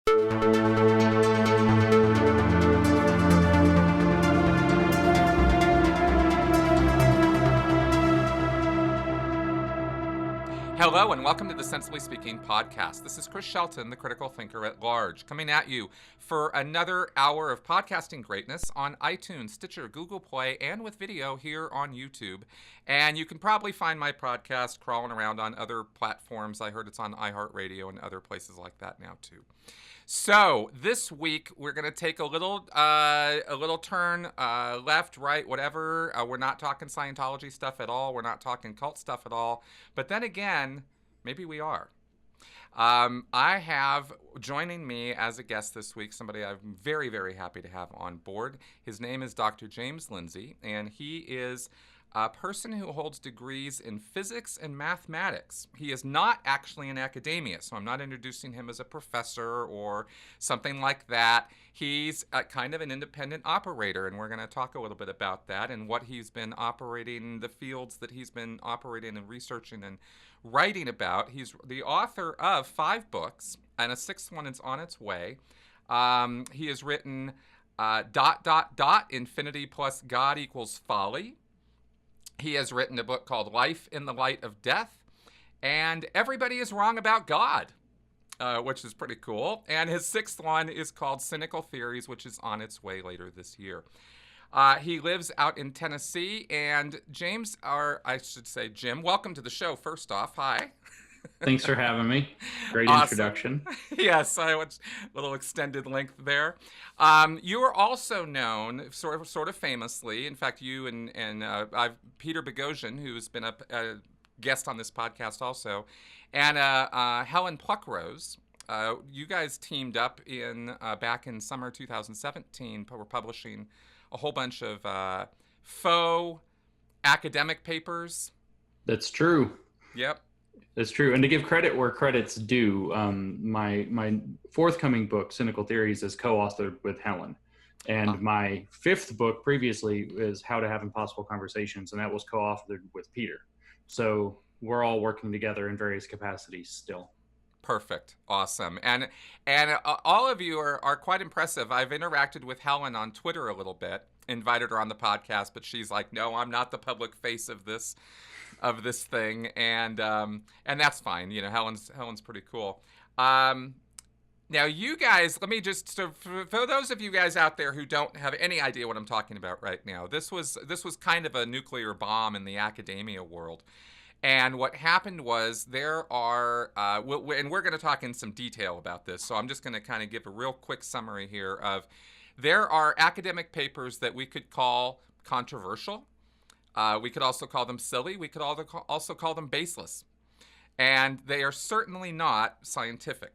Hello and welcome to the Sensibly Speaking podcast. This is Chris Shelton, the critical thinker at large, coming at you for another hour of podcasting greatness on iTunes, Stitcher, Google Play, and with video here on YouTube. And you can probably find my podcast crawling around on other platforms. I heard it's on iHeartRadio and other places like that now too. So this week we're going to take a little turn left, right, whatever. We're not talking Scientology stuff at all. We're not talking cult stuff at all. But then again, maybe we are. I have joining me as a guest this week somebody I'm very, very happy to have on board. His name is Dr. James Lindsay, and he is a person who holds degrees in physics and mathematics. He is not actually in academia, so I'm not introducing him as a professor or something like that. He's kind of an independent operator, and we're going to talk a little bit about that and what he's been operating, the fields that he's been operating and researching and writing about. He's the author of 5 books, and a 6th one is on its way. He has written ... Infinity plus God equals folly. He has written a book called Life in the Light of Death, and Everybody is Wrong About God, which is pretty cool. And his 6th one is called Cynical Theories, which is on its way later this year. He lives out in Tennessee, and James, or I should say Jim, welcome to the show first off. Hi. Thanks for having me. Great Awesome. Introduction. Yes, I was a little extended length there. You are also known, sort of famously. In fact, you and Peter Boghossian, who's been a guest on this podcast also, and Helen Pluckrose. You guys teamed up in back in summer 2017. We're publishing a whole bunch of faux academic papers. That's true. Yep. That's true. And to give credit where credit's due, my forthcoming book, Cynical Theories, is co-authored with Helen. And my 5th book previously is How to Have Impossible Conversations, and that was co-authored with Peter. So we're all working together in various capacities still. Perfect. Awesome. And all of you are quite impressive. I've interacted with Helen on Twitter a little bit, invited her on the podcast, but she's like, no, I'm not the public face of this thing, and that's fine. You know, Helen's pretty cool. Now, you guys, let me just, so for those of you guys out there who don't have any idea what I'm talking about right now, this was kind of a nuclear bomb in the academia world. And what happened was there are, and we're going to talk in some detail about this, so I'm just going to kind of give a real quick summary here of, there are academic papers that we could call controversial. We could also call them silly. We could also call them baseless. And they are certainly not scientific.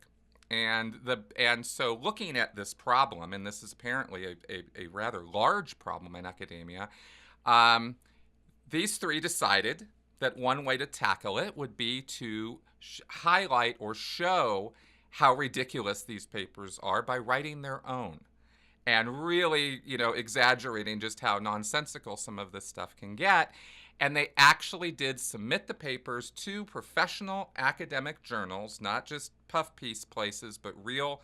And so looking at this problem, and this is apparently a rather large problem in academia, these 3 decided that one way to tackle it would be to highlight or show how ridiculous these papers are by writing their own. And really, exaggerating just how nonsensical some of this stuff can get. And they actually did submit the papers to professional academic journals, not just puff piece places, but real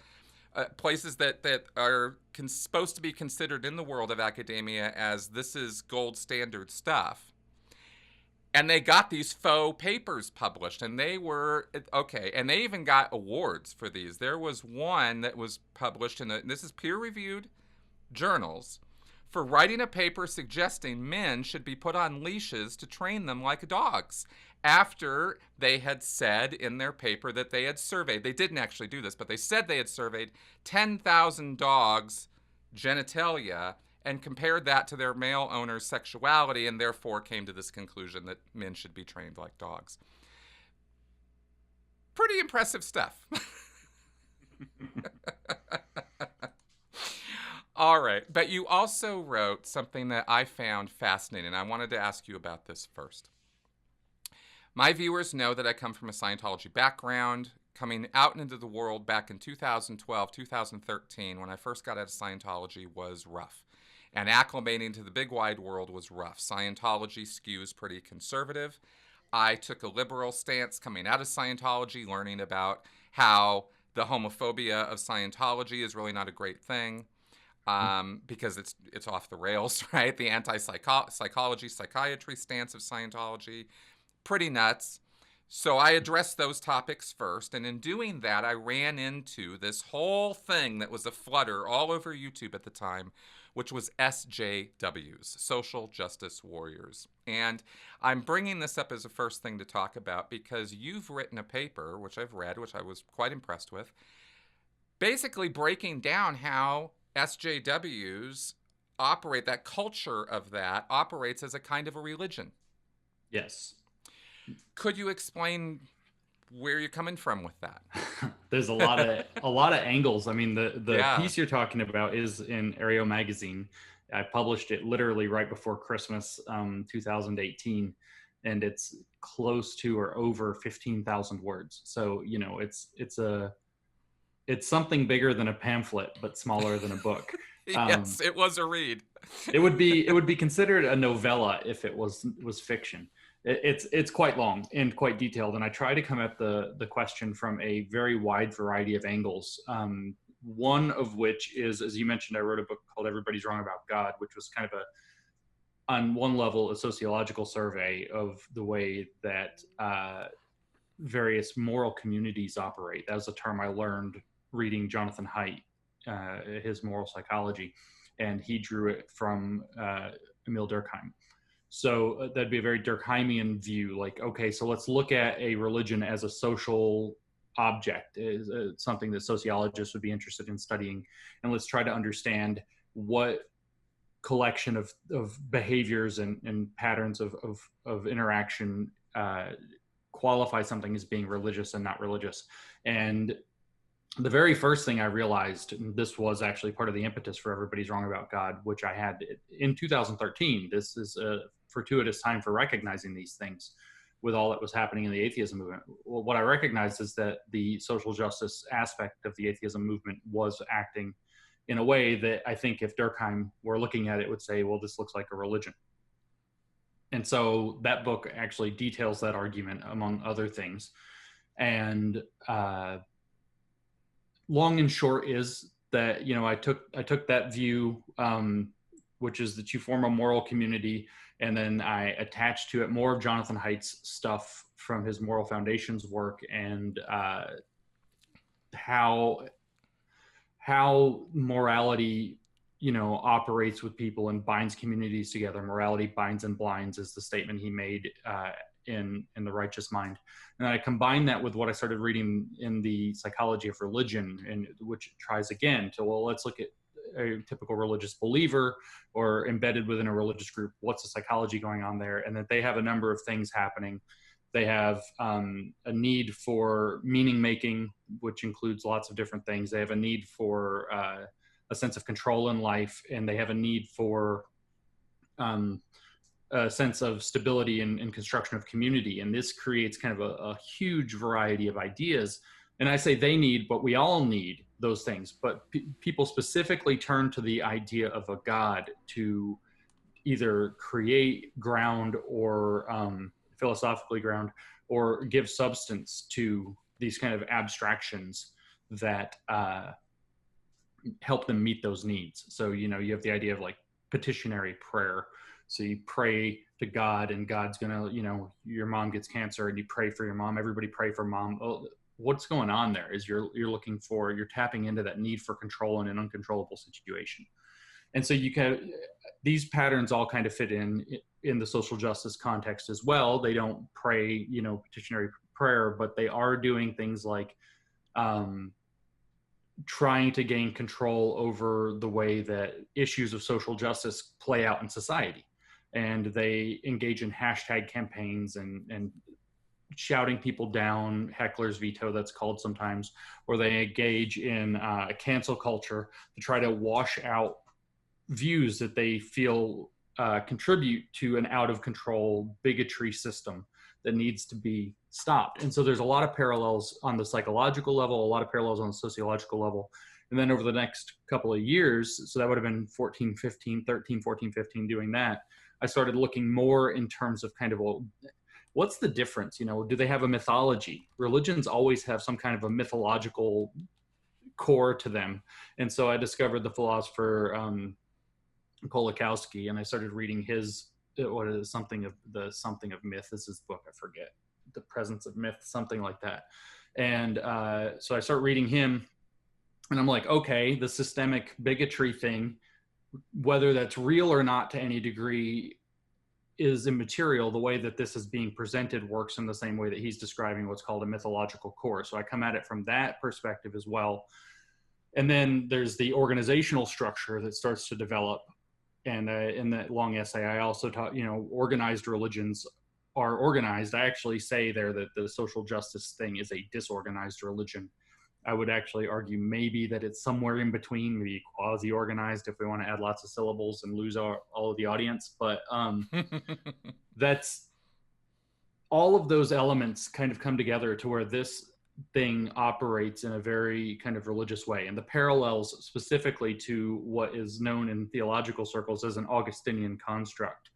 places that are supposed to be considered in the world of academia as this is gold standard stuff. And they got these faux papers published, and they were, okay, and they even got awards for these. There was one that was published in this is peer-reviewed journals, for writing a paper suggesting men should be put on leashes to train them like dogs, after they had said in their paper that they had surveyed, they didn't actually do this, but they said they had surveyed 10,000 dogs' genitalia, and compared that to their male owner's sexuality, and therefore came to this conclusion that men should be trained like dogs. Pretty impressive stuff. All right, but you also wrote something that I found fascinating. I wanted to ask you about this first. My viewers know that I come from a Scientology background, coming out into the world back in 2012, 2013, when I first got out of Scientology was rough. And acclimating to the big wide world was rough. Scientology skews pretty conservative. I took a liberal stance coming out of Scientology, learning about how The homophobia of Scientology is really not a great thing, because it's off the rails, right? The anti-psychology, psychiatry stance of Scientology, pretty nuts. So I addressed those topics first, and in doing that, I ran into this whole thing that was a flutter all over YouTube at the time, which was SJWs, Social Justice Warriors. And I'm bringing this up as a first thing to talk about because you've written a paper, which I've read, which I was quite impressed with, basically breaking down how SJWs operate, that culture of that operates as a kind of a religion. Yes. Could you explain where you're coming from with that? There's a lot of angles. I mean, the Yeah. piece you're talking about is in Aereo magazine. I published it literally right before Christmas, 2018, and it's close to or over 15,000 words. So, you know, it's something bigger than a pamphlet, but smaller than a book. Yes, it was a read. It would be considered a novella if it was fiction. It's quite long and quite detailed, and I try to come at the question from a very wide variety of angles. One of which is, as you mentioned, I wrote a book called Everybody's Wrong About God, which was kind of on one level, a sociological survey of the way that various moral communities operate. That was a term I learned reading Jonathan Haidt, his moral psychology, and he drew it from Emil Durkheim. So that'd be a very Durkheimian view. Like, okay, so let's look at a religion as a social object, is something that sociologists would be interested in studying, and let's try to understand what collection of behaviors and patterns of interaction qualify something as being religious and not religious. And the very first thing I realized, and this was actually part of the impetus for Everybody's Wrong About God, which I had in 2013. This is a fortuitous time for recognizing these things with all that was happening in the atheism movement. Well, what I recognized is that the social justice aspect of the atheism movement was acting in a way that I think if Durkheim were looking at it would say, well, this looks like a religion. And so that book actually details that argument, among other things. And long and short is that, you know, I took that view, which is that you form a moral community, and then I attached to it more of Jonathan Haidt's stuff from his Moral Foundations work, and how morality, you know, operates with people and binds communities together. Morality binds and blinds is the statement he made in The Righteous Mind. And I combined that with what I started reading in the Psychology of Religion, and which tries again to, well, let's look at a typical religious believer or embedded within a religious group. What's the psychology going on there? And that they have a number of things happening. They have a need for meaning making, which includes lots of different things. They have a need for a sense of control in life, and they have a need for a sense of stability and construction of community. And this creates kind of a huge variety of ideas. And I say they need, but we all need those things. But people specifically turn to the idea of a God to either create, ground, or philosophically ground, or give substance to these kind of abstractions that help them meet those needs. So, you know, you have the idea of like petitionary prayer. So you pray to God, and God's gonna, you know, your mom gets cancer and you pray for your mom. Everybody pray for mom. Oh, what's going on there is you're tapping into that need for control in an uncontrollable situation. And so you can, these patterns all kind of fit in the social justice context as well. They don't pray, you know, petitionary prayer, but they are doing things like trying to gain control over the way that issues of social justice play out in society. And they engage in hashtag campaigns and shouting people down, heckler's veto that's called sometimes, or they engage in a cancel culture to try to wash out views that they feel contribute to an out of control bigotry system that needs to be stopped. And so there's a lot of parallels on the psychological level, a lot of parallels on the sociological level. And then over the next couple of years, so that would have been 13, 14, 15 doing that, I started looking more in terms of kind of, well, what's the difference? You know, do they have a mythology? Religions always have some kind of a mythological core to them. And so I discovered the philosopher Kolakowski, and I started reading his what is something of myth is his book. I forget, The Presence of Myth, something like that. And so I start reading him, and I'm like, okay, the systemic bigotry thing, whether that's real or not to any degree, is immaterial. The way that this is being presented works in the same way that he's describing what's called a mythological core. So I come at it from that perspective as well. And then there's the organizational structure that starts to develop. And in that long essay, I also taught, you know, organized religions are organized. I actually say there that the social justice thing is a disorganized religion. I would actually argue maybe that it's somewhere in between, maybe quasi-organized if we want to add lots of syllables and lose all of the audience. But that's all of those elements kind of come together to where this thing operates in a very kind of religious way. And the parallels specifically to what is known in theological circles as an Augustinian construct,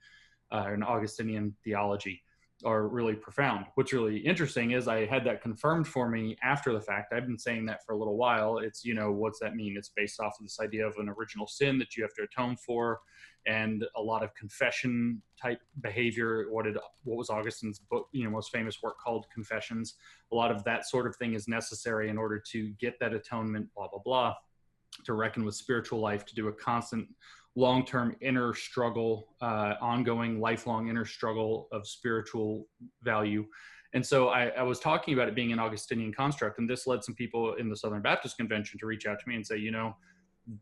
an Augustinian theology, are really profound. What's really interesting is I had that confirmed for me after the fact. I've been saying that for a little while. It's, you know, what's that mean? It's based off of this idea of an original sin that you have to atone for, and a lot of confession type behavior. What was Augustine's book, you know, most famous work called Confessions? A lot of that sort of thing is necessary in order to get that atonement, blah, blah, blah, to reckon with spiritual life, to do a constant long-term inner struggle, ongoing lifelong inner struggle of spiritual value. And so I was talking about it being an Augustinian construct, and this led some people in the Southern Baptist Convention to reach out to me and say, you know,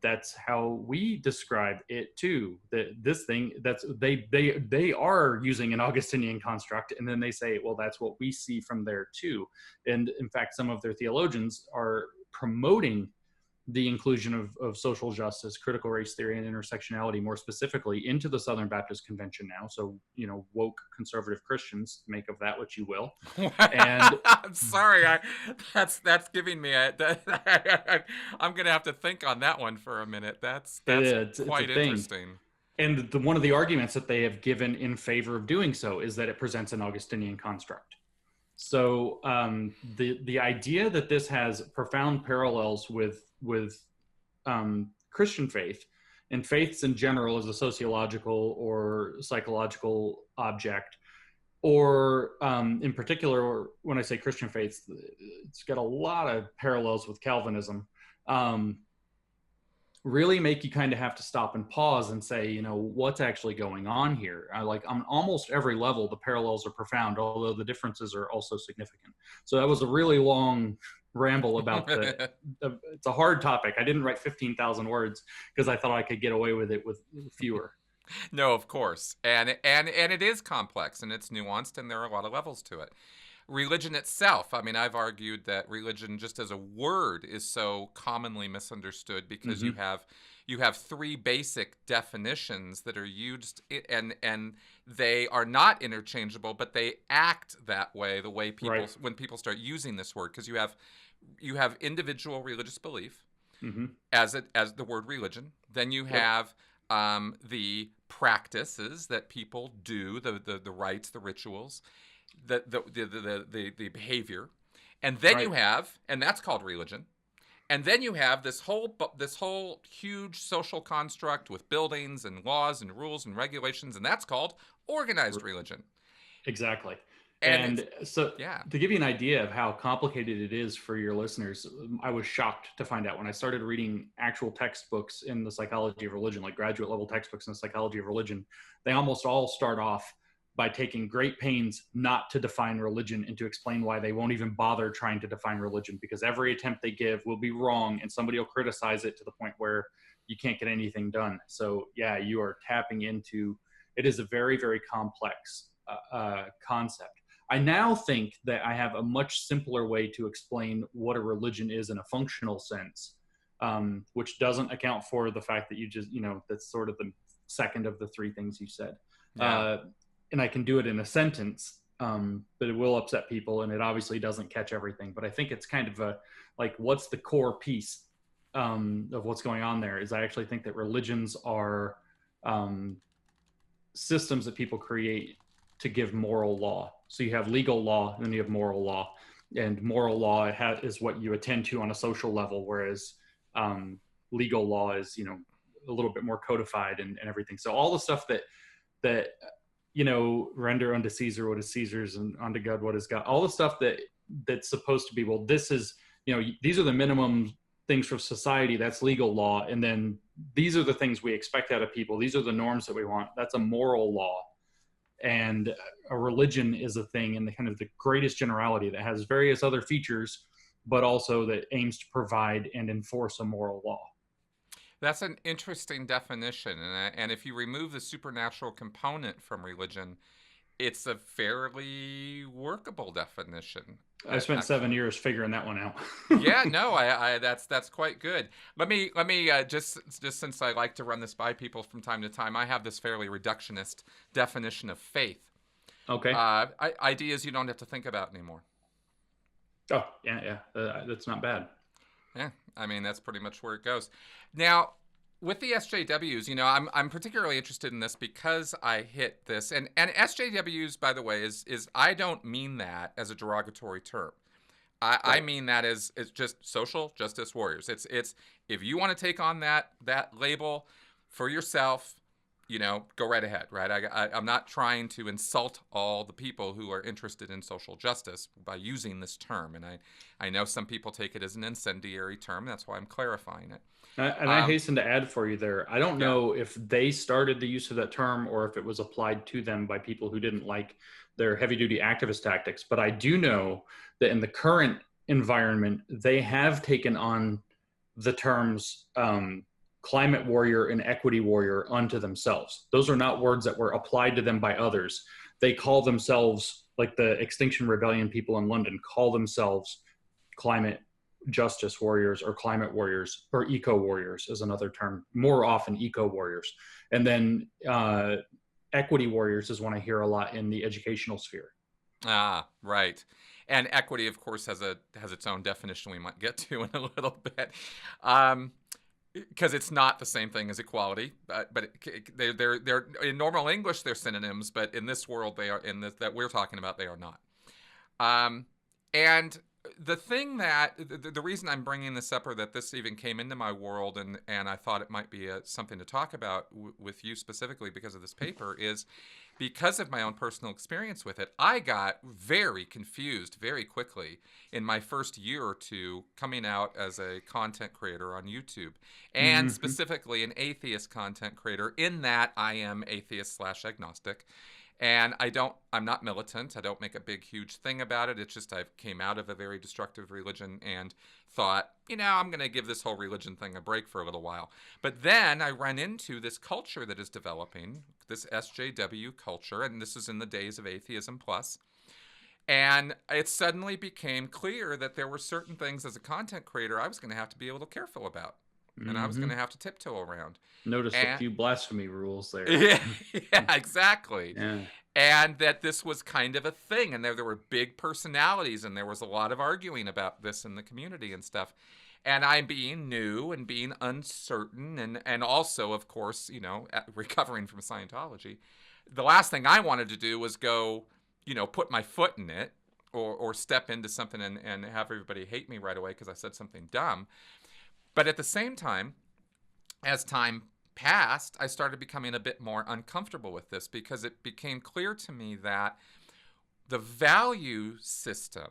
that's how we describe it too. That this thing, that's they are using an Augustinian construct, and then they say, well, that's what we see from there too. And in fact, some of their theologians are promoting the inclusion of social justice, critical race theory, and intersectionality more specifically into the Southern Baptist Convention now. So, you know, woke conservative Christians, make of that what you will. And I'm sorry, that's giving me I'm gonna have to think on that one for a minute. That's quite interesting. And one of the arguments that they have given in favor of doing so is that it presents an Augustinian construct. So the idea that this has profound parallels with Christian faith, and faiths in general as a sociological or psychological object, or in particular, when I say Christian faiths, it's got a lot of parallels with Calvinism, really make you kind of have to stop and pause and say, you know, what's actually going on here? On almost every level, the parallels are profound, although the differences are also significant. So that was a really long ramble about it's a hard topic. I didn't write 15,000 words because I thought I could get away with it with fewer. No, of course. And it is complex, and it's nuanced, and there are a lot of levels to it. Religion itself, I mean, I've argued that religion just as a word is so commonly misunderstood because you have three basic definitions that are used, and they are not interchangeable, but they act that way, the way people when people start using this word, because you have individual religious belief as the word religion. Then you have the practices that people do, the rites, the rituals, the behavior, and then you have, and that's called religion, and then you have this whole huge social construct with buildings and laws and rules and regulations, and that's called organized religion. Exactly. And so to give you an idea of how complicated it is for your listeners, I was shocked to find out when I started reading actual textbooks in the psychology of religion, like graduate level textbooks in the psychology of religion. They almost all start off by taking great pains not to define religion and to explain why they won't even bother trying to define religion, because every attempt they give will be wrong and somebody will criticize it to the point where you can't get anything done. So yeah, you are tapping into, it is a very, very complex concept. I now think that I have a much simpler way to explain what a religion is in a functional sense, which doesn't account for the fact that you just, you know, that's sort of the second of the three things you said. And I can do it in a sentence, but it will upset people, and it obviously doesn't catch everything. But I think it's kind of what's the core piece of what's going on there is I actually think that religions are systems that people create to give moral law. So you have legal law, and then you have moral law. And moral law is what you attend to on a social level, whereas legal law is, a little bit more codified and everything. So all the stuff that render unto Caesar what is Caesar's and unto God what is God. All the stuff that's supposed to be, well, this is, these are the minimum things for society. That's legal law. And then these are the things we expect out of people. These are the norms that we want. That's a moral law. And a religion is a thing in the kind of the greatest generality that has various other features, but also that aims to provide and enforce a moral law. That's an interesting definition. And if you remove the supernatural component from religion, it's a fairly workable definition. I spent 7 years figuring that one out. Yeah, no, I that's quite good. Let me just since I like to run this by people from time to time, I have this fairly reductionist definition of faith. Okay. Ideas you don't have to think about anymore. Oh, yeah. That's not bad. Yeah, I mean, that's pretty much where it goes. Now, with the SJWs, I'm particularly interested in this because I hit this. And SJWs, by the way, is I don't mean that as a derogatory term. I mean that as just social justice warriors. It's if you want to take on that label for yourself, go right ahead, right? I'm not trying to insult all the people who are interested in social justice by using this term. And I know some people take it as an incendiary term. That's why I'm clarifying it. And I hasten to add for you there, I don't know if they started the use of that term or if it was applied to them by people who didn't like their heavy-duty activist tactics. But I do know that in the current environment, they have taken on the terms climate warrior and equity warrior unto themselves. Those are not words that were applied to them by others. They call themselves, like the Extinction Rebellion people in London, call themselves climate justice warriors or climate warriors, or eco warriors is another term, more often eco warriors. And then equity warriors is one I hear a lot in the educational sphere. Ah, right. And equity, of course, has its own definition we might get to in a little bit. Because it's not the same thing as equality, but they're in normal English they're synonyms, but in this world they are that we're talking about they are not. And the thing that the reason I'm bringing this up, or that this even came into my world, and I thought it might be something to talk about with you specifically because of this paper, is because of my own personal experience with it. I got very confused very quickly in my first year or two coming out as a content creator on YouTube, and specifically an atheist content creator, in that I am atheist/agnostic. And I'm not militant. I don't make a big, huge thing about it. It's just I came out of a very destructive religion and thought, I'm going to give this whole religion thing a break for a little while. But then I ran into this culture that is developing, this SJW culture, and this is in the days of Atheism Plus. And it suddenly became clear that there were certain things as a content creator I was going to have to be a little careful about. And I was going to have to tiptoe around. Notice a few blasphemy rules there. Yeah, exactly. Yeah. And that this was kind of a thing. And there were big personalities, and there was a lot of arguing about this in the community and stuff. And I'm being new and being uncertain, and also, of course, recovering from Scientology. The last thing I wanted to do was go, put my foot in it or step into something and have everybody hate me right away because I said something dumb. But at the same time, as time passed, I started becoming a bit more uncomfortable with this because it became clear to me that the value system,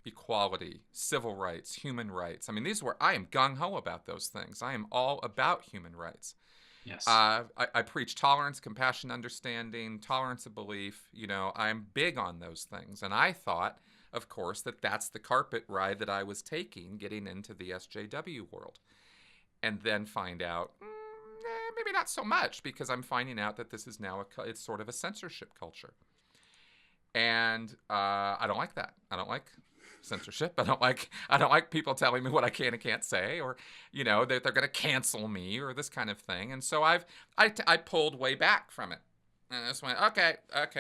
equality, civil rights, human rights, I am gung-ho about those things. I am all about human rights. Yes. I preach tolerance, compassion, understanding, tolerance of belief. I'm big on those things. And I thought, of course, that's the carpet ride that I was taking getting into the SJW world. And then find out, maybe not so much, because I'm finding out that this is now it's sort of a censorship culture. And I don't like that. I don't like censorship. I don't like people telling me what I can and can't say, or that they're going to cancel me or this kind of thing. And so I pulled way back from it. And I just went, okay,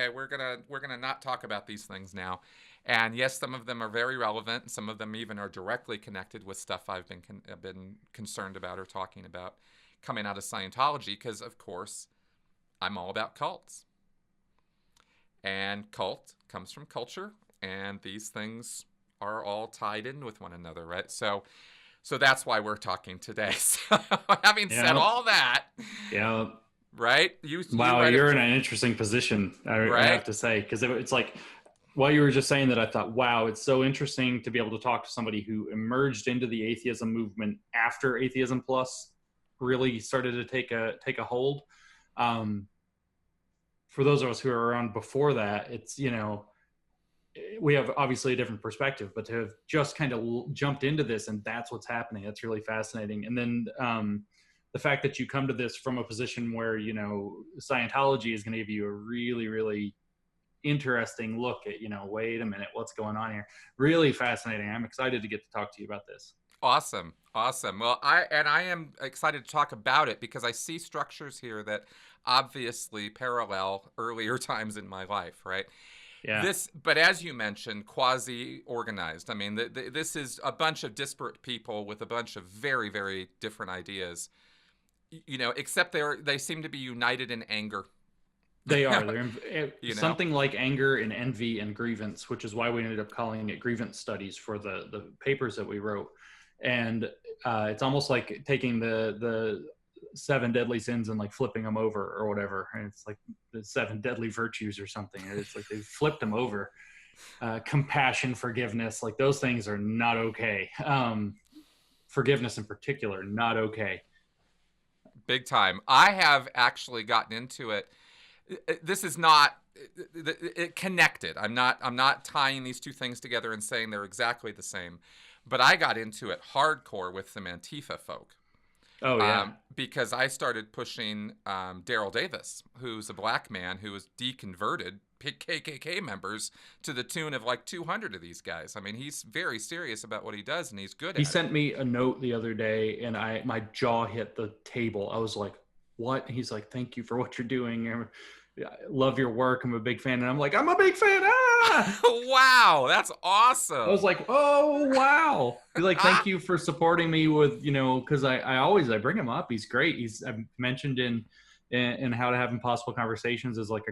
we're gonna not talk about these things now. And yes, some of them are very relevant, and some of them even are directly connected with stuff I've been concerned about or talking about coming out of Scientology, because of course I'm all about cults. and cult comes from culture, and these things are all tied in with one another, right? So that's why we're talking today. So having said all that, Yeah. right? You Wow, write you're it, in an interesting position, I right? have to say, because it's like while you were just saying that, I thought, wow, it's so interesting to be able to talk to somebody who emerged into the atheism movement after Atheism Plus really started to take a hold. For those of us who are around before that, it's, we have obviously a different perspective, but to have just kind of jumped into this and that's what's happening, that's really fascinating. And then the fact that you come to this from a position where, Scientology is going to give you a really, really interesting look at, wait a minute, what's going on here? Really fascinating. I'm excited to get to talk to you about this. Awesome. Well, I am excited to talk about it because I see structures here that obviously parallel earlier times in my life, right? Yeah. But as you mentioned, quasi-organized. I mean, this is a bunch of disparate people with a bunch of very, very different ideas. Except they seem to be united in anger. They are. They're something like anger and envy and grievance, which is why we ended up calling it grievance studies for the papers that we wrote. And it's almost like taking the 7 deadly sins and like flipping them over or whatever. And it's like the 7 deadly virtues or something. And it's like they flipped them over. Compassion, forgiveness, like those things are not okay. Forgiveness in particular, not okay. Big time. I have actually gotten into it. This is not it connected. I'm not tying these two things together and saying they're exactly the same. But I got into it hardcore with some Antifa folk. Oh, yeah. Because I started pushing Daryl Davis, who's a black man who was deconverted KKK members to the tune of like 200 of these guys. I mean, he's very serious about what he does, and he's good at it. He sent me a note the other day, and my jaw hit the table. I was like, what? He's like, thank you for what you're doing. I love your work. I'm a big fan. And I'm like, I'm a big fan. Ah! Wow, that's awesome. I was like, oh, wow. He's like, thank you for supporting me with, because I bring him up. He's great. I've mentioned in How to Have Impossible Conversations is like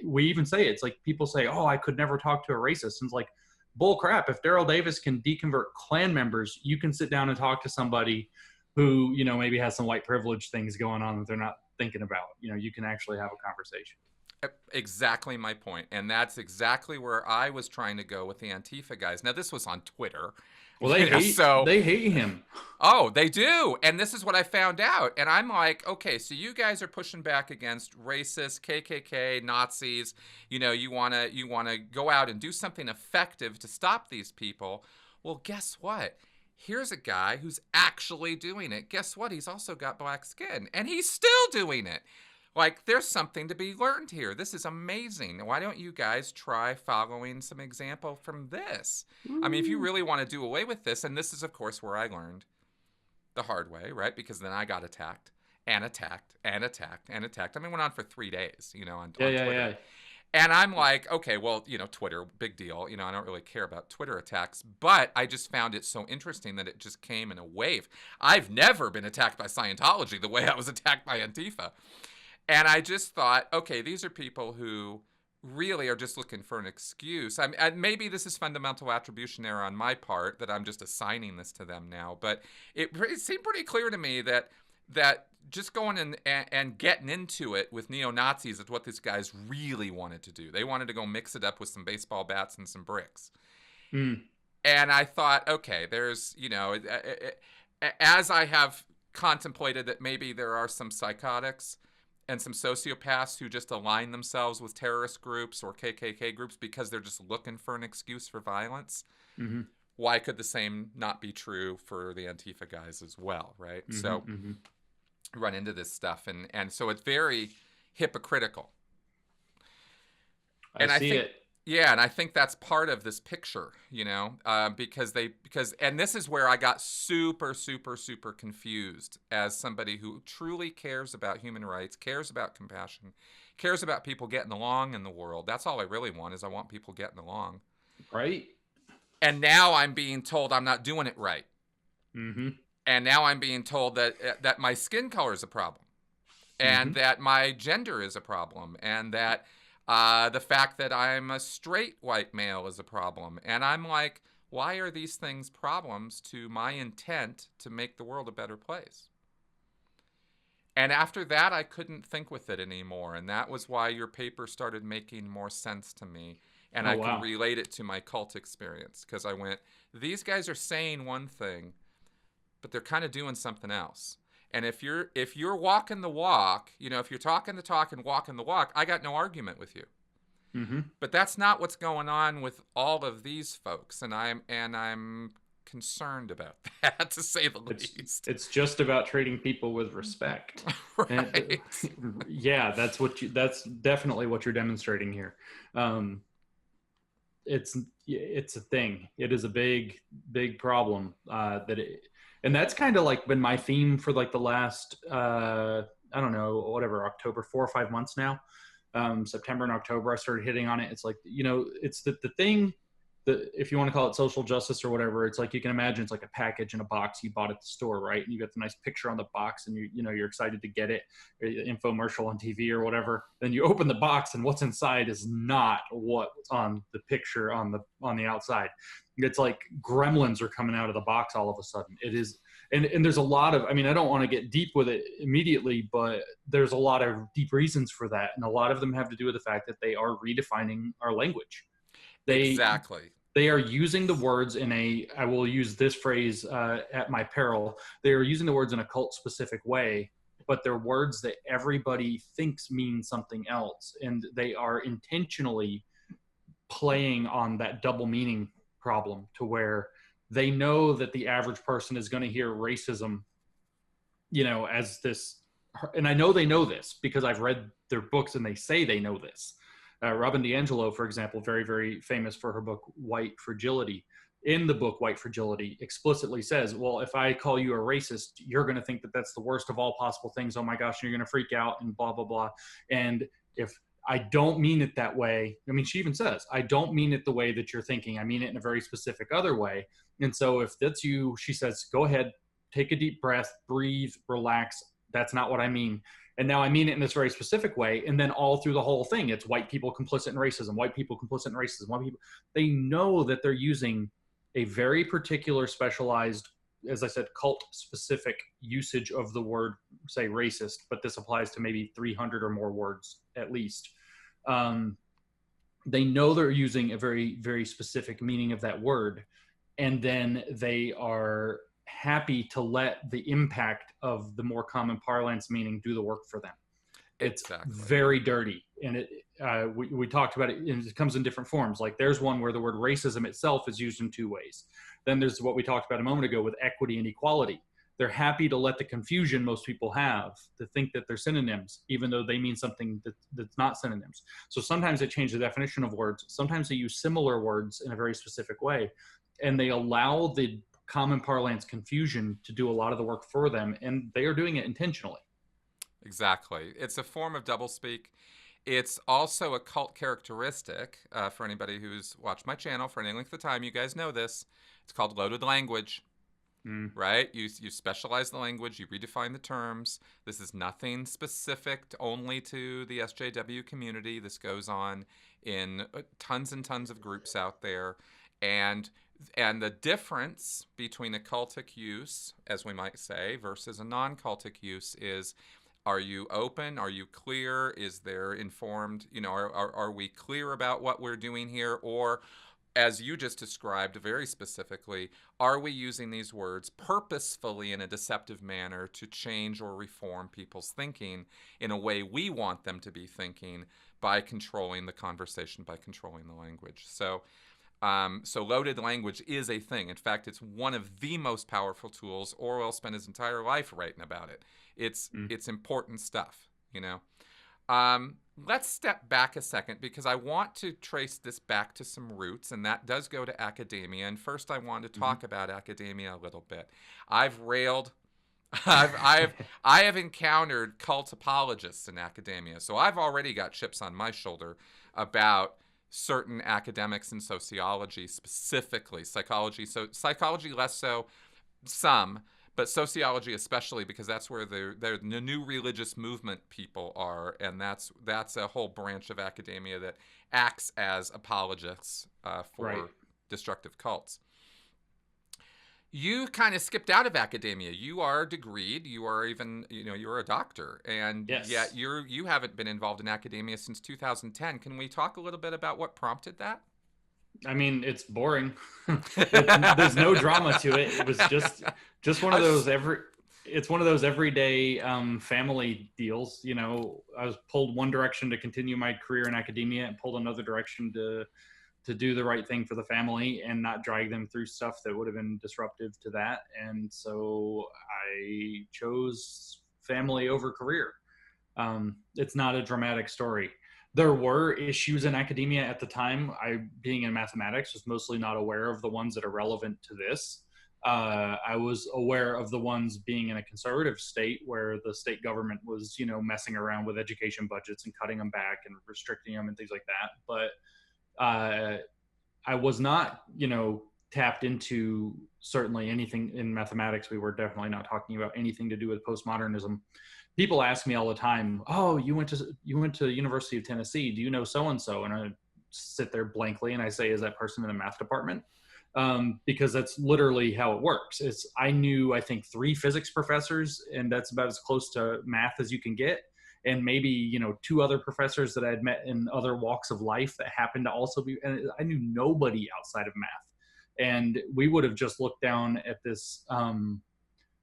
we even say it's like people say, oh, I could never talk to a racist. And it's like, bull crap. If Daryl Davis can deconvert Klan members, you can sit down and talk to somebody who, maybe has some white privilege things going on that they're not thinking about. You can actually have a conversation. Exactly my point. And that's exactly where I was trying to go with the Antifa guys. Now, this was on Twitter. Well, they hate him. Oh, they do. And this is what I found out. And I'm like, okay, so you guys are pushing back against racist, KKK, Nazis. You want to go out and do something effective to stop these people. Well, guess what? Here's a guy who's actually doing it. Guess what? He's also got black skin, and he's still doing it. Like, there's something to be learned here. This is amazing. Why don't you guys try following some example from this? I mean, if you really want to do away with this, and this is, of course, where I learned the hard way, right? Because then I got attacked and attacked and attacked and attacked. I mean, it went on for 3 days, on Twitter. Yeah. And I'm like, okay, well, Twitter, big deal. I don't really care about Twitter attacks, but I just found it so interesting that it just came in a wave. I've never been attacked by Scientology the way I was attacked by Antifa. And I just thought, okay, these are people who really are just looking for an excuse. Maybe this is fundamental attribution error on my part, that I'm just assigning this to them now. But it seemed pretty clear to me that just going and getting into it with neo-Nazis is what these guys really wanted to do. They wanted to go mix it up with some baseball bats and some bricks. And I thought, okay, there's, as I have contemplated that maybe there are some psychotics and some sociopaths who just align themselves with terrorist groups or KKK groups because they're just looking for an excuse for violence. Mm-hmm. Why could the same not be true for the Antifa guys as well, right? Mm-hmm, so run into this stuff, and so it's very hypocritical. I see it. Yeah, and I think that's part of this picture, because and this is where I got super, super, super confused as somebody who truly cares about human rights, cares about compassion, cares about people getting along in the world. That's all I really want, is I want people getting along. Right. And now I'm being told I'm not doing it right. Mm-hmm. And now I'm being told that my skin color is a problem, and that my gender is a problem, and that The fact that I'm a straight white male is a problem. And I'm like, why are these things problems to my intent to make the world a better place? And after that, I couldn't think with it anymore. And that was why your paper started making more sense to me. And Oh, I could wow. relate it to my cult experience, because I went, these guys are saying one thing, but they're kind of doing something else. And if you're walking the walk, if you're talking the talk and walking the walk, I got no argument with you. Mm-hmm. But that's not what's going on with all of these folks, and I'm concerned about that, to say the least. It's just about treating people with respect. And Right. yeah, that's definitely what you're demonstrating here. It's a thing. It is a big problem and that's kind of like been my theme for like the last I don't know, whatever, October, 4 or 5 months now. September and October I started hitting on it. It's like, it's the thing that, if you want to call it social justice or whatever, it's like, you can imagine it's like a package in a box you bought at the store, right? And you got the nice picture on the box, and you're excited to get it, infomercial on TV or whatever. Then you open the box, and what's inside is not what's on the picture on the outside. It's like gremlins are coming out of the box all of a sudden. It is, and there's a lot of, I mean, I don't want to get deep with it immediately, but there's a lot of deep reasons for that, and a lot of them have to do with the fact that they are redefining our language. Exactly. They are using the words in I will use this phrase at my peril. They are using the words in a cult specific way, but they're words that everybody thinks mean something else. And they are intentionally playing on that double meaning problem, to where they know that the average person is going to hear racism, as this. And I know they know this because I've read their books, and they say they know this. Robin DiAngelo, for example, very, very famous for her book, White Fragility. In the book, White Fragility, explicitly says, well, if I call you a racist, you're going to think that that's the worst of all possible things. Oh my gosh, you're going to freak out and blah, blah, blah. And if I don't mean it that way, I mean, she even says, I don't mean it the way that you're thinking. I mean it in a very specific other way. And so if that's you, she says, go ahead, take a deep breath, breathe, relax. That's not what I mean. And now I mean it in this very specific way. And then all through the whole thing, it's white people complicit in racism, white people complicit in racism, white people. They know that they're using a very particular, specialized, as I said, cult specific usage of the word, say racist, but this applies to maybe 300 or more words at least. They know they're using a very, very specific meaning of that word. And then they are happy to let the impact of the more common parlance meaning do the work for them. It's exactly. very dirty. And we talked about it, and it comes in different forms. Like there's one where the word racism itself is used in two ways. Then there's what we talked about a moment ago with equity and equality. They're happy to let the confusion most people have to think that they're synonyms, even though they mean something that's not synonyms. So sometimes they change the definition of words. Sometimes they use similar words in a very specific way, and they allow the common parlance confusion to do a lot of the work for them, and they are doing it intentionally. Exactly. It's a form of doublespeak. It's also a cult characteristic. For anybody who's watched my channel for any length of time, you guys know this. It's called loaded language, right? You specialize the language, you redefine the terms. This is nothing specific only to the SJW community. This goes on in tons and tons of groups out there. And the difference between a cultic use, as we might say, versus a non-cultic use is, are you open? Are you clear? Is there informed? Are we clear about what we're doing here? Or, as you just described very specifically, are we using these words purposefully in a deceptive manner to change or reform people's thinking in a way we want them to be thinking, by controlling the conversation, by controlling the language? So loaded language is a thing. In fact, it's one of the most powerful tools. Orwell spent his entire life writing about it. It's important stuff, Let's step back a second, because I want to trace this back to some roots, and that does go to academia. And first, I want to talk about academia a little bit. I've railed. I have encountered cult apologists in academia, so I've already got chips on my shoulder about certain academics in sociology, specifically psychology. So psychology less so, some, but sociology especially, because that's where the new religious movement people are, and that's a whole branch of academia that acts as apologists for Right. destructive cults. You kind of skipped out of academia. You are degreed. You are even, you're a doctor, and yet Yes. you haven't been involved in academia since 2010. Can we talk a little bit about what prompted that? I mean, it's boring. There's no drama to it. It was just one of those it's one of those everyday family deals. I was pulled one direction to continue my career in academia and pulled another direction to do the right thing for the family and not drag them through stuff that would have been disruptive to that. And so I chose family over career. It's not a dramatic story. There were issues in academia at the time. I, being in mathematics, was mostly not aware of the ones that are relevant to this. I was aware of the ones being in a conservative state where the state government was, messing around with education budgets and cutting them back and restricting them and things like that. But I was not, tapped into certainly anything in mathematics. We were definitely not talking about anything to do with postmodernism. People ask me all the time, "Oh, you went to University of Tennessee. Do you know so and so?" And I sit there blankly and I say, "Is that person in the math department?" Because that's literally how it works. I knew, I think, 3 physics professors, and that's about as close to math as you can get. And maybe, 2 other professors that I had met in other walks of life that happened to also be, and I knew nobody outside of math. And we would have just looked down at this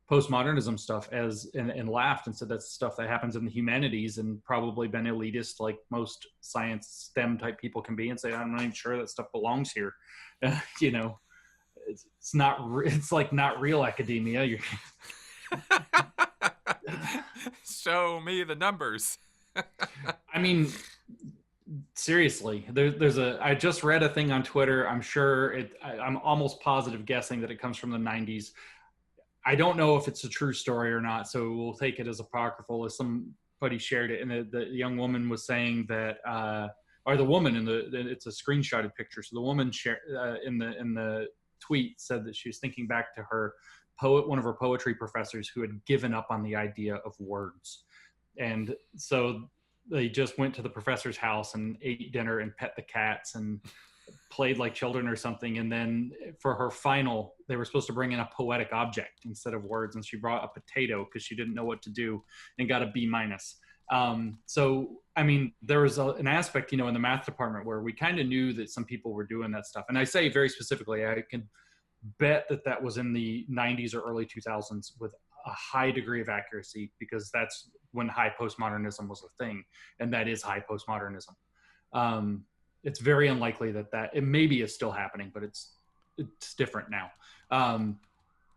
postmodernism stuff and laughed and said that's stuff that happens in the humanities, and probably been elitist like most science STEM type people can be, and say, I'm not even sure that stuff belongs here. It's not, it's like not real academia. Show me the numbers. I mean, seriously, I just read a thing on Twitter. I'm almost positive guessing that it comes from the 90s. I don't know if it's a true story or not, so we'll take it as apocryphal, as somebody shared it. And the young woman was saying that, or the woman it's a screenshotted picture. So the woman in the tweet said that she was thinking back to one of her poetry professors who had given up on the idea of words. And so they just went to the professor's house and ate dinner and pet the cats and played like children or something. And then for her final, they were supposed to bring in a poetic object instead of words. And she brought a potato because she didn't know what to do, and got a B-. So, I mean, there was an aspect, in the math department where we kind of knew that some people were doing that stuff. And I say very specifically, I can bet that was in the 90s or early 2000s with a high degree of accuracy, because that's when high postmodernism was a thing. And that is high postmodernism. It's very unlikely that it maybe is still happening, but it's different now.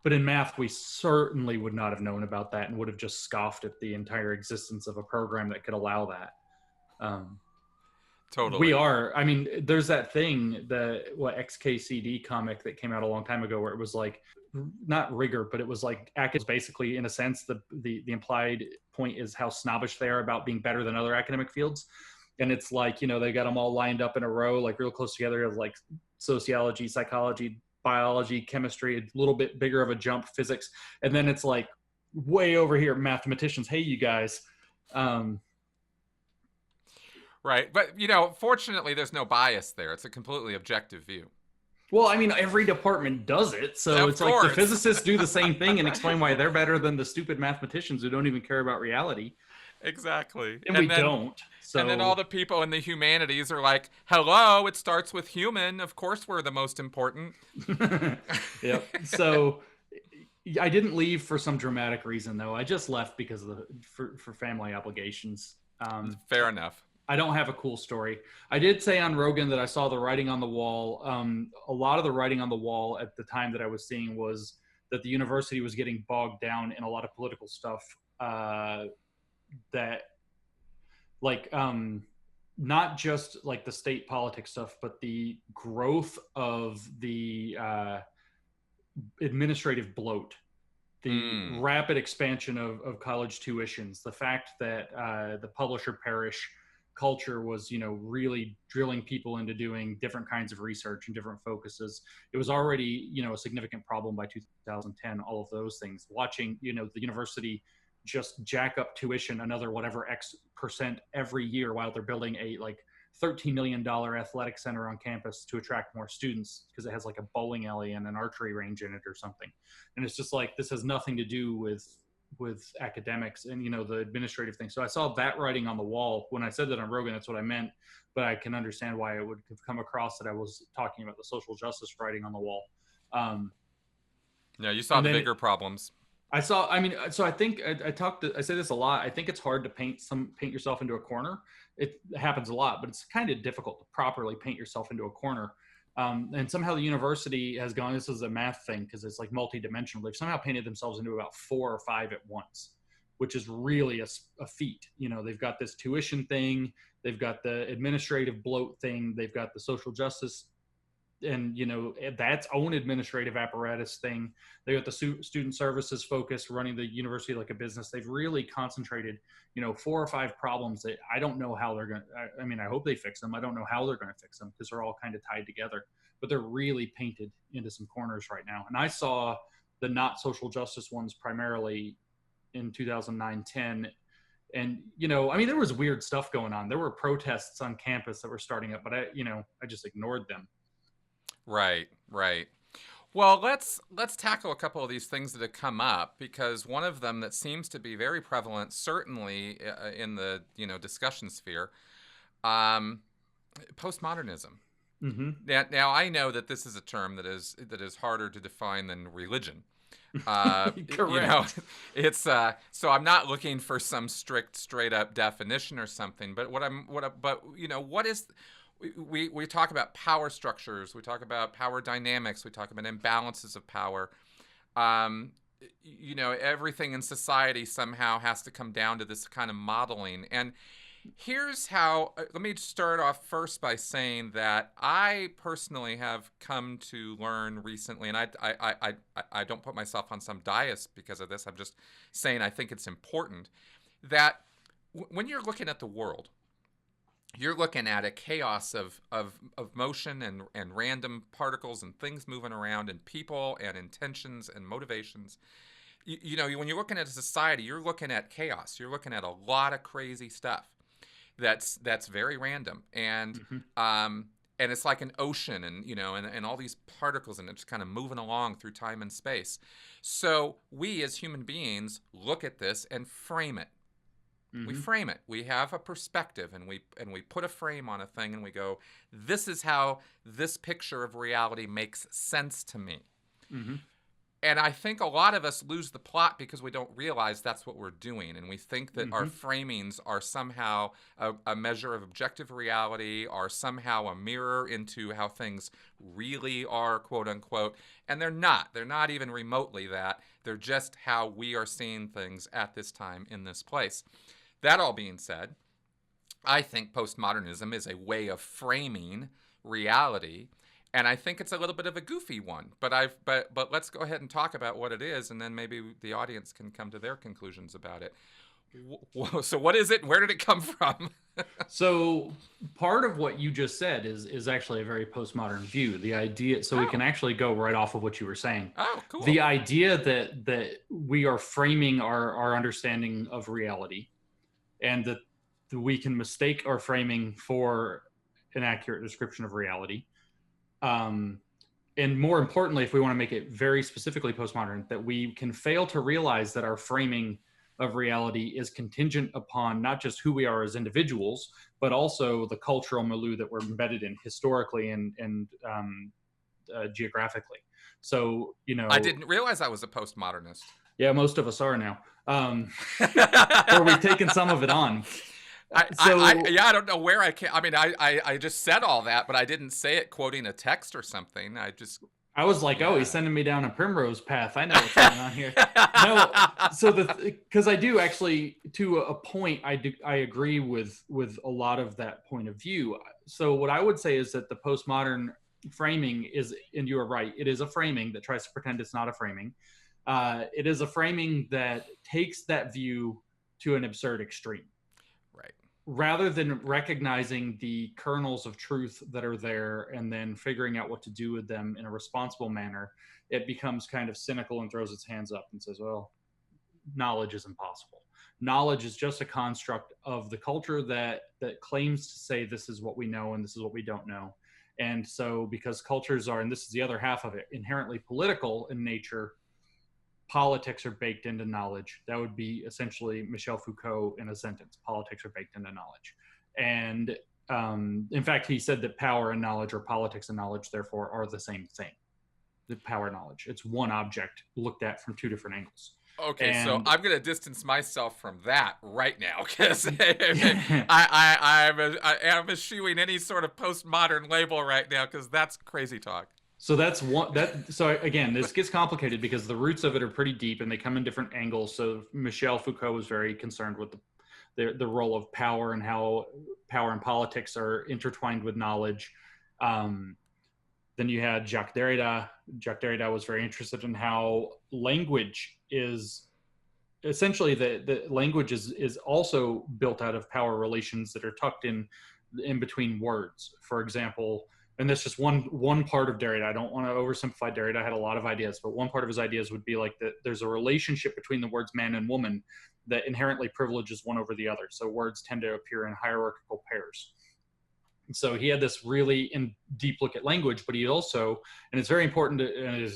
But in math, we certainly would not have known about that and would have just scoffed at the entire existence of a program that could allow that. Totally. There's that thing, XKCD comic that came out a long time ago, where it was like, not rigor, but it was like, basically, in a sense, the implied point is how snobbish they are about being better than other academic fields. And it's like, they got them all lined up in a row, like real close together, of like sociology, psychology, biology, chemistry, a little bit bigger of a jump, physics. And then it's like way over here, mathematicians. Hey, you guys. Right. But, fortunately, there's no bias there. It's a completely objective view. Well, I mean, every department does it. So it's like the physicists do the same thing and explain why they're better than the stupid mathematicians who don't even care about reality. Exactly. And we don't. So. And then all the people in the humanities are like, hello, it starts with human. Of course we're the most important. Yep. So I didn't leave for some dramatic reason, though. I just left because of for family obligations. Fair enough. I don't have a cool story. I did say on Rogan that I saw the writing on the wall. A lot of the writing on the wall at the time that I was seeing was that the university was getting bogged down in a lot of political stuff that, like, not just like the state politics stuff, but the growth of the administrative bloat, the rapid expansion of college tuitions, the fact that the publisher parish culture was, really drilling people into doing different kinds of research and different focuses. It was already, a significant problem by 2010, all of those things. Watching, the university just jack up tuition another whatever X percent every year while they're building a like $13 million athletic center on campus to attract more students because it has like a bowling alley and an archery range in it or something. And it's just like, this has nothing to do with academics and, the administrative thing. So I saw that writing on the wall. When I said that on Rogan, that's what I meant, but I can understand why it would have come across that I was talking about the social justice writing on the wall. Yeah, you saw the bigger problems. I saw, so I think I say this a lot. I think it's hard to paint yourself into a corner. It happens a lot, but it's kind of difficult to properly paint yourself into a corner. And somehow the university has gone, this is a math thing because it's like multidimensional. They've somehow painted themselves into about 4 or 5 at once, which is really a feat. They've got this tuition thing. They've got the administrative bloat thing. They've got the social justice and that's own administrative apparatus thing. They got the student services focus, running the university like a business. They've really concentrated 4 or 5 problems that I don't know how they're going to, I hope they fix them. I don't know how they're going to fix them because they're all kind of tied together, but they're really painted into some corners right now. And I saw the not social justice ones primarily in 2009-10. And, there was weird stuff going on. There were protests on campus that were starting up, but I just ignored them. Right. Well, let's tackle a couple of these things that have come up, because one of them that seems to be very prevalent, certainly in the discussion sphere, postmodernism. Mm-hmm. Now I know that this is a term that is harder to define than religion. Correct. It's so I'm not looking for some straight up definition or something. But what is we talk about power structures, we talk about power dynamics, we talk about imbalances of power. Everything in society somehow has to come down to this kind of modeling. And here's how, let me start off first by saying that I personally have come to learn recently, and I don't put myself on some dais because of this, I'm just saying I think it's important, that when you're looking at the world, you're looking at a chaos of motion and random particles and things moving around and people and intentions and motivations. When you're looking at a society, you're looking at chaos. You're looking at a lot of crazy stuff that's very random. And Mm-hmm. And it's like an ocean and all these particles, and it's kind of moving along through time and space. So we as human beings look at this and frame it. Mm-hmm. We frame it. We have a perspective, and we put a frame on a thing, and we go, this is how this picture of reality makes sense to me. Mm-hmm. And I think a lot of us lose the plot because we don't realize that's what we're doing. And we think that our framings are somehow a measure of objective reality, are somehow a mirror into how things really are, quote unquote. And they're not. They're not even remotely that. They're just how we are seeing things at this time in this place. That all being said, I think postmodernism is a way of framing reality, and I think it's a little bit of a goofy one. But let's go ahead and talk about what it is, and then maybe the audience can come to their conclusions about it. So what is it? Where did it come from? So part of what you just said is actually a very postmodern view. The idea, so we can actually go right off of what you were saying. Oh, cool. The idea that we are framing our understanding of reality, and that we can mistake our framing for an accurate description of reality. And more importantly, if we want to make it very specifically postmodern, that we can fail to realize that our framing of reality is contingent upon not just who we are as individuals, but also the cultural milieu that we're embedded in historically and geographically. So, I didn't realize I was a postmodernist. Yeah, most of us are now. Or we've taken some of it on. I don't know where I can. I just said all that, but I didn't say it quoting a text or something. I was like, oh, he's sending me down a primrose path. I know what's going on here. No, so because I do actually, to a point, I agree with a lot of that point of view. So what I would say is that the postmodern framing is, and you are right, it is a framing that tries to pretend it's not a framing. It is a framing that takes that view to an absurd extreme. Right. rather than recognizing the kernels of truth that are there and then figuring out what to do with them in a responsible manner, it becomes kind of cynical and throws its hands up and says, well, knowledge is impossible. Knowledge is just a construct of the culture that claims to say this is what we know and this is what we don't know. And so because cultures are, and this is the other half of it, inherently political in nature, politics are baked into knowledge. That would be essentially Michel Foucault in a sentence. Politics are baked into knowledge. And in fact, he said that power and knowledge, or politics and knowledge, therefore, are the same thing. The power and knowledge. It's one object looked at from two different angles. Okay, so I'm going to distance myself from that right now, because I am eschewing any sort of postmodern label right now, because that's crazy talk. So that's one. So again, this gets complicated because the roots of it are pretty deep and they come in different angles. So Michel Foucault was very concerned with the role of power and how power and politics are intertwined with knowledge. Then you had Jacques Derrida. Jacques Derrida was very interested in how language is essentially the language is also built out of power relations that are tucked in between words. For example, and that's just one part of Derrida. I don't want to oversimplify Derrida. I had a lot of ideas, but one part of his ideas would be like that there's a relationship between the words man and woman that inherently privileges one over the other. So words tend to appear in hierarchical pairs. And so he had this really deep look at language, but he also, and it's very important to, and it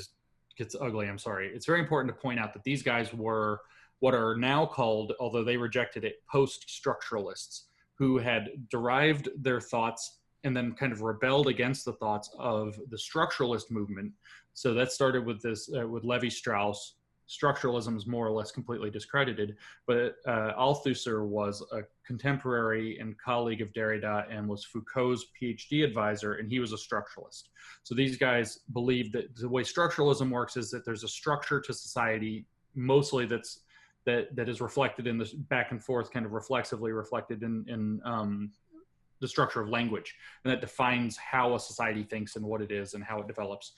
gets ugly, I'm sorry. It's very important to point out that these guys were what are now called, although they rejected it, post-structuralists, who had derived their thoughts and then kind of rebelled against the thoughts of the structuralist movement. So that started with this, with Levi-Strauss. Structuralism is more or less completely discredited, but Althusser was a contemporary and colleague of Derrida and was Foucault's PhD advisor, and he was a structuralist. So these guys believe that the way structuralism works is that there's a structure to society, mostly that is reflected in this back and forth, kind of reflexively reflected in the structure of language, and that defines how a society thinks and what it is and how it develops.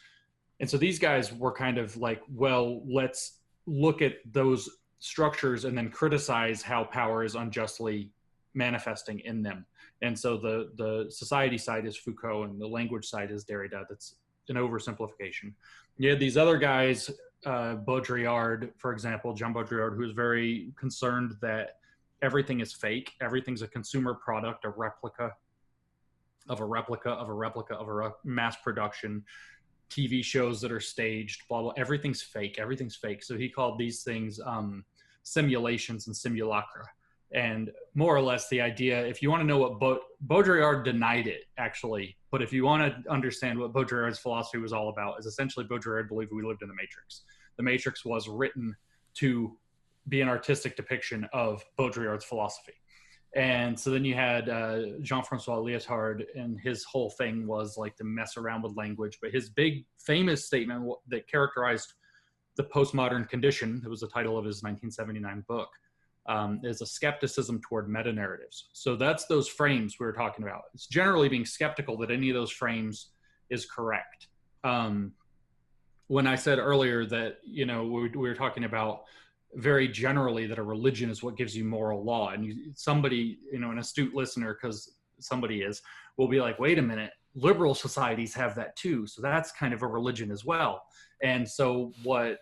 And so these guys were kind of like, well, let's look at those structures and then criticize how power is unjustly manifesting in them. And so the society side is Foucault and the language side is Derrida. That's an oversimplification. You had these other guys, Baudrillard, for example, Jean Baudrillard, who was very concerned that everything is fake. Everything's a consumer product, a replica of a replica of a replica of a mass production. TV shows that are staged, blah, blah, everything's fake. Everything's fake. So he called these things simulations and simulacra. And more or less the idea, if you want to know what Baudrillard denied it, actually, but if you want to understand what Baudrillard's philosophy was all about, is essentially Baudrillard believed we lived in the Matrix. The Matrix was written to be an artistic depiction of Baudrillard's philosophy. And so then you had Jean-Francois Lyotard, and his whole thing was like to mess around with language. But his big famous statement that characterized the postmodern condition, it was the title of his 1979 book, is a skepticism toward meta-narratives. So that's those frames we were talking about. It's generally being skeptical that any of those frames is correct. When I said earlier that, you know, we were talking about very generally that a religion is what gives you moral law, and somebody, you know, an astute listener, because somebody is, will be like, wait a minute, liberal societies have that too, so that's kind of a religion as well. And so what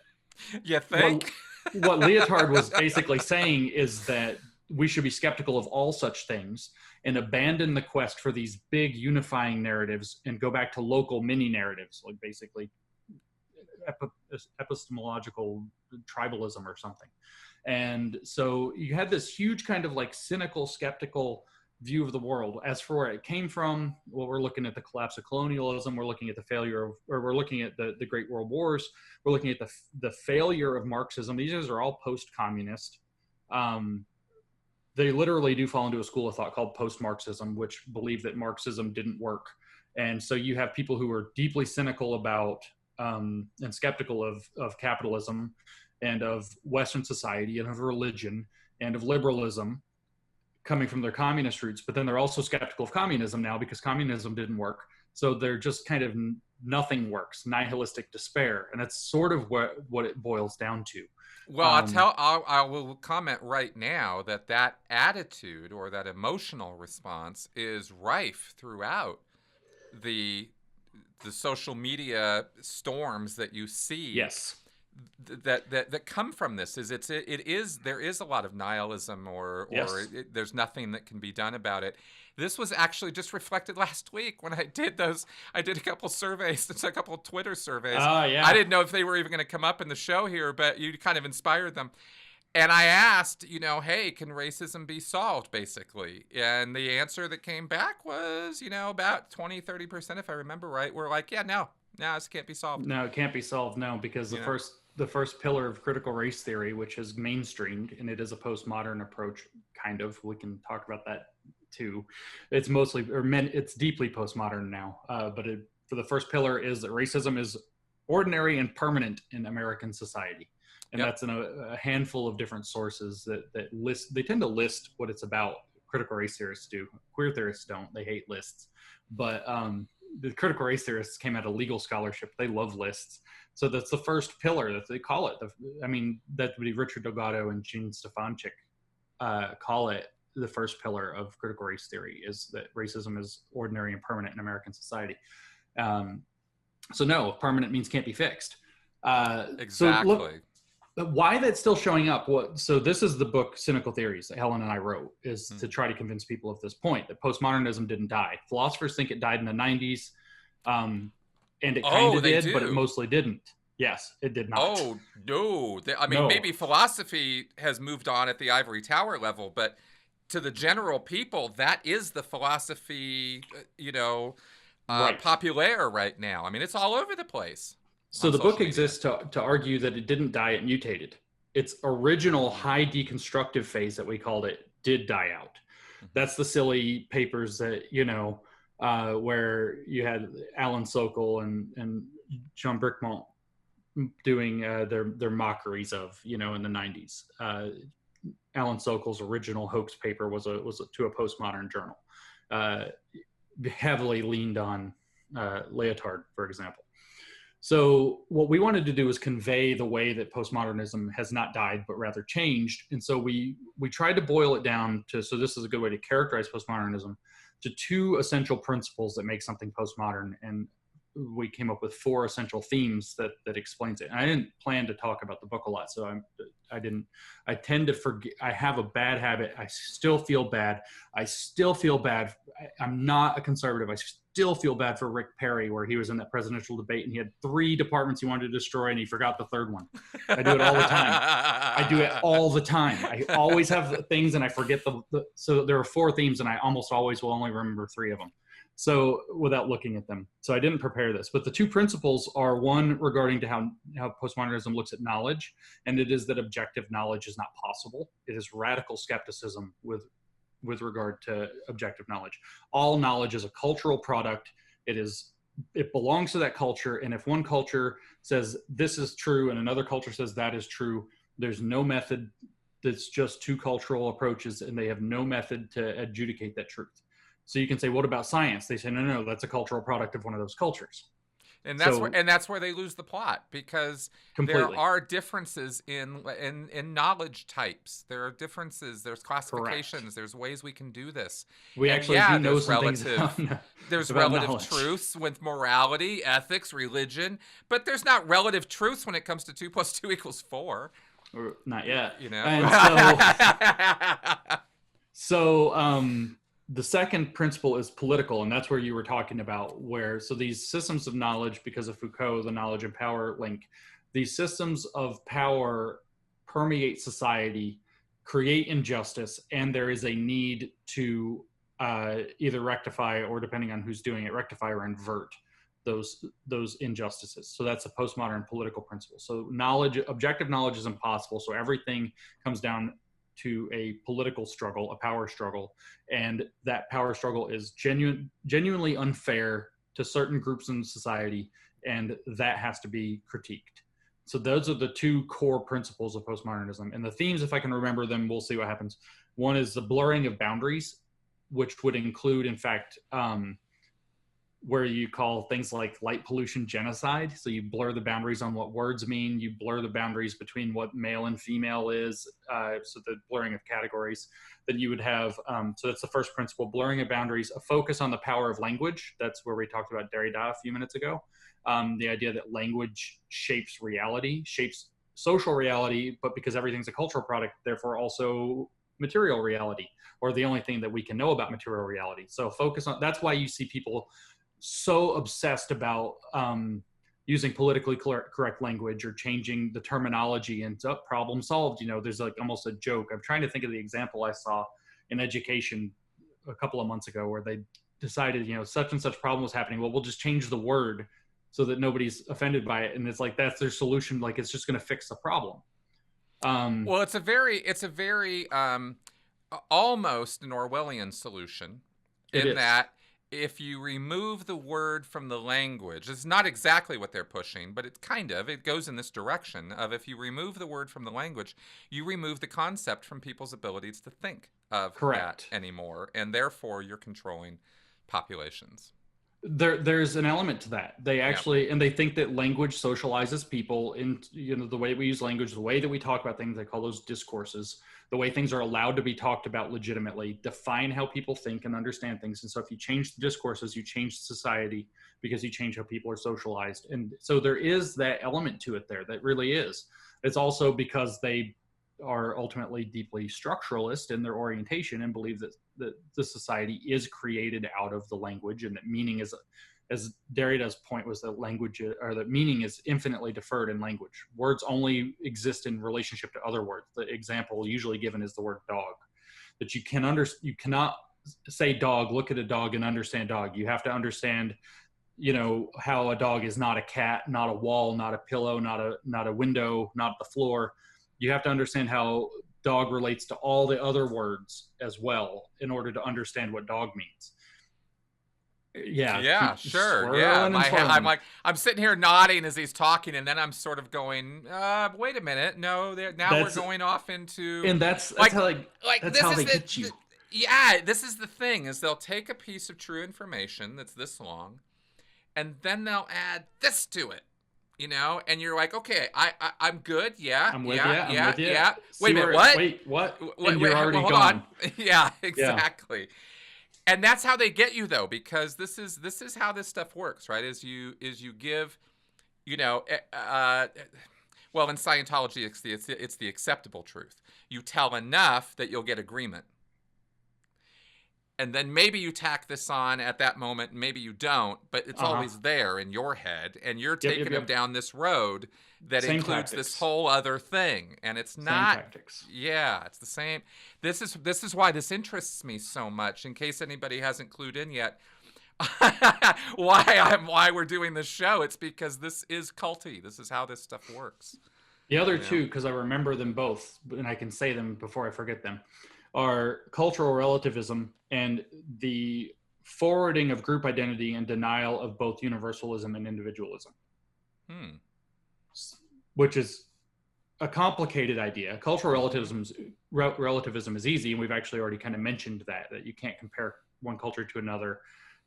you think what Lyotard was basically saying is that we should be skeptical of all such things and abandon the quest for these big unifying narratives and go back to local mini narratives, like basically epistemological tribalism or something. And so you had this huge kind of like cynical, skeptical view of the world. As for where it came from, well, we're looking at the collapse of colonialism, we're looking at the failure of, or we're looking at the Great World Wars, we're looking at the failure of Marxism. These guys are all post-communist. They literally do fall into a school of thought called post-Marxism, which believe that Marxism didn't work. And so you have people who are deeply cynical about and skeptical of capitalism and of Western society and of religion and of liberalism coming from their communist roots, but then they're also skeptical of communism now because communism didn't work. So they're just kind of nothing works, nihilistic despair, and that's sort of what it boils down to. Well, I will comment right now that that attitude or that emotional response is rife throughout the social media storms that you see. Yes. That come from this. There is a lot of nihilism Yes. there's nothing that can be done about it. This was actually just reflected last week when I did a couple surveys, a couple Twitter surveys. Yeah. I didn't know if they were even going to come up in the show here, but you kind of inspired them. And I asked, hey, can racism be solved, basically? And the answer that came back was, about 20-30%, if I remember right, were like, yeah, no, this can't be solved. No, it can't be solved, no, because the first pillar of critical race theory, which is mainstreamed, and it is a postmodern approach, kind of. We can talk about that too. It's it's deeply postmodern now. But for the first pillar is that racism is ordinary and permanent in American society. And that's in a handful of different sources that list. They tend to list what it's about. Critical race theorists do. Queer theorists don't. They hate lists. But the critical race theorists came out of legal scholarship. They love lists. So that's the first pillar that they call it. That would be Richard Delgado and Gene Stefanchik call it the first pillar of critical race theory, is that racism is ordinary and permanent in American society. So no, permanent means can't be fixed. Exactly. So look, why that's still showing up. So this is the book Cynical Theories that Helen and I wrote, is to try to convince people of this point, that postmodernism didn't die. Philosophers think it died in the 90s, and it kind of did, but it mostly didn't. Yes, it did not. Oh, no. Maybe philosophy has moved on at the ivory tower level, but to the general people, that is the philosophy, right. Populaire right now. It's all over the place. So the book exists to argue that it didn't die, it mutated. Its original high deconstructive phase that we called it did die out. That's the silly papers that, where you had Alan Sokal and Jean Bricmont doing their mockeries of, in the 90s. Alan Sokal's original hoax paper was to a postmodern journal. Heavily leaned on Leotard, for example. So what we wanted to do was convey the way that postmodernism has not died, but rather changed. And so we tried to boil it down to, so this is a good way to characterize postmodernism, to two essential principles that make something postmodern. And we came up with 4 essential themes that explains it. And I didn't plan to talk about the book a lot, so I tend to forget. I have a bad habit. I still feel bad. I'm not a conservative. I still feel bad for Rick Perry, where he was in that presidential debate and he had 3 departments he wanted to destroy and he forgot the 3rd one. I do it all the time. I always have things and I forget so there are 4 themes and I almost always will only remember 3 of them. So without looking at them. So I didn't prepare this, but the 2 principles are, one regarding to how postmodernism looks at knowledge, and it is that objective knowledge is not possible. It is radical skepticism with regard to objective knowledge. All knowledge is a cultural product. It belongs to that culture. And if one culture says this is true and another culture says that is true, there's no method. That's just 2 cultural approaches, and they have no method to adjudicate that truth. So you can say, what about science? They say, no, that's a cultural product of one of those cultures. And that's where they lose the plot, because completely. There are differences in knowledge types. There are differences. There's classifications. Correct. There's ways we can do this. We actually do know some things there's about relative knowledge. Truths with morality, ethics, religion, but there's not relative truths when it comes to 2 + 2 = 4. Or not yet. And so the second principle is political, and that's where you were talking about, so these systems of knowledge, because of Foucault, the knowledge and power link, these systems of power permeate society, create injustice, and there is a need to either rectify, or depending on who's doing it, rectify or invert those injustices. So that's a postmodern political principle. So objective knowledge is impossible. So everything comes down to a political struggle, a power struggle, and that power struggle is genuinely unfair to certain groups in society, and that has to be critiqued. So those are the 2 core principles of postmodernism. And the themes, if I can remember them, we'll see what happens. One is the blurring of boundaries, which would include, in fact, where you call things like light pollution genocide. So you blur the boundaries on what words mean. You blur the boundaries between what male and female is. So the blurring of categories. Then you would have, so that's the first principle, blurring of boundaries, a focus on the power of language. That's where we talked about Derrida a few minutes ago. The idea that language shapes reality, shapes social reality, but because everything's a cultural product, therefore also material reality, or the only thing that we can know about material reality. So focus on, that's why you see people so obsessed about using politically correct language or changing the terminology, and problem solved. You know, there's like almost a joke. I'm trying to think of the example I saw in education a couple of months ago where they decided, you know, such and such problem was happening. Well, we'll just change the word so that nobody's offended by it. And it's like, that's their solution. Like, it's just going to fix the problem. Well, it's a very almost an Orwellian solution in that if you remove the word from the language, it's not exactly what they're pushing, but it goes in this direction of, if you remove the word from the language, you remove the concept from people's abilities to think of that anymore, and therefore you're controlling populations. There's an element to that. They actually, and they think that language socializes people in, you know, the way we use language, the way that we talk about things, they call those discourses, the way things are allowed to be talked about legitimately, define how people think and understand things. And so if you change the discourses, you change society, because you change how people are socialized. And so there is that element to it there. That really is. It's also because they are ultimately deeply structuralist in their orientation and believe that the society is created out of the language, and that meaning is, as Derrida's point was, that language, or that meaning is infinitely deferred in language. Words only exist in relationship to other words. The example usually given is the word dog, that you cannot say dog, look at a dog and understand dog. You have to understand, you know, how a dog is not a cat, not a wall, not a pillow, not a window, not the floor. You have to understand how dog relates to all the other words as well in order to understand what dog means. Yeah, sure. Yeah. I'm sitting here nodding as he's talking, and then I'm sort of going, wait a minute. No, we're going off into, and that's how they get you. This is the thing, is they'll take a piece of true information that's this long, and then they'll add this to it. You know, and you're like, okay, I'm good. Yeah, I'm with you. Yeah. Wait a minute, what? Wait, what? And you're already hold gone. On. Yeah, exactly. Yeah. And that's how they get you, though, because this is how this stuff works, right? Is you give, you know, well, in Scientology, it's the acceptable truth. You tell enough that you'll get agreement. And then maybe you tack this on at that moment, maybe you don't, but it's always there in your head, and you're taking them down this road that includes this whole other thing, and it's not. Same tactics. Yeah, it's the same. This is why this interests me so much. In case anybody hasn't clued in yet, why we're doing this show, it's because this is culty. This is how this stuff works. The other two, because I remember them both, and I can say them before I forget them, are cultural relativism and the forwarding of group identity and denial of both universalism and individualism, which is a complicated idea. Cultural relativism is easy, and we've actually already kind of mentioned that you can't compare one culture to another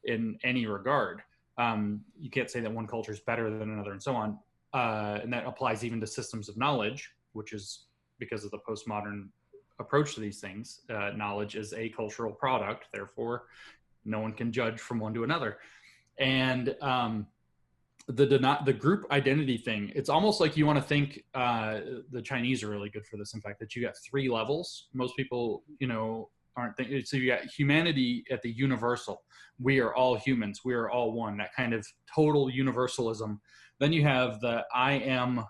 in any regard. You can't say that one culture is better than another, and so on. And that applies even to systems of knowledge, which is because of the postmodern approach to these things. Knowledge is a cultural product, therefore no one can judge from one to another. And the group identity thing, it's almost like you want to think, the Chinese are really good for this, in fact, that you got 3 levels. Most people, you know, aren't thinking. So you got humanity at the universal. We are all humans. We are all one. That kind of total universalism. Then you have the I am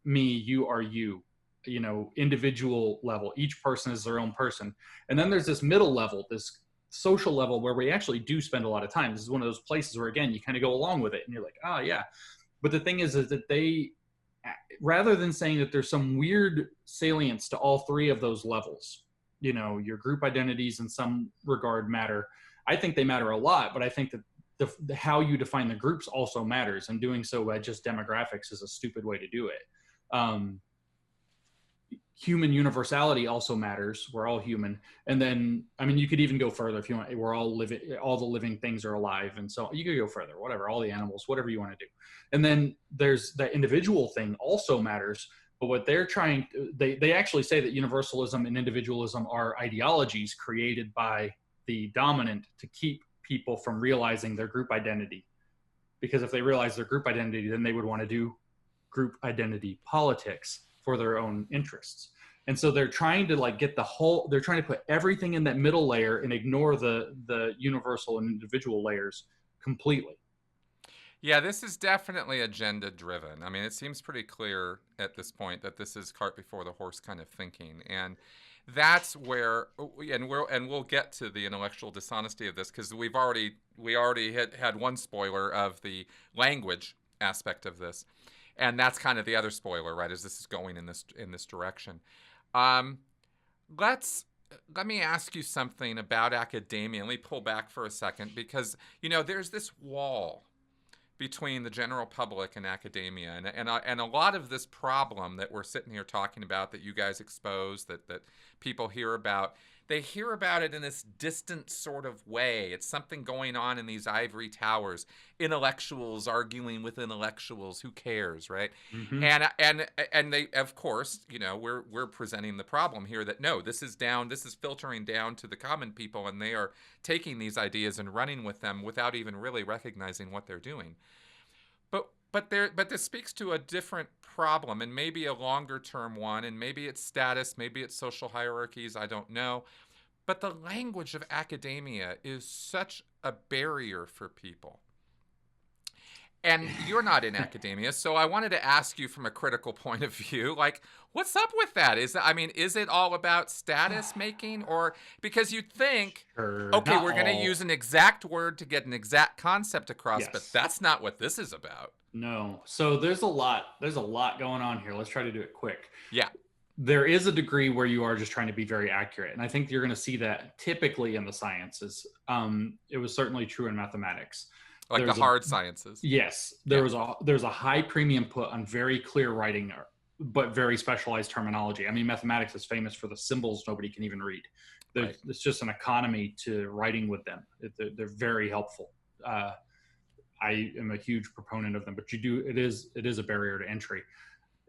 me, you are you. You know, individual level. Each person is their own person. And then there's this middle level, this social level, where we actually do spend a lot of time. This is one of those places where, again, you kind of go along with it and you're like, oh yeah. But the thing is that they, rather than saying that there's some weird salience to all 3 of those levels, you know, your group identities in some regard matter. I think they matter a lot, but I think that the how you define the groups also matters, and doing so by just demographics is a stupid way to do it. human universality also matters. We're all human. And then, I mean, you could even go further if you want. We're all living, all the living things are alive. And so you could go further, whatever, all the animals, whatever you want to do. And then there's that individual thing also matters. But what they're trying, they actually say that universalism and individualism are ideologies created by the dominant to keep people from realizing their group identity. Because if they realize their group identity, then they would want to do group identity politics for their own interests. And so they're trying to like get the whole, they're trying to put everything in that middle layer and ignore the universal and individual layers completely. Yeah, this is definitely agenda driven. I mean, it seems pretty clear at this point that this is cart before the horse kind of thinking. And that's where, and we'll get to the intellectual dishonesty of this, because we already had one spoiler of the language aspect of this. And that's kind of the other spoiler, right? As this is going in this direction. Let me ask you something about academia. Let me pull back for a second, because there's this wall between the general public and academia, and a lot of this problem that we're sitting here talking about, that you guys expose, that people hear about. They hear about it in this distant sort of way. It's something going on in these ivory towers. Intellectuals arguing with intellectuals. Who cares, right? Mm-hmm. And they, of course, we're presenting the problem here that no, this is filtering down to the common people, and they are taking these ideas and running with them without even really recognizing what they're doing. But this speaks to a different problem, and maybe a longer term one, and maybe it's status, maybe it's social hierarchies, I don't know. But the language of academia is such a barrier for people. And you're not in academia, so I wanted to ask you from a critical point of view, like, what's up with that? Is it all about status making? Or because you think, okay, we're going to use an exact word to get an exact concept across, yes, but that's not what this is about. No. So there's a lot going on here. Let's try to do it quick. Yeah. There is a degree where you are just trying to be very accurate. And I think you're going to see that typically in the sciences. It was certainly true in mathematics. Like the hard sciences. Yes. There's a high premium put on very clear writing, but very specialized terminology. I mean, mathematics is famous for the symbols nobody can even read. Right. It's just an economy to writing with them. They're very helpful. I am a huge proponent of them, but it is a barrier to entry.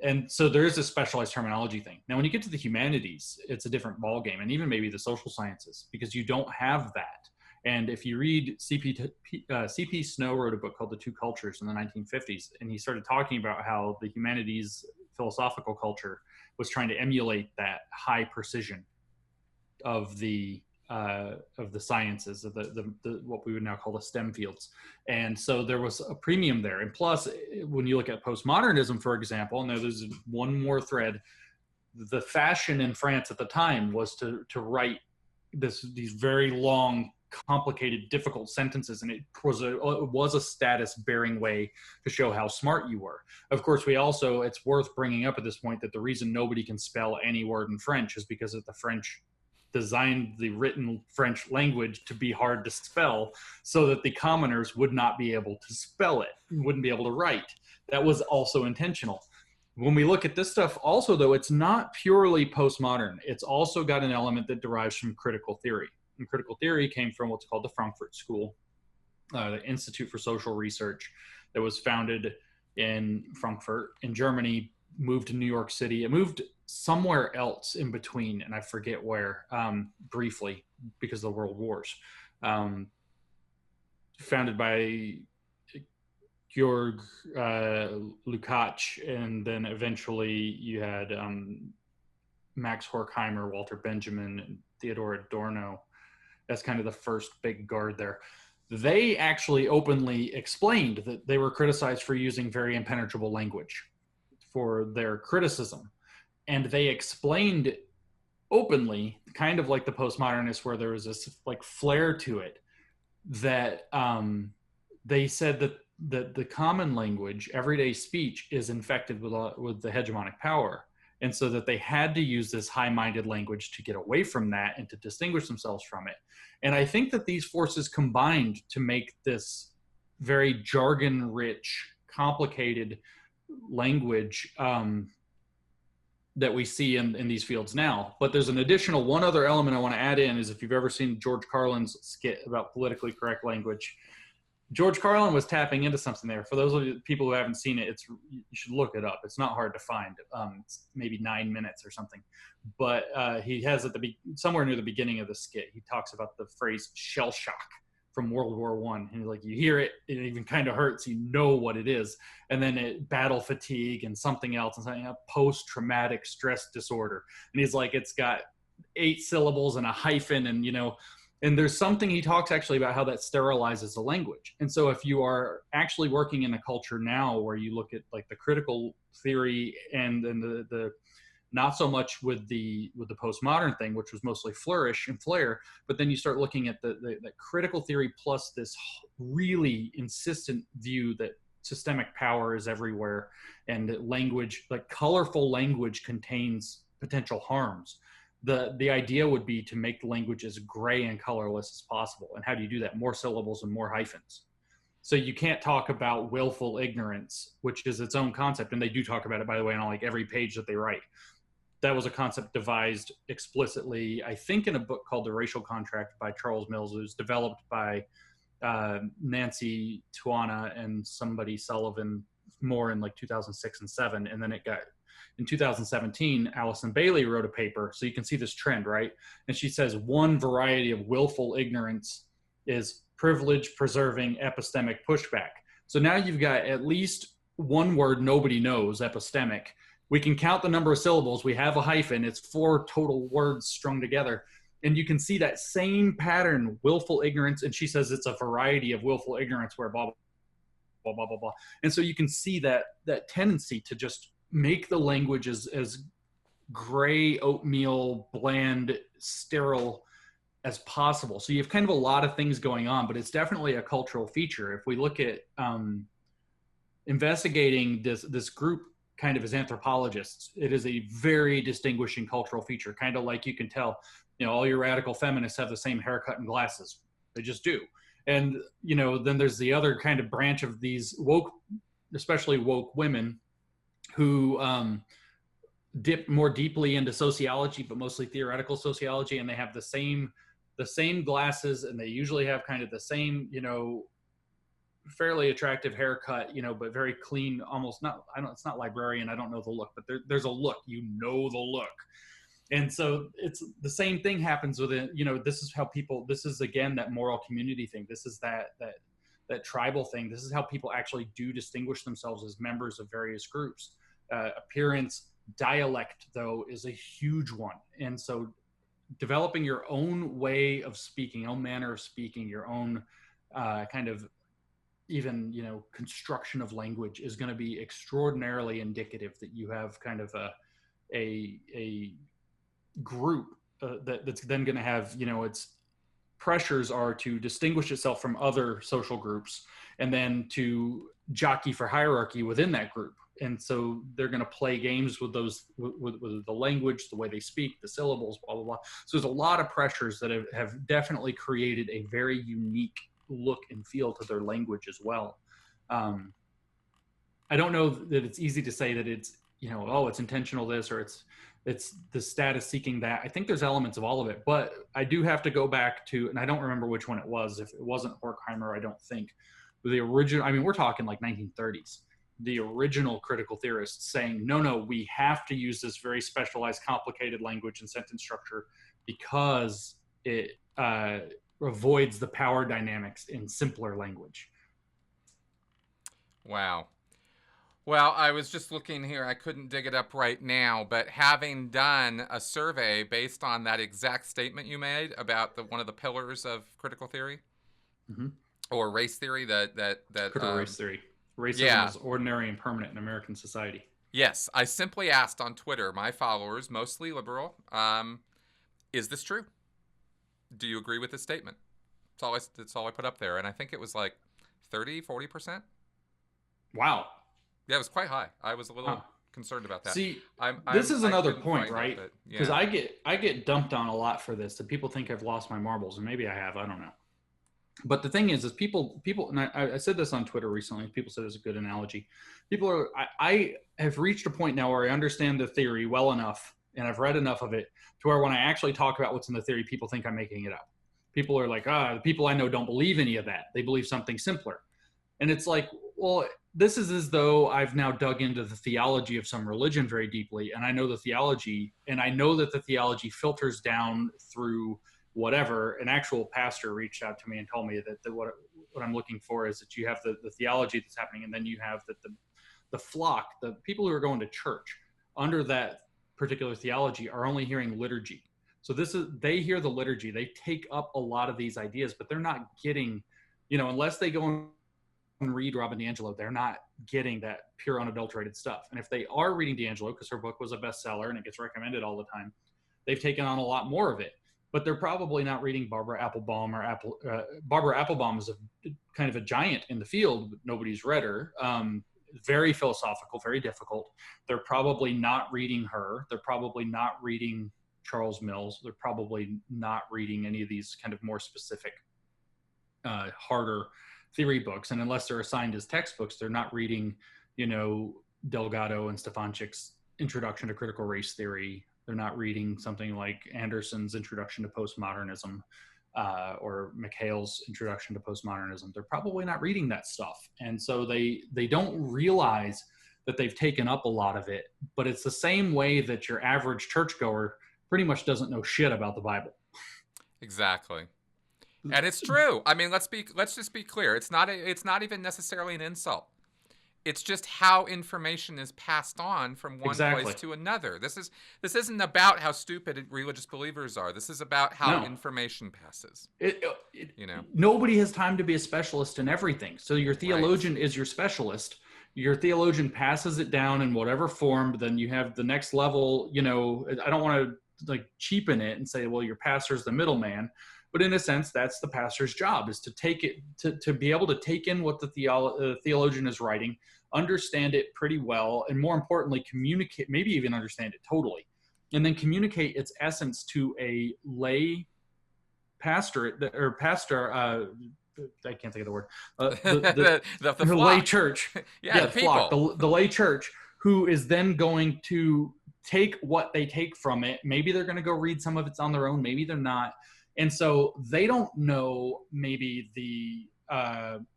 And so there is a specialized terminology thing. Now, when you get to the humanities, it's a different ballgame, and even maybe the social sciences, because you don't have that. And if you read C.P. Snow wrote a book called The Two Cultures in the 1950s, and he started talking about how the humanities philosophical culture was trying to emulate that high precision of the sciences, of the what we would now call the STEM fields. And so there was a premium there. And plus, when you look at postmodernism, for example, now there's one more thread. The fashion in France at the time was to write these very long, complicated, difficult sentences, and it was a status-bearing way to show how smart you were. Of course, it's worth bringing up at this point that the reason nobody can spell any word in French is because the French designed the written French language to be hard to spell so that the commoners would not be able to spell it, wouldn't be able to write. That was also intentional. When we look at this stuff also, though, it's not purely postmodern. It's also got an element that derives from critical theory. And critical theory came from what's called the Frankfurt School, the Institute for Social Research, that was founded in Frankfurt in Germany, moved to New York City. It moved somewhere else in between, and I forget where, briefly, because of the World Wars. Founded by Georg Lukács, and then eventually you had Max Horkheimer, Walter Benjamin, and Theodor Adorno. That's kind of the first big guard there. They actually openly explained that they were criticized for using very impenetrable language for their criticism. And they explained openly, kind of like the postmodernists, where there was this like flair to it, that they said that the common language, everyday speech, is infected with the hegemonic power. And so that they had to use this high-minded language to get away from that and to distinguish themselves from it. And I think that these forces combined to make this very jargon-rich, complicated language that we see in these fields now. But there's an additional one other element I want to add in is if you've ever seen George Carlin's skit about politically correct language, George Carlin was tapping into something there. For those of you people who haven't seen it, you should look it up. It's not hard to find. It's maybe 9 minutes or something. But he has somewhere near the beginning of the skit, he talks about the phrase shell shock from World War I. And like, you hear it, it even kind of hurts. You know what it is. And then battle fatigue and something else, and something post-traumatic stress disorder. And he's like, it's got 8 syllables and a hyphen, and and there's something he talks actually about how that sterilizes the language. And so if you are actually working in a culture now where you look at like the critical theory and the not so much with the postmodern thing, which was mostly flourish and flair, but then you start looking at the critical theory plus this really insistent view that systemic power is everywhere, and that language, like colorful language, contains potential harms. The idea would be to make the language as gray and colorless as possible. And how do you do that? More syllables and more hyphens. So you can't talk about willful ignorance, which is its own concept. And they do talk about it, by the way, on like every page that they write. That was a concept devised explicitly, I think, in a book called The Racial Contract by Charles Mills. It was developed by Nancy Tuana and somebody Sullivan more in like 2006 and 2007. And then it got, in 2017, Allison Bailey wrote a paper. So you can see this trend, right? And she says one variety of willful ignorance is privilege preserving epistemic pushback. So now you've got at least one word nobody knows, epistemic. We can count the number of syllables. We have a hyphen. It's 4 total words strung together. And you can see that same pattern, willful ignorance. And she says it's a variety of willful ignorance where blah, blah, blah, blah, blah. And so you can see that tendency to just make the language as gray, oatmeal, bland, sterile as possible. So you have kind of a lot of things going on, but it's definitely a cultural feature. If we look at investigating this group kind of as anthropologists, it is a very distinguishing cultural feature, kind of like you can tell, all your radical feminists have the same haircut and glasses. They just do. And, then there's the other kind of branch of these woke, especially woke women, who dip more deeply into sociology, but mostly theoretical sociology, and they have the same glasses, and they usually have kind of the same, fairly attractive haircut, but very clean, almost not, it's not librarian, I don't know the look, but there's a look, the look. And so it's the same thing happens with it. This is how people, this is again, that moral community thing. This is that tribal thing. This is how people actually do distinguish themselves as members of various groups. Appearance, dialect, though, is a huge one. And so developing your own way of speaking, own manner of speaking, your own kind of even, construction of language is going to be extraordinarily indicative that you have kind of a group that's then going to have, its pressures are to distinguish itself from other social groups and then to jockey for hierarchy within that group. And so they're going to play games with those, with the language, the way they speak, the syllables, blah, blah, blah. So there's a lot of pressures that have definitely created a very unique look and feel to their language as well. I don't know that it's easy to say that it's, it's intentional this, or it's the status seeking that. I think there's elements of all of it, but I do have to go back to, and I don't remember which one it was. If it wasn't Horkheimer, I don't think. The original, we're talking like 1930s. The original critical theorists saying, no, we have to use this very specialized, complicated language and sentence structure because it avoids the power dynamics in simpler language. Wow. Well, I was just looking here. I couldn't dig it up right now, but having done a survey based on that exact statement you made about one of the pillars of critical theory, or race theory, that critical race theory. Racism is ordinary and permanent in American society. Yes. I simply asked on Twitter, my followers, mostly liberal, is this true? Do you agree with this statement? That's all I put up there. And I think it was like 40%. Wow. Yeah, it was quite high. I was a little concerned about that. See, this is another point, right? Because I get dumped on a lot for this, and people think I've lost my marbles, and maybe I have. I don't know. But the thing is people, and I said this on Twitter recently. People said it's a good analogy. People are, I have reached a point now where I understand the theory well enough, and I've read enough of it to where when I actually talk about what's in the theory, people think I'm making it up. People are like, the people I know don't believe any of that. They believe something simpler. And it's like, well, this is as though I've now dug into the theology of some religion very deeply, and I know the theology, and I know that the theology filters down through whatever. An actual pastor reached out to me and told me that what I'm looking for is that you have the theology that's happening, and then you have the flock, the people who are going to church under that particular theology are only hearing liturgy. So they hear the liturgy, they take up a lot of these ideas, but they're not getting, unless they go and read Robin DiAngelo, they're not getting that pure unadulterated stuff. And if they are reading DiAngelo, because her book was a bestseller and it gets recommended all the time, they've taken on a lot more of it. But they're probably not reading Barbara Applebaum Barbara Applebaum is kind of a giant in the field, but nobody's read her. Very philosophical, very difficult. They're probably not reading her. They're probably not reading Charles Mills. They're probably not reading any of these kind of more specific, harder theory books. And unless they're assigned as textbooks, they're not reading, Delgado and Stefanchik's Introduction to Critical Race Theory. They're not reading something like Anderson's Introduction to Postmodernism, or McHale's Introduction to Postmodernism. They're probably not reading that stuff. And so they don't realize that they've taken up a lot of it. But it's the same way that your average churchgoer pretty much doesn't know shit about the Bible. Exactly. And it's true. I mean, let's just be clear. It's not even necessarily an insult. It's just how information is passed on from one place to another. This isn't about how stupid religious believers are. This is about how information passes. Nobody has time to be a specialist in everything. So your theologian is your specialist. Your theologian passes it down in whatever form. Then you have the next level. I don't want to cheapen it and say, well, your pastor's the middleman. But in a sense, that's the pastor's job, is to take it, to be able to take in what the theologian is writing, understand it pretty well, and more importantly, communicate, maybe even understand it totally, and then communicate its essence to a lay pastor, I can't think of the word, the lay church. The flock, the lay church, who is then going to take what they take from it. Maybe they're going to go read some of it on their own, maybe they're not. And so they don't know maybe the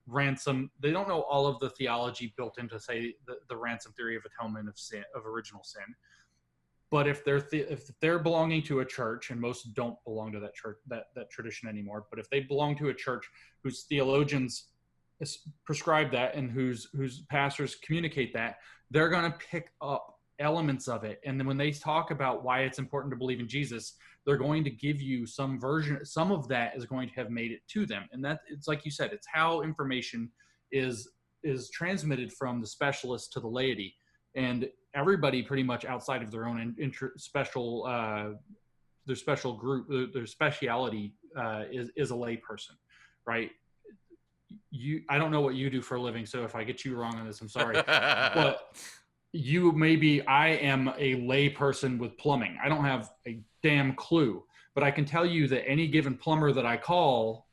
ransom. They don't know all of the theology built into, say, the ransom theory of atonement of sin, of original sin. But if they're belonging to a church, and most don't belong to that church, that tradition anymore, but if they belong to a church whose theologians prescribe that and whose pastors communicate that, they're going to pick up elements of it. And then when they talk about why it's important to believe in Jesus, they're going to give you some version. Some of that is going to have made it to them. And that, it's like you said, it's how information is transmitted from the specialist to the laity. And everybody pretty much outside of their own special group, their speciality is a lay person, right? I don't know what you do for a living, so if I get you wrong on this, I'm sorry. But I am a lay person with plumbing. I don't have a damn clue, but I can tell you that any given plumber that I call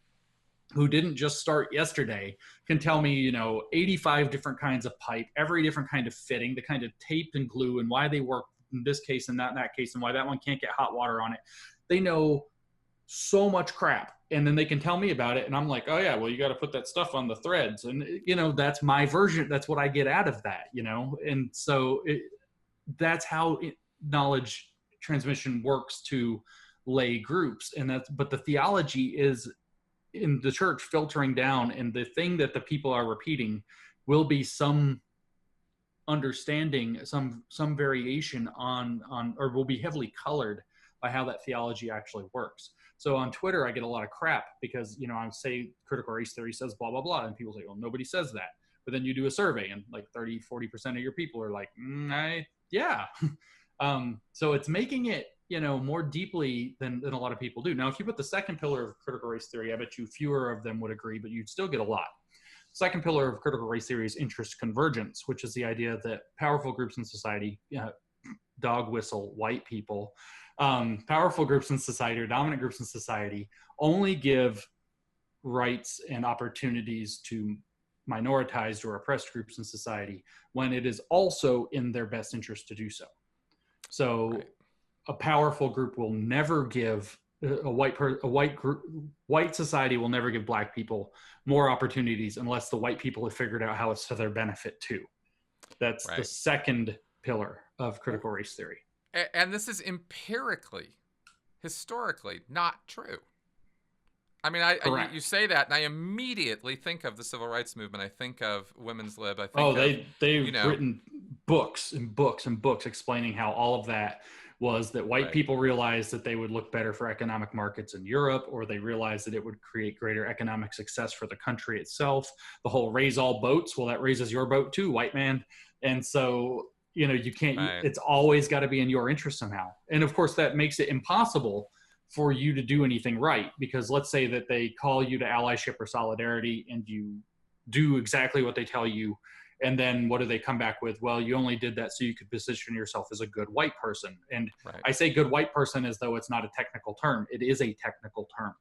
who didn't just start yesterday can tell me, 85 different kinds of pipe, every different kind of fitting, the kind of tape and glue, and why they work in this case and not in that case, and why that one can't get hot water on it. They know so much crap. And then they can tell me about it. And I'm like, oh yeah, well, you got to put that stuff on the threads. And, that's my version. That's what I get out of that, And so that's how knowledge transmission works to lay groups. But the theology is in the church filtering down, and the thing that the people are repeating will be some understanding, some variation on, or will be heavily colored by how that theology actually works. So on Twitter, I get a lot of crap because, I say critical race theory says blah, blah, blah. And people say, well, nobody says that. But then you do a survey and like 30, 40% of your people are like, yeah. So it's making it, more deeply than a lot of people do. Now, if you put the second pillar of critical race theory, I bet you fewer of them would agree, but you'd still get a lot. Second pillar of critical race theory is interest convergence, which is the idea that powerful groups in society, dog whistle, white people, powerful groups in society or dominant groups in society only give rights and opportunities to minoritized or oppressed groups in society when it is also in their best interest to do so. So Right. a powerful group will never give white society will never give black people more opportunities unless the white people have figured out how it's to their benefit too. That's the Right. second pillar of critical race theory. And this is empirically, historically, not true. I mean, Correct. you say that, and I immediately think of the civil rights movement. I think of women's lib. I think Oh, of, they've written books and books and books explaining how all of that was that white Right. people realized that they would look better for economic markets in Europe, or they realized that it would create greater economic success for the country itself. The whole raise all boats, well, that raises your boat too, white man. And so, you can't, Right. it's always got to be in your interest somehow. And of course, that makes it impossible for you to do anything right, because let's say that they call you to allyship or solidarity and you do exactly what they tell you, and then what do they come back with? Well, you only did that so you could position yourself as a good white person. And Right. I say good white person as though it's not a technical term. It is a technical term.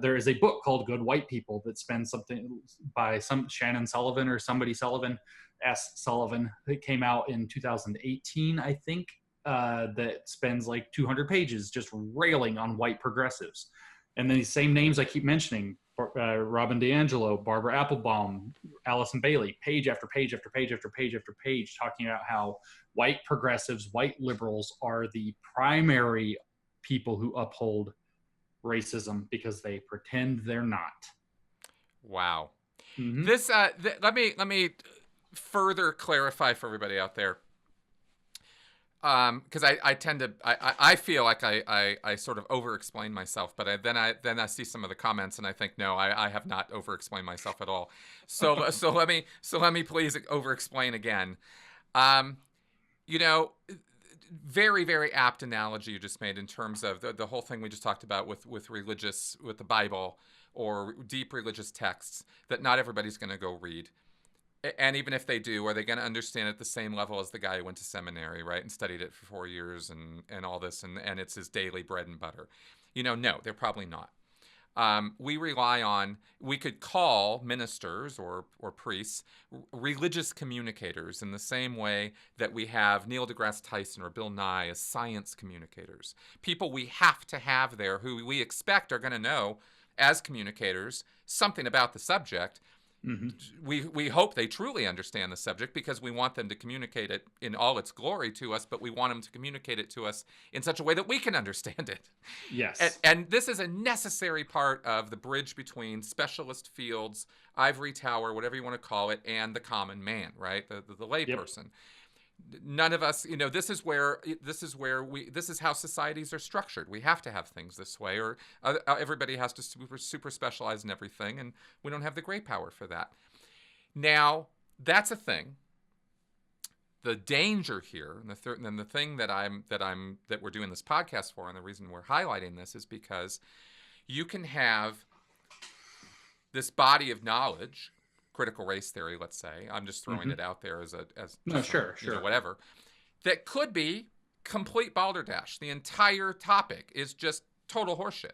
There is a book called Good White People that spends something by some Shannon Sullivan or somebody Sullivan, S. Sullivan, that came out in 2018, I think. That spends like 200 pages just railing on white progressives. And then these same names I keep mentioning, Robin DiAngelo, Barbara Applebaum, Allison Bailey, page after page after page after page after page, talking about how white progressives, white liberals are the primary people who uphold racism because they pretend they're not. Wow. Mm-hmm. This let me further clarify for everybody out there. Because I tend to I feel like I sort of over-explain myself, but then I see some of the comments and I think no, I have not over-explained myself at all. So let me please over-explain again. Very, very apt analogy you just made in terms of the whole thing we just talked about with the Bible or deep religious texts that not everybody's going to go read. And even if they do, are they going to understand it at the same level as the guy who went to seminary, right, and studied it for 4 years and all this, and it's his daily bread and butter? No, they're probably not. We could call ministers or priests religious communicators in the same way that we have Neil deGrasse Tyson or Bill Nye as science communicators. People we have to have there who we expect are going to know, as communicators, something about the subject. Mm-hmm. We hope they truly understand the subject because we want them to communicate it in all its glory to us, but we want them to communicate it to us in such a way that we can understand it. Yes. And this is a necessary part of the bridge between specialist fields, ivory tower, whatever you want to call it, and the common man, right? The lay person. Yep. None of us, this is how societies are structured. We have to have things this way, or everybody has to super specialize in everything, and we don't have the great power for that. Now, that's a thing. The danger here, and the thing that we're doing this podcast for, and the reason we're highlighting this is because you can have this body of knowledge. Critical race theory, let's say. I'm just throwing it out there as sure. Whatever. That could be complete balderdash. The entire topic is just total horseshit.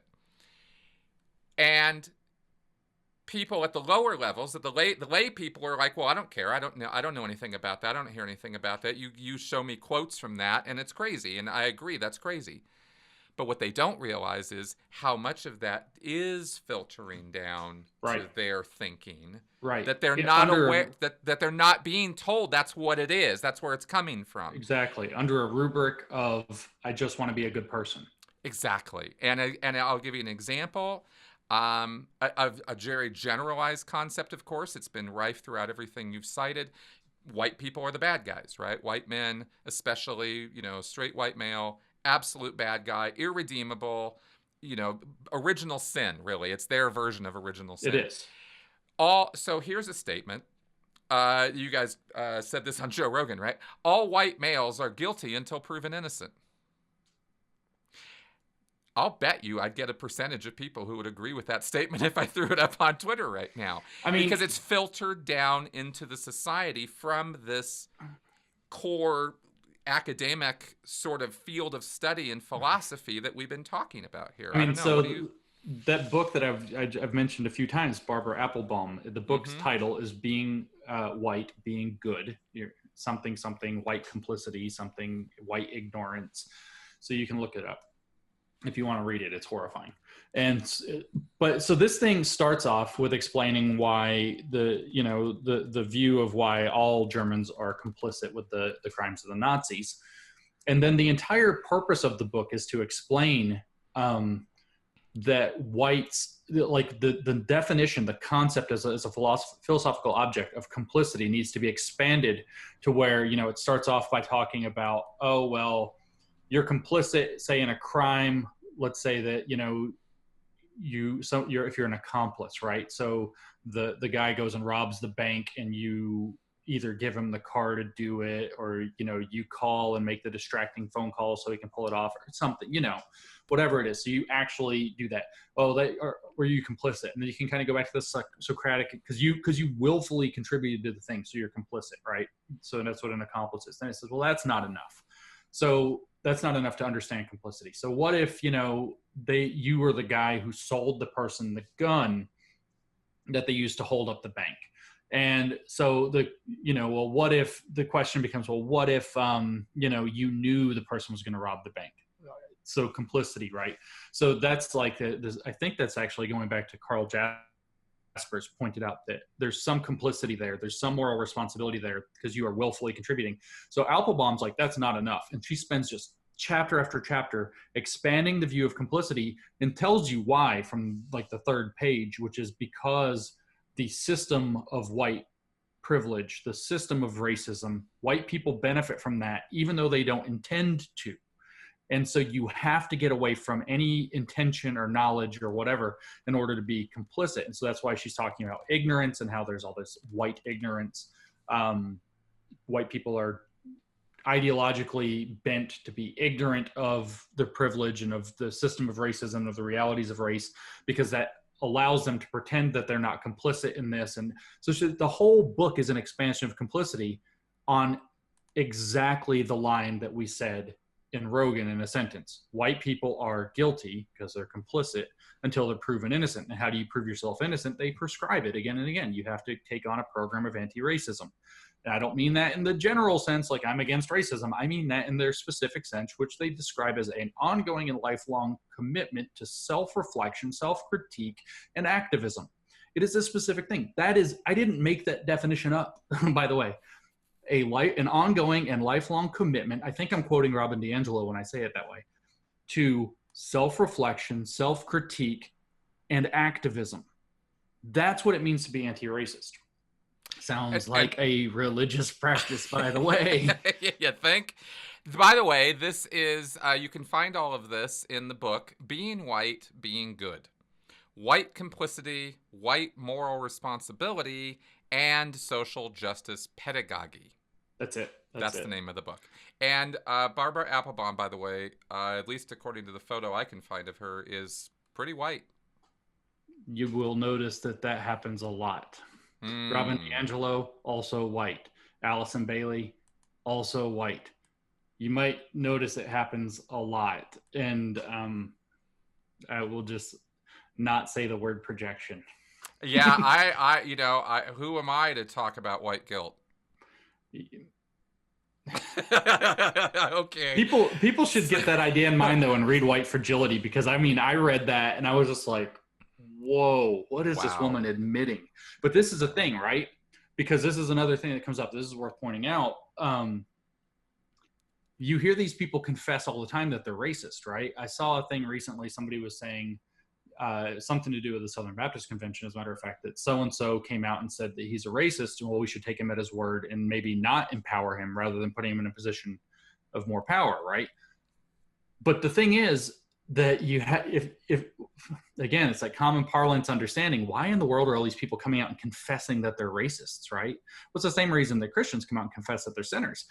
And people at the lower levels, the lay people are like, well, I don't care. I don't know anything about that. I don't hear anything about that. You show me quotes from that, and it's crazy. And I agree, that's crazy. But what they don't realize is how much of that is filtering down to their thinking. Right. That they're not aware, that they're not being told that's what it is. That's where it's coming from. Exactly. Under a rubric of, I just want to be a good person. Exactly. And I'll give you an example. A very generalized concept, of course. It's been rife throughout everything you've cited. White people are the bad guys, right? White men, especially, straight white male, absolute bad guy, irredeemable, original sin, really. It's their version of original sin. It is. So here's a statement. You guys said this on Joe Rogan, right? All white males are guilty until proven innocent. I'll bet you I'd get a percentage of people who would agree with that statement if I threw it up on Twitter right now. Because it's filtered down into the society from this core academic sort of field of study and philosophy that we've been talking about here. that book that I've mentioned a few times, Barbara Applebaum, the book's title is Being White, Being Good, something, white complicity, something, white ignorance. So you can look it up if you want to read it. It's horrifying. But so this thing starts off with explaining why the view of why all Germans are complicit with the crimes of the Nazis. And then the entire purpose of the book is to explain that whites, like the definition, the concept as a philosophical object of complicity needs to be expanded to where, it starts off by talking about, oh, well, you're complicit, say, in a crime. Let's say that, if you're an accomplice, right? So the guy goes and robs the bank and you either give him the car to do it, or, you call and make the distracting phone call so he can pull it off or something, whatever it is. So you actually do that. Oh, were you complicit? And then you can kind of go back to this Socratic, because you willfully contributed to the thing. So you're complicit, right? So that's what an accomplice is. Then it says, well, that's not enough. So that's not enough to understand complicity. So what if, you were the guy who sold the person the gun that they used to hold up the bank? And so what if the question becomes, well, what if, you knew the person was going to rob the bank? So complicity, right? So that's like, I think that's actually going back to Carl Jaspers pointed out that there's some complicity there. There's some moral responsibility there because you are willfully contributing. So Applebaum's like, that's not enough. And she spends just chapter after chapter expanding the view of complicity and tells you why from like the third page, which is because the system of white privilege, the system of racism, white people benefit from that, even though they don't intend to. And so you have to get away from any intention or knowledge or whatever in order to be complicit. And so that's why she's talking about ignorance and how there's all this white ignorance. White people are ideologically bent to be ignorant of the privilege and of the system of racism, of the realities of race, because that allows them to pretend that they're not complicit in this. And so the whole book is an expansion of complicity on exactly the line that we said in Rogan in a sentence. White people are guilty because they're complicit until they're proven innocent. And how do you prove yourself innocent? They prescribe it again and again. You have to take on a program of anti-racism. And I don't mean that in the general sense, like I'm against racism. I mean that in their specific sense, which they describe as an ongoing and lifelong commitment to self-reflection, self-critique, and activism. It is a specific thing. That is, I didn't make that definition up, by the way. An ongoing and lifelong commitment, I think I'm quoting Robin DiAngelo when I say it that way, to self-reflection, self-critique, and activism. That's what it means to be anti-racist. Sounds like a religious practice, by the way. You think? By the way, this is, you can find all of this in the book, Being White, Being Good. White complicity, white moral responsibility, and social justice pedagogy. That's it. That's the name of the book. And Barbara Applebaum, by the way, at least according to the photo I can find of her, is pretty white. You will notice that happens a lot. Robin DiAngelo, also white. Allison Bailey, also white. You might notice it happens a lot. And I will just not say the word projection. Yeah, I who am I to talk about white guilt? Okay. People should get that idea in mind though and read White Fragility, because I read that and I was just like, whoa, what is this woman admitting? But this is a thing, right? Because this is another thing that comes up. This is worth pointing out. You hear these people confess all the time that they're racist, right? I saw a thing recently. Somebody was saying something to do with the Southern Baptist Convention, as a matter of fact, that so-and-so came out and said that he's a racist, and well, we should take him at his word and maybe not empower him rather than putting him in a position of more power, right? But the thing is that you have, if again, it's like common parlance understanding, why in the world are all these people coming out and confessing that they're racists, right? Well, it's the same reason that Christians come out and confess that they're sinners.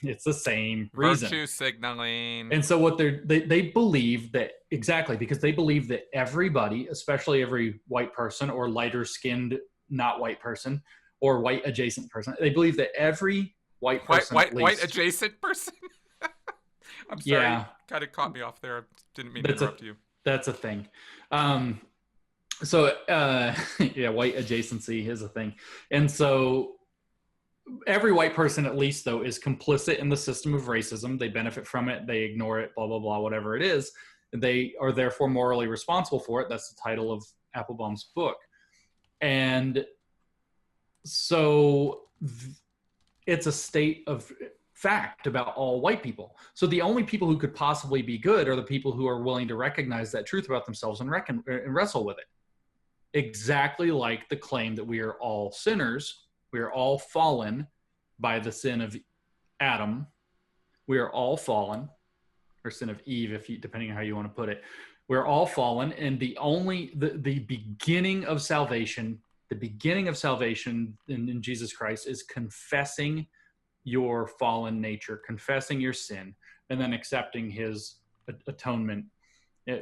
It's the same reason. Virtue signaling. And so what they believe that, exactly, because they believe that everybody, especially every white person or lighter skinned, not white person or white adjacent person, they believe that every white person, white adjacent person. I'm sorry, yeah, kind of caught me off there. Didn't mean to interrupt you. That's a thing. Yeah, white adjacency is a thing. And so every white person, at least, though, is complicit in the system of racism. They benefit from it. They ignore it, blah, blah, blah, whatever it is. They are therefore morally responsible for it. That's the title of Applebaum's book. And so it's a state of fact about all white people. So the only people who could possibly be good are the people who are willing to recognize that truth about themselves and wrestle with it. Exactly like the claim that we are all sinners. We are all fallen by the sin of Adam. We are all fallen, or sin of Eve, depending on how you want to put it. We're all fallen, and the beginning of salvation, in Jesus Christ is confessing your fallen nature, confessing your sin, and then accepting his atonement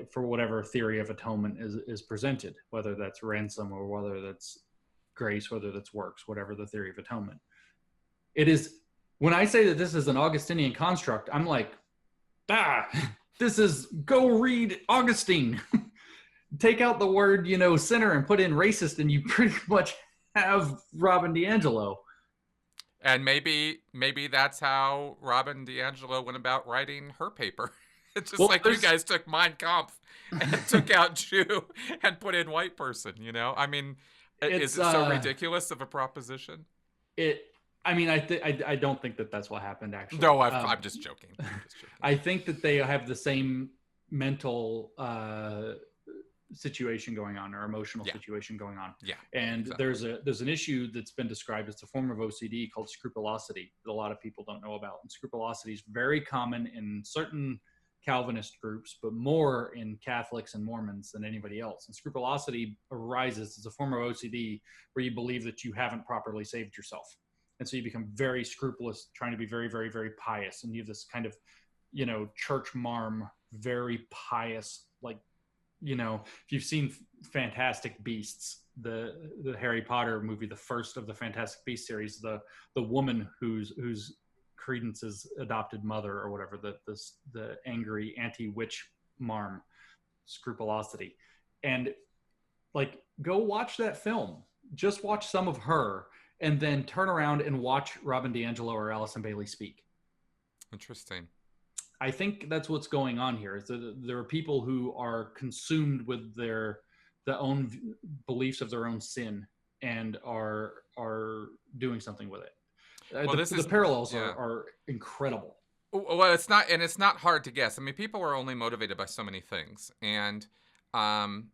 for whatever theory of atonement is presented, whether that's ransom or whether that's grace, whether that's works, whatever the theory of atonement. It is, when I say that this is an Augustinian construct, I'm like, this is, go read Augustine. Take out the word, sinner and put in racist, and you pretty much have Robin DiAngelo. And maybe that's how Robin DiAngelo went about writing her paper. It's just like you guys took Mein Kampf and took out Jew and put in white person, I mean, is it so ridiculous of a proposition? I don't think that that's what happened, actually. No, I'm just joking. I think that they have the same mental situation going on, or emotional situation going on. Yeah. And exactly. There's an issue that's been described as a form of OCD called scrupulosity that a lot of people don't know about. And scrupulosity is very common in certain Calvinist groups, but more in Catholics and Mormons than anybody else. And scrupulosity arises as a form of OCD where you believe that you haven't properly saved yourself. And so you become very scrupulous, trying to be very, very, very pious. And you have this kind of, church marm, very pious, like, if you've seen Fantastic Beasts, the Harry Potter movie, the first of the Fantastic Beasts series, the woman who's Credence's adopted mother or whatever, the angry anti-witch marm, scrupulosity. And like, go watch that film. Just watch some of her and then turn around and watch Robin DiAngelo or Allison Bailey speak. Interesting. I think that's what's going on here. Is that there are people who are consumed with the own beliefs of their own sin and are doing something with it. Well, the parallels are incredible. Well, it's not hard to guess. I mean, people are only motivated by so many things, and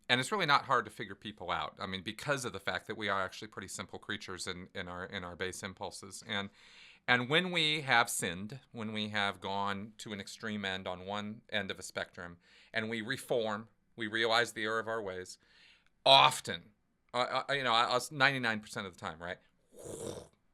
it's really not hard to figure people out. I mean, because of the fact that we are actually pretty simple creatures in our base impulses, and when we have sinned, when we have gone to an extreme end on one end of a spectrum, and we reform, we realize the error of our ways, often, 99% of the time,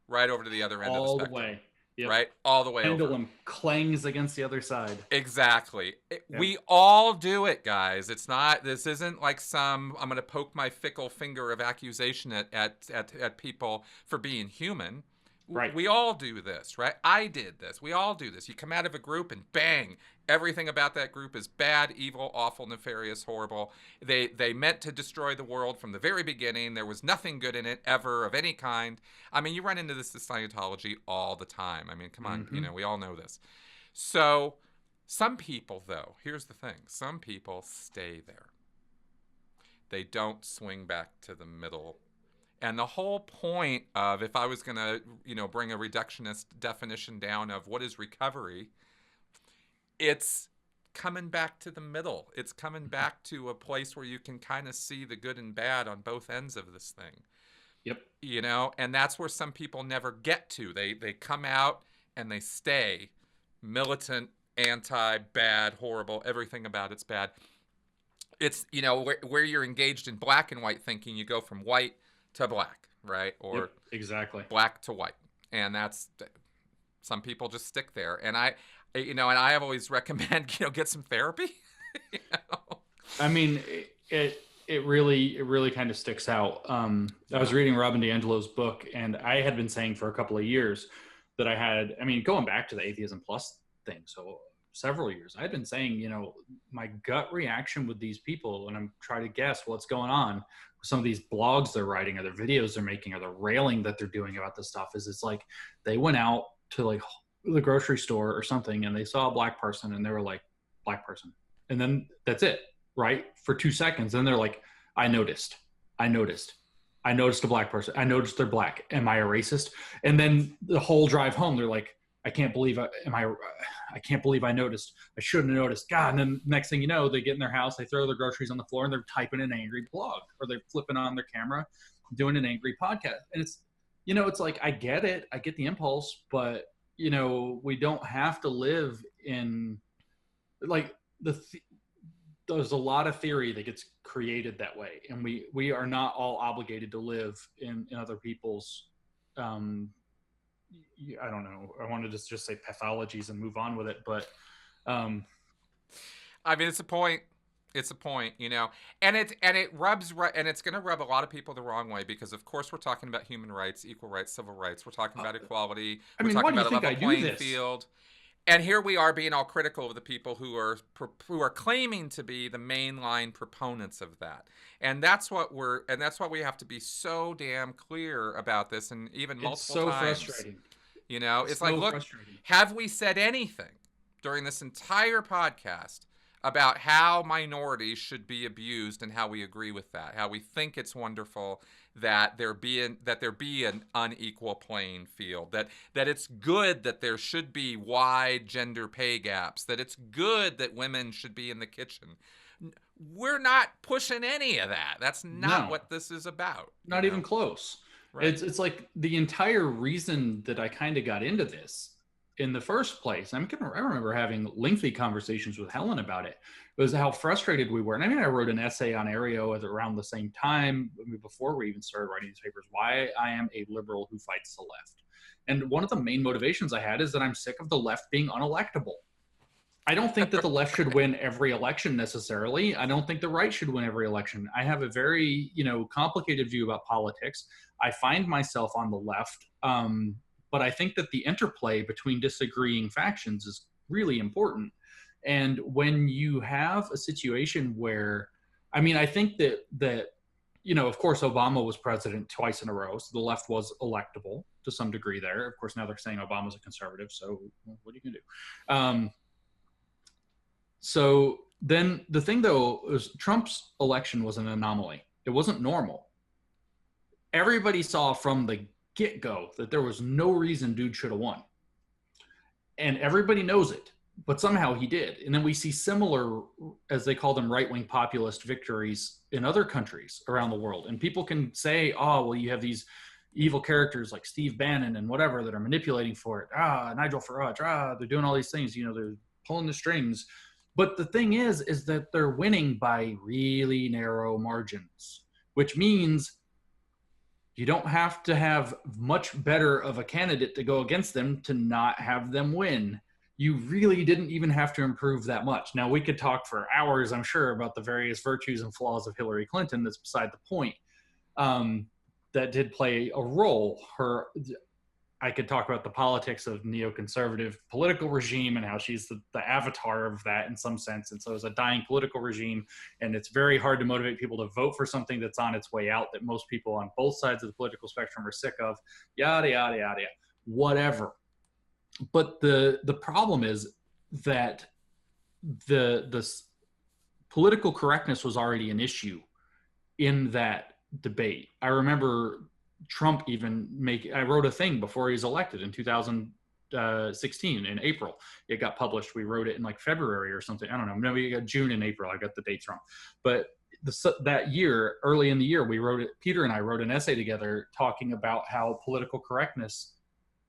right over to the other end of the spectrum. All the way. Yep. Right? All the way Pendulum over. Clangs against the other side. Exactly. We all do it, guys. This isn't like I'm going to poke my fickle finger of accusation at people for being human. Right. We all do this, right? I did this. We all do this. You come out of a group and bang, everything about that group is bad, evil, awful, nefarious, horrible. They meant to destroy the world from the very beginning. There was nothing good in it ever of any kind. I mean, you run into this in Scientology all the time. I mean, come on, we all know this. So some people, though, here's the thing. Some people stay there. They don't swing back to the middle. And the whole point of, if I was going to, bring a reductionist definition down of what is recovery, it's coming back to the middle. It's coming back to a place where you can kind of see the good and bad on both ends of this thing. Yep. And that's where some people never get to. They come out and they stay militant, anti, bad, horrible, everything about it's bad. It's, where you're engaged in black and white thinking, you go from white to black, right? Or exactly black to white. And that's, some people just stick there. And I have always recommend, get some therapy. I mean, it really kind of sticks out. I was reading Robin DiAngelo's book, and I had been saying for a couple of years that going back to the Atheism Plus thing. So several years. I've been saying, you know, my gut reaction with these people, and I'm trying to guess what's going on with some of these blogs they're writing or their videos they're making or the railing that they're doing about this stuff, is it's like they went out to like the grocery store or something and they saw a black person and they were like, black person. And then that's it, right? For 2 seconds. Then they're like, I noticed a black person. I noticed they're black. Am I a racist? And then the whole drive home, they're like, I can't believe I can't believe I noticed. I shouldn't have noticed. God. And then next thing you know, they get in their house, they throw their groceries on the floor and they're typing an angry blog, or they're flipping on their camera, doing an angry podcast. And it's, you know, it's like, I get it. I get the impulse, but you know, we don't have to live in like there's a lot of theory that gets created that way, and we are not all obligated to live in other people's I don't know, I wanted to just say pathologies and move on with it, but I mean, it's a point, you know, and it's going to rub a lot of people the wrong way, because of course we're talking about human rights, equal rights, civil rights, we're talking about equality, we're talking about a level playing field. And here we are being all critical of the people who are claiming to be the mainline proponents of that, and that's why we have to be so damn clear about this, and even multiple times. It's so frustrating. You know, it's like, look, have we said anything during this entire podcast about how minorities should be abused and how we agree with that, how we think it's wonderful that there be an unequal playing field, that it's good that there should be wide gender pay gaps, that it's good that women should be in the kitchen? We're not pushing any of that. That's not what this is about. Not even close. Right. It's like the entire reason that I kind of got into this in the first place. I remember having lengthy conversations with Helen about it. It was how frustrated we were. And I mean, I wrote an essay on Areo at around the same time, before we even started writing these papers, why I am a liberal who fights the left. And one of the main motivations I had is that I'm sick of the left being unelectable. I don't think that the left should win every election necessarily. I don't think the right should win every election. I have a very, you know, complicated view about politics. I find myself on the left, but I think that the interplay between disagreeing factions is really important. And when you have a situation where, I mean, I think that, you know, of course, Obama was president twice in a row, so the left was electable to some degree there. Of course, now they're saying Obama's a conservative, so what are you going to do? So then the thing, though, is Trump's election was an anomaly. It wasn't normal. Everybody saw from the get-go that there was no reason dude should have won. And everybody knows it, but somehow he did. And then we see similar, as they call them, right-wing populist victories in other countries around the world. And people can say, oh, well, you have these evil characters like Steve Bannon and whatever that are manipulating for it. Nigel Farage, they're doing all these things, you know, they're pulling the strings. But the thing is that they're winning by really narrow margins, which means you don't have to have much better of a candidate to go against them to not have them win. You really didn't even have to improve that much. Now, we could talk for hours, I'm sure, about the various virtues and flaws of Hillary Clinton. That's beside the point. That did play a role. I could talk about the politics of neoconservative political regime and how she's the avatar of that in some sense. And so it's a dying political regime, and it's very hard to motivate people to vote for something that's on its way out, that most people on both sides of the political spectrum are sick of, yada, yada, yada, whatever. But the problem is that the political correctness was already an issue in that debate. I remember Trump I wrote a thing before he was elected in 2016 in April. It got published. We wrote it in like February or something. I don't know. Maybe it got June and April. I got the dates wrong. But that year, early in the year, we wrote it. Peter and I wrote an essay together talking about how political correctness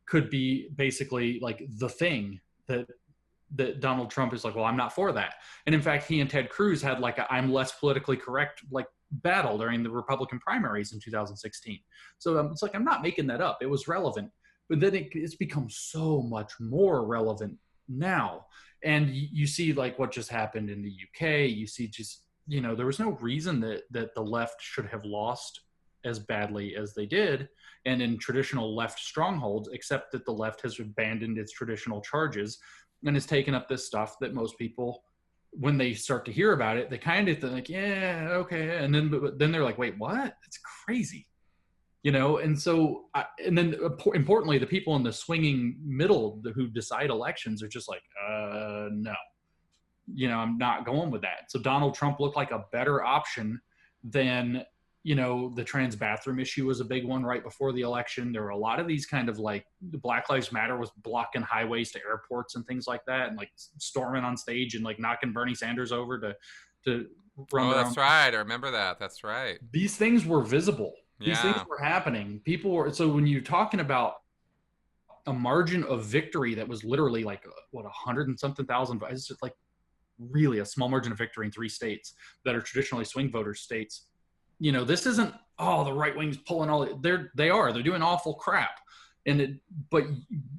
could be basically like the thing that Donald Trump is like, well, I'm not for that. And in fact, he and Ted Cruz had like I'm less politically correct, like battle during the Republican primaries in 2016. So it's like, I'm not making that up. It was relevant, but then it's become so much more relevant now. And you see like what just happened in the UK. You see just, you know, there was no reason that the left should have lost as badly as they did, and in traditional left strongholds, except that the left has abandoned its traditional charges. and has taken up this stuff that most people, when they start to hear about it, they kind of think like, yeah, okay. And then, but then they're like, wait, what? That's crazy. And so, and then importantly, the people in the swinging middle who decide elections are just like, no, I'm not going with that. So Donald Trump looked like a better option than, the trans bathroom issue was a big one right before the election. There were a lot of these kind of like Black Lives Matter was blocking highways to airports and things like that, and like storming on stage and like knocking Bernie Sanders over to run their own. That's right. I remember that. That's right. These things were visible. These things Yeah. were happening. People were, so when you're talking about a margin of victory that was literally like, what, 100 and something thousand, it's just like really a small margin of victory in 3 states that are traditionally swing voter states. This isn't, the right wing's pulling all, they're doing awful crap. But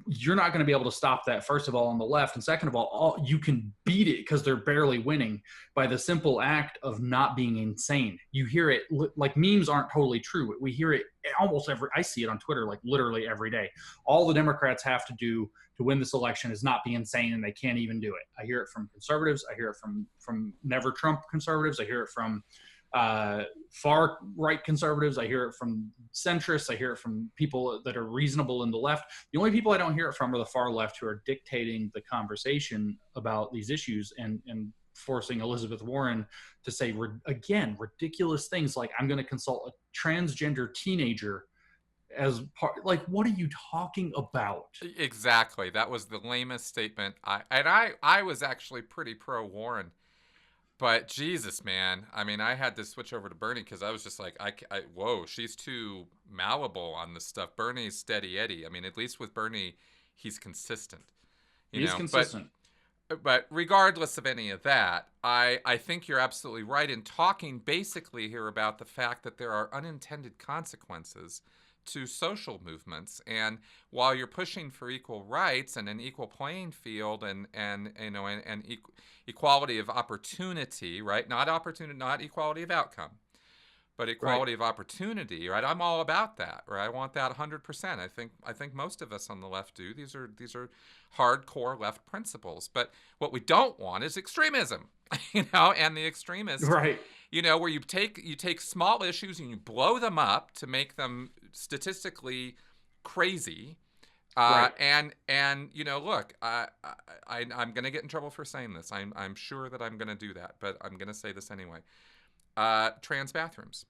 you're not going to be able to stop that, first of all, on the left. And second of all, you can beat it because they're barely winning by the simple act of not being insane. You hear it, like memes aren't totally true. We hear it almost I see it on Twitter, like literally every day. All the Democrats have to do to win this election is not be insane, and they can't even do it. I hear it from conservatives. I hear it from never Trump conservatives. I hear it from far right conservatives. I hear it from centrists. I hear it from people that are reasonable in the left. The only people I don't hear it from are the far left, who are dictating the conversation about these issues and forcing Elizabeth Warren to say, again, ridiculous things like, I'm going to consult a transgender teenager as part. Like, what are you talking about? Exactly. That was the lamest statement. I was actually pretty pro Warren. But Jesus, man, I mean, I had to switch over to Bernie because I was just like, whoa, she's too malleable on this stuff. Bernie's steady Eddie. I mean, at least with Bernie, he's consistent. He's consistent. But regardless of any of that, I think you're absolutely right in talking basically here about the fact that there are unintended consequences to social movements. And while you're pushing for equal rights and an equal playing field and equality of opportunity, right? Not equality of outcome, but equality of opportunity, right? I'm all about that, right? I want that 100%. I think most of us on the left do. These are hardcore left principles. But what we don't want is extremism, and the extremists, right? Where you take small issues and you blow them up to make them statistically crazy. Right. And look, I'm going to get in trouble for saying this. I'm sure that I'm going to do that, but I'm going to say this anyway. Trans bathrooms.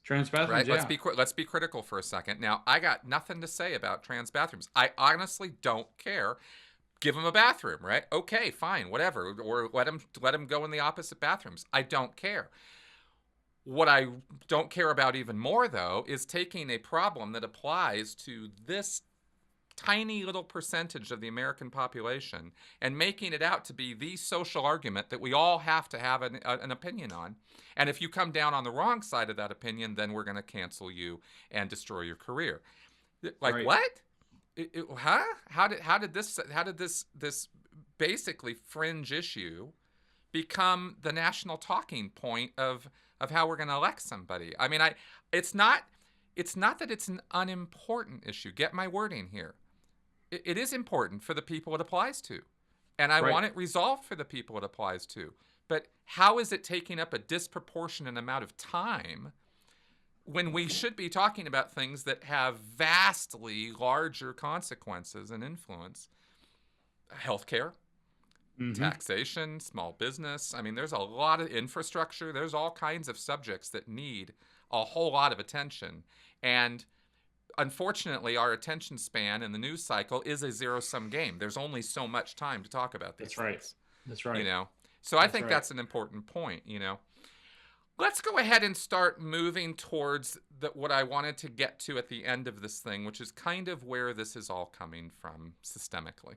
Right? Yeah. Let's be critical for a second. Now, I got nothing to say about trans bathrooms. I honestly don't care. Give them a bathroom, right? Okay, fine, whatever. Or let them go in the opposite bathrooms. I don't care. What I don't care about even more, though, is taking a problem that applies to this tiny little percentage of the American population and making it out to be the social argument that we all have to have an opinion on. And if you come down on the wrong side of that opinion, then we're going to cancel you and destroy your career. Like, right. What? Huh? How did this basically fringe issue become the national talking point of how we're going to elect somebody? I mean, it's not that it's an unimportant issue. Get my wording here. It is important for the people it applies to. And I want it resolved for the people it applies to. But how is it taking up a disproportionate amount of time when we should be talking about things that have vastly larger consequences and influence? Healthcare, taxation, small business. I mean, there's a lot of infrastructure. There's all kinds of subjects that need a whole lot of attention. And unfortunately, our attention span in the news cycle is a zero-sum game. There's only so much time to talk about these things. That's right. So I think that's an important point, Let's go ahead and start moving towards what I wanted to get to at the end of this thing, which is kind of where this is all coming from systemically.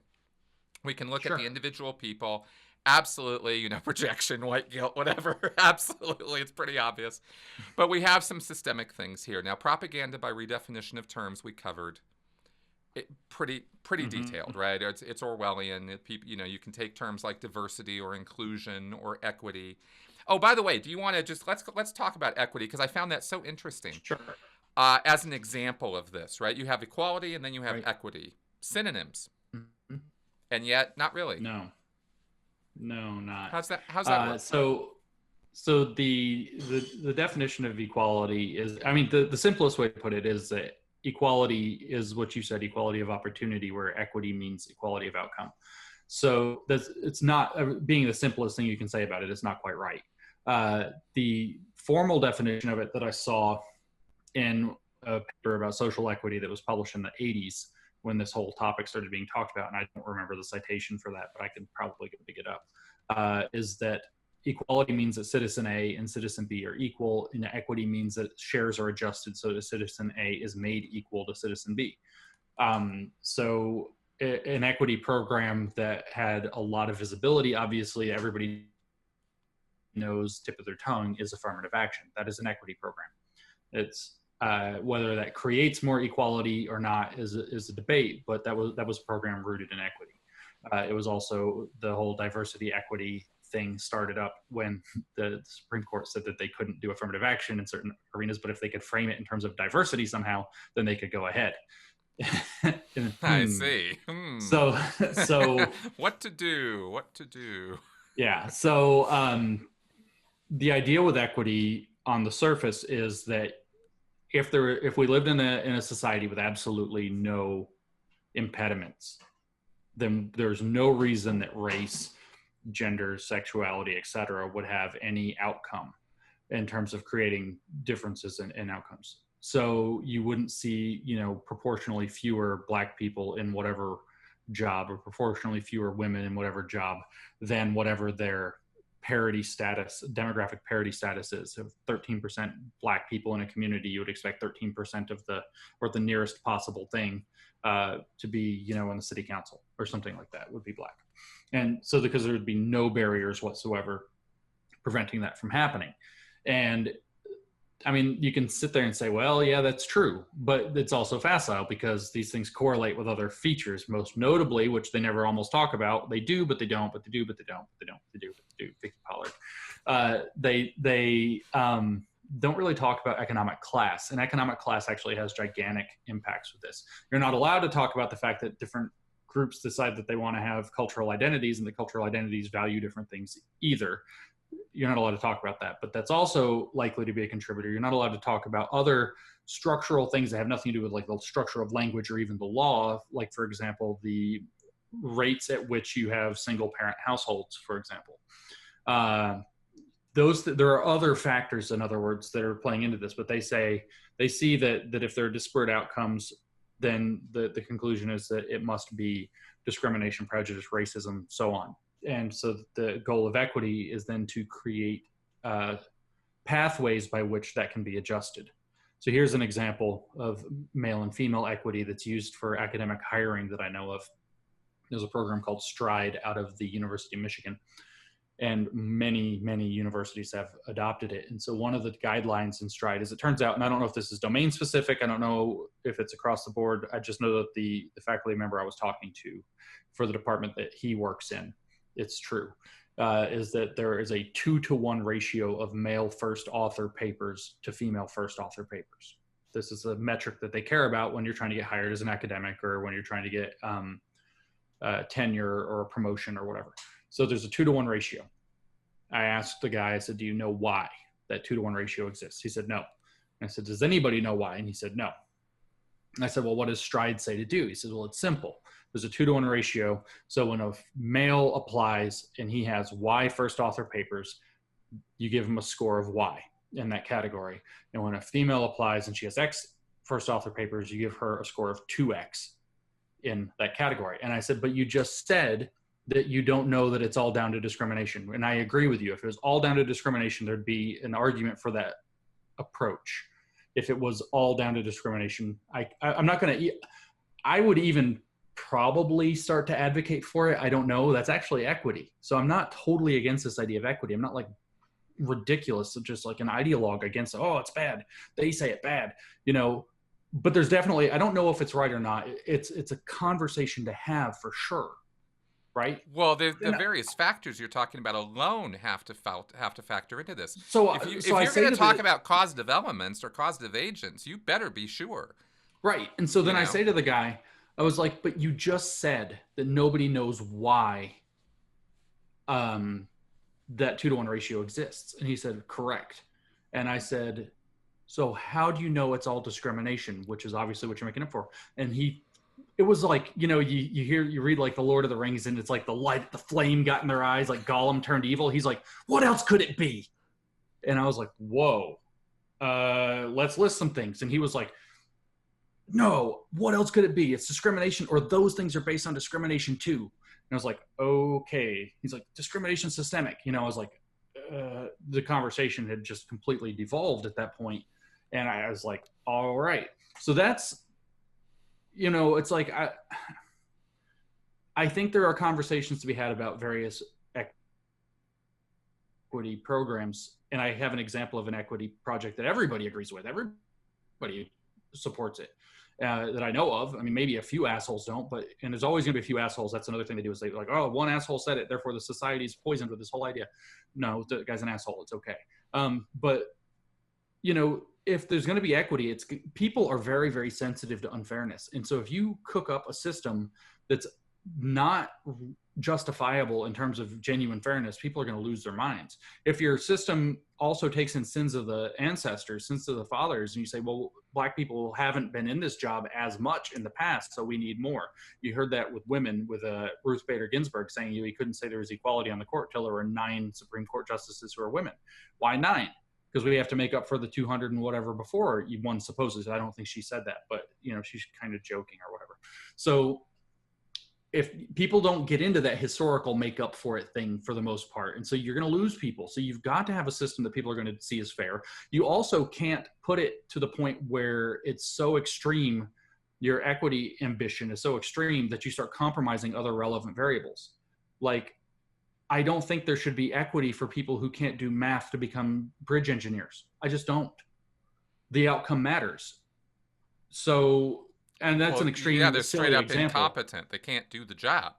We can look at the individual people. Absolutely, projection, white guilt, whatever. Absolutely, it's pretty obvious. But we have some systemic things here. Now, propaganda by redefinition of terms we covered. Pretty detailed, right? It's Orwellian. You can take terms like diversity or inclusion or equity. Oh, by the way, do you want to just let's talk about equity, because I found that so interesting. Sure. As an example of this, right? You have equality and then you have equity. Synonyms. And yet, not really. No, not. How's that work? So the definition of equality is, I mean, the simplest way to put it is that equality is what you said, equality of opportunity, where equity means equality of outcome. So it's not, being the simplest thing you can say about it, it's not quite right. The formal definition of it that I saw in a paper about social equity that was published in the 80s, when this whole topic started being talked about, and I don't remember the citation for that, but I can probably dig it up, is that equality means that citizen A and citizen B are equal, and equity means that shares are adjusted so that citizen A is made equal to citizen B. So an equity program that had a lot of visibility, obviously everybody knows, tip of their tongue, is affirmative action. That is an equity program. It's whether that creates more equality or not is a debate, but that was a program rooted in equity. It was also the whole diversity equity thing started up when the Supreme Court said that they couldn't do affirmative action in certain arenas, but if they could frame it in terms of diversity somehow, then they could go ahead. I see. So what to do? Yeah. So the idea with equity on the surface is that if we lived in a society with absolutely no impediments, then there's no reason that race, gender, sexuality, etc., would have any outcome in terms of creating differences in outcomes. So you wouldn't see, proportionally fewer Black people in whatever job, or proportionally fewer women in whatever job, than whatever their parity status, demographic parity status is. If 13% Black people in a community, you would expect 13% of the nearest possible thing to be, in the city council or something like that, would be Black. And so because there would be no barriers whatsoever preventing that from happening. And I mean, you can sit there and say, well, yeah, that's true, but it's also facile because these things correlate with other features, most notably, which they never almost talk about. They do, but they don't, but they do, but they don't, they don't, they do, but they do. Vicky Pollard. They don't really talk about economic class, and economic class actually has gigantic impacts with this. You're not allowed to talk about the fact that different groups decide that they want to have cultural identities, and the cultural identities value different things either. You're not allowed to talk about that, but that's also likely to be a contributor. You're not allowed to talk about other structural things that have nothing to do with like the structure of language or even the law. Like, for example, the rates at which you have single parent households, for example. There are other factors, in other words, that are playing into this, but they see that if there are disparate outcomes, then the conclusion is that it must be discrimination, prejudice, racism, so on. And so the goal of equity is then to create pathways by which that can be adjusted. So here's an example of male and female equity that's used for academic hiring that I know of. There's a program called STRIDE out of the University of Michigan, and many, many universities have adopted it. And so one of the guidelines in STRIDE, as it turns out, and I don't know if this is domain specific, I don't know if it's across the board, I just know that the faculty member I was talking to for the department that he works in, it's true, is that there is a 2-to-1 ratio of male first author papers to female first author papers. This is a metric that they care about when you're trying to get hired as an academic, or when you're trying to get tenure or a promotion or whatever. So there's a 2-to-1 ratio. I asked the guy, I said, do you know why that 2-to-1 ratio exists? He said, no. And I said, does anybody know why? And he said, no. And I said, well, what does STRIDE say to do? He said, well, it's simple. There's a 2-to-1 ratio. So when a male applies and he has Y first author papers, you give him a score of Y in that category. And when a female applies and she has X first author papers, you give her a score of 2X in that category. And I said, but you just said that you don't know that it's all down to discrimination. And I agree with you. If it was all down to discrimination, there'd be an argument for that approach. If it was all down to discrimination, I'm not going to, I would even probably start to advocate for it. I don't know. That's actually equity. So I'm not totally against this idea of equity. I'm not like ridiculous, just like an ideologue against, oh, it's bad. They say it bad, but there's definitely, I don't know if it's right or not. It's a conversation to have for sure. Right. Well, the various factors you're talking about alone have to factor into this. So if you're going to talk about causative elements or causative agents, you better be sure. Right. And so then I say to the guy, I was like, but you just said that nobody knows why that 2-to-1 ratio exists. And he said, correct. And I said, so how do you know it's all discrimination, which is obviously what you're making it for? And it was like, you read like the Lord of the Rings, and it's like the flame got in their eyes, like Gollum turned evil. He's like, what else could it be? And I was like, whoa, let's list some things. And he was like, no, what else could it be? It's discrimination, or those things are based on discrimination too. And I was like, okay. He's like, discrimination systemic. I was like, the conversation had just completely devolved at that point. And I was like, all right. So that's, it's like, I think there are conversations to be had about various equity programs. And I have an example of an equity project that everybody agrees with. Everybody supports it. That I know of. I mean, maybe a few assholes don't, and there's always going to be a few assholes. That's another thing they do, is they like, oh, one asshole said it, therefore the society's poisoned with this whole idea. No, the guy's an asshole. It's okay. But if there's going to be equity, people are very, very sensitive to unfairness. And so if you cook up a system that's not justifiable in terms of genuine fairness, people are going to lose their minds. If your system also takes in sins of the ancestors, sins of the fathers, and you say, well, Black people haven't been in this job as much in the past, so we need more. You heard that with women, with Ruth Bader Ginsburg saying he couldn't say there was equality on the court till there were 9 Supreme Court justices who are women. Why 9? Because we have to make up for the 200 and whatever before one supposes. I don't think she said that, but she's kind of joking or whatever. So if people don't get into that historical make up for it thing for the most part, and so you're going to lose people. So you've got to have a system that people are going to see as fair. You also can't put it to the point where it's so extreme, your equity ambition is so extreme that you start compromising other relevant variables. Like, I don't think there should be equity for people who can't do math to become bridge engineers. I just don't. The outcome matters. So, and that's an extreme. Yeah, they're straight up example. Incompetent. They can't do the job.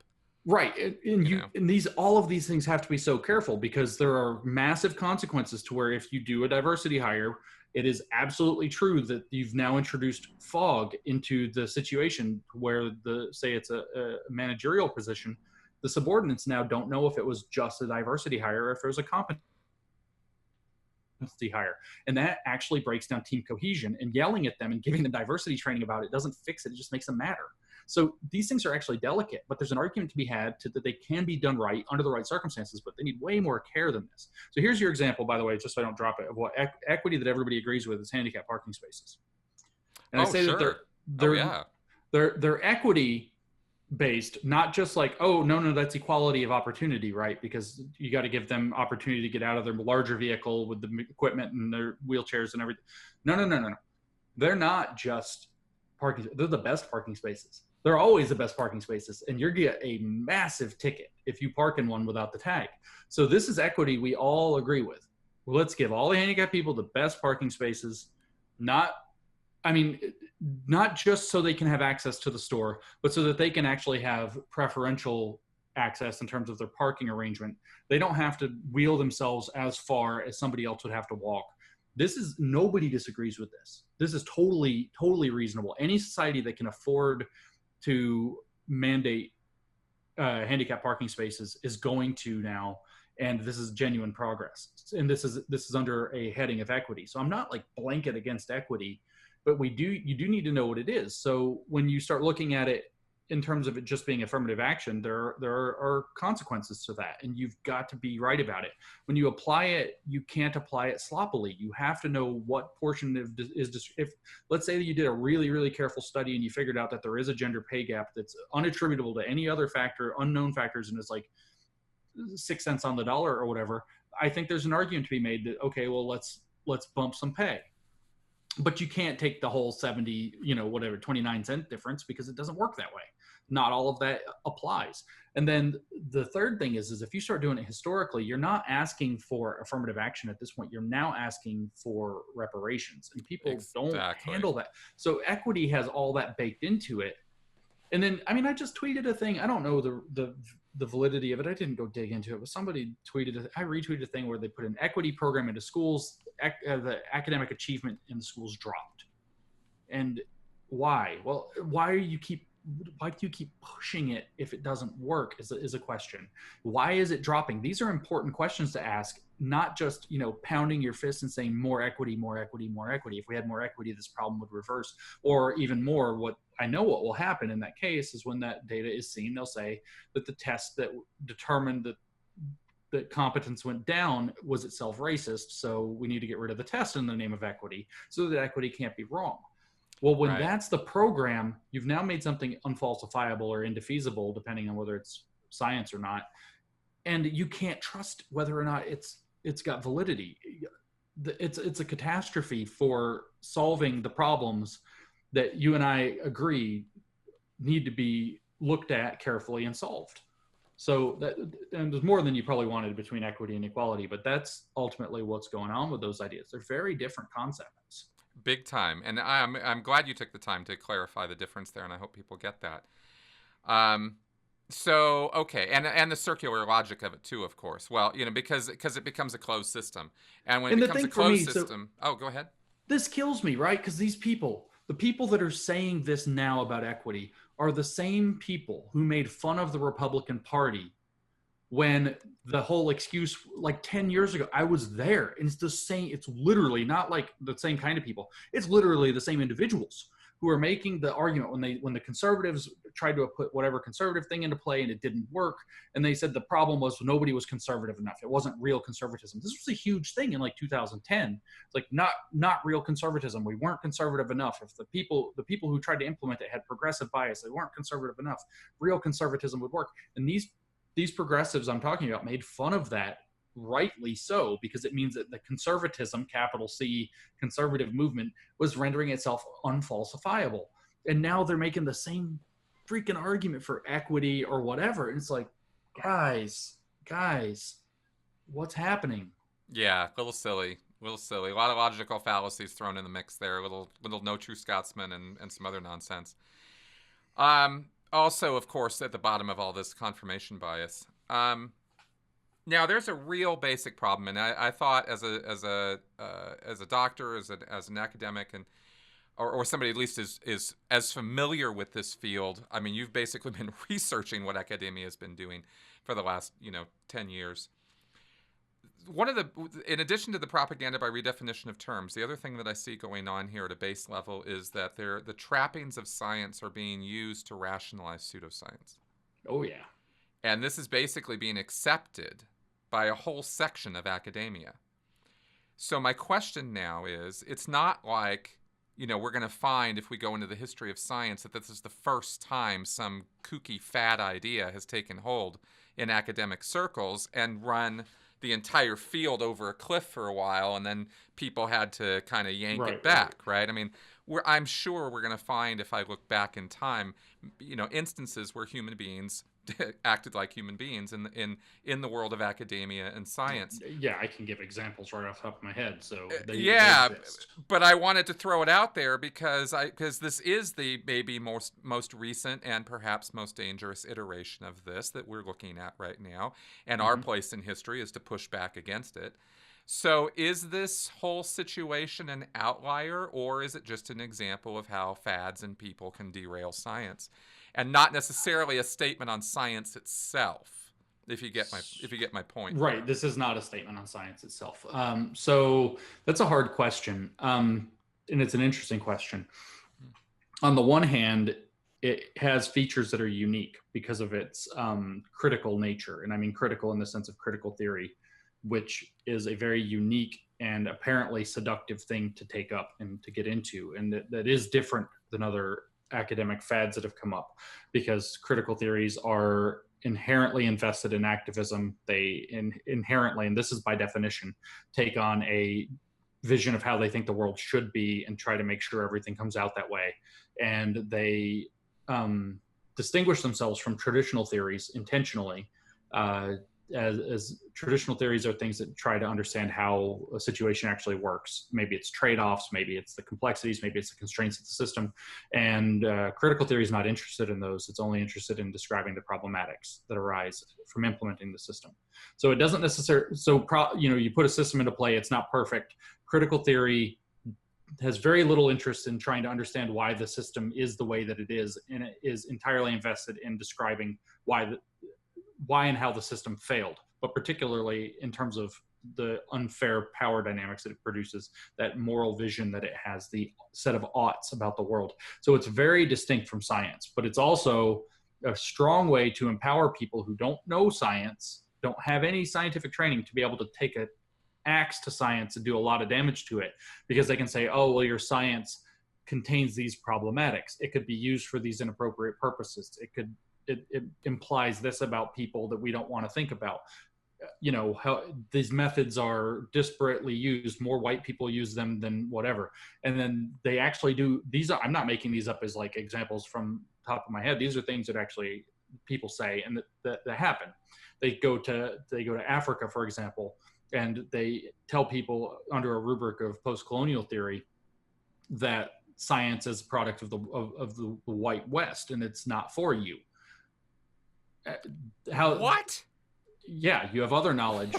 Right. And all of these things have to be so careful, because there are massive consequences to where if you do a diversity hire, it is absolutely true that you've now introduced fog into the situation where say it's a managerial position. The subordinates now don't know if it was just a diversity hire or if it was a competency hire. And that actually breaks down team cohesion, and yelling at them and giving them diversity training about it doesn't fix it. It just makes them madder. So these things are actually delicate, but there's an argument to be had that they can be done right under the right circumstances, but they need way more care than this. So here's your example, by the way, just so I don't drop it, of what equity that everybody agrees with is handicap parking spaces. And I say that they're equity based, not just like, oh, no, that's equality of opportunity, right? Because you got to give them opportunity to get out of their larger vehicle with the equipment and their wheelchairs and everything. No. They're not just parking. They're the best parking spaces. They're always the best parking spaces. And you're get a massive ticket if you park in one without the tag. So this is equity we all agree with. Well, let's give all the handicapped people the best parking spaces, not just so they can have access to the store, but so that they can actually have preferential access in terms of their parking arrangement. They don't have to wheel themselves as far as somebody else would have to walk. Nobody disagrees with this. This is totally, totally reasonable. Any society that can afford to mandate handicap parking spaces is going to now, and this is genuine progress. And this is under a heading of equity. So I'm not like blanket against equity, but you do need to know what it is. So when you start looking at it in terms of it just being affirmative action, there are consequences to that, and you've got to be right about it. When you apply it, you can't apply it sloppily. You have to know what portion if let's say that you did a really, really careful study and you figured out that there is a gender pay gap that's unattributable to any other factor, unknown factors, and it's like 6 cents on the dollar or whatever. I think there's an argument to be made that, okay, well, let's bump some pay. But you can't take the whole 70, 29-cent difference, because it doesn't work that way. Not all of that applies. And then the third thing is if you start doing it historically, you're not asking for affirmative action at this point. You're now asking for reparations, and people don't handle that. So equity has all that baked into it. And then, I just tweeted a thing. I don't know the validity of it. I didn't go dig into it, but somebody I retweeted a thing where they put an equity program into schools. The academic achievement in the schools dropped. And why? Well, why are you keep why do you keep pushing it if it doesn't work is a question. Why is it dropping? These are important questions to ask, not just, pounding your fist and saying more equity, more equity, more equity. If we had more equity, this problem would reverse. Or even more, what will happen in that case is when that data is seen, they'll say that the test that determined that competence went down was itself racist, so we need to get rid of the test in the name of equity so that equity can't be wrong. Well, when that's the program, you've now made something unfalsifiable or indefeasible, depending on whether it's science or not, and you can't trust whether or not it's got validity. It's a catastrophe for solving the problems that you and I agree need to be looked at carefully and solved. So and there's more than you probably wanted between equity and equality, but that's ultimately what's going on with those ideas. They're very different concepts. Big time. And I'm glad you took the time to clarify the difference there, and I hope people get that. So, okay, and the circular logic of it too, of course. Well, because it becomes a closed system. And when it becomes a closed system... Oh, go ahead. This kills me, right? Because the people that are saying this now about equity are the same people who made fun of the Republican Party when the whole excuse, like 10 years ago, I was there. And it's the same, it's literally not like the same kind of people. It's literally the same individuals who are making the argument when the conservatives tried to put whatever conservative thing into play and it didn't work. And they said the problem was nobody was conservative enough. It wasn't real conservatism. This was a huge thing in like 2010. It's like not real conservatism. We weren't conservative enough. If the people who tried to implement it had progressive bias, they weren't conservative enough. Real conservatism would work. And these progressives I'm talking about made fun of that, rightly so, because it means that the conservatism, capital C, conservative movement was rendering itself unfalsifiable. And now they're making the same freaking argument for equity or whatever. And it's like, guys, what's happening? Yeah, a little silly. A lot of logical fallacies thrown in the mix there. A little no true Scotsman and some other nonsense. Also, of course, at the bottom of all this, confirmation bias. Now, there's a real basic problem, and I thought as a doctor, as an academic, and or somebody at least is as familiar with this field. I mean, you've basically been researching what academia has been doing for the last 10 years. In addition to the propaganda by redefinition of terms, the other thing that I see going on here at a base level is that the trappings of science are being used to rationalize pseudoscience. Oh yeah. And this is basically being accepted by a whole section of academia. So my question now is, it's not like, we're going to find, if we go into the history of science, that this is the first time some kooky fad idea has taken hold in academic circles and run the entire field over a cliff for a while, and then people had to kind of yank it back, right? I mean, I'm sure we're going to find, if I look back in time, instances where human beings acted like human beings in the world of academia and science. Yeah, I can give examples right off the top of my head. So they but I wanted to throw it out there because this is the maybe most recent and perhaps most dangerous iteration of this that we're looking at right now, and our place in history is to push back against it. So is this whole situation an outlier, or is it just an example of how fads and people can derail science, and not necessarily a statement on science itself? If you get my point. Right. This is not a statement on science itself. So that's a hard question, and it's an interesting question. On the one hand, it has features that are unique because of its critical nature, and I mean critical in the sense of critical theory, which is a very unique and apparently seductive thing to take up and to get into. And that is different than other academic fads that have come up, because critical theories are inherently invested in activism. They inherently, and this is by definition, take on a vision of how they think the world should be and try to make sure everything comes out that way. And they distinguish themselves from traditional theories intentionally, as traditional theories are things that try to understand how a situation actually works. Maybe it's trade-offs, maybe it's the complexities, maybe it's the constraints of the system. And critical theory is not interested in those. It's only interested in describing the problematics that arise from implementing the system. So it doesn't necessarily, you put a system into play, it's not perfect. Critical theory has very little interest in trying to understand why the system is the way that it is, and it is entirely invested in describing why and how the system failed, but particularly in terms of the unfair power dynamics that it produces, that moral vision that it has, the set of oughts about the world. So it's very distinct from science, but it's also a strong way to empower people who don't know science, don't have any scientific training, to be able to take an axe to science and do a lot of damage to it, because they can say, oh, well, your science contains these problematics. It could be used for these inappropriate purposes. It implies this about people that we don't want to think about. You know, how these methods are disparately used. More white people use them than whatever. And then they actually do these. I'm not making these up as like examples from top of my head. These are things that actually people say and that happen. They go to Africa, for example, and they tell people under a rubric of post-colonial theory that science is a product of the white West and it's not for you. What? Yeah, you have other knowledge.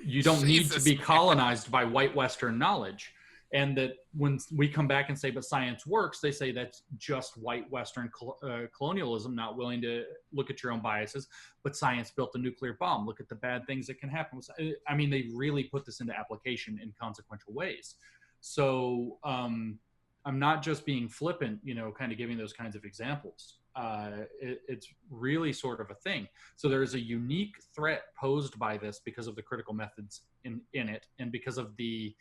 You don't need to be colonized by white Western knowledge. And that when we come back and say, but science works, they say that's just white Western colonialism, not willing to look at your own biases. But science built a nuclear bomb. Look at the bad things that can happen. I mean, they really put this into application in consequential ways. So I'm not just being flippant, you know, kind of giving those kinds of examples. It's really sort of a thing. So there is a unique threat posed by this because of the critical methods in it, and because of the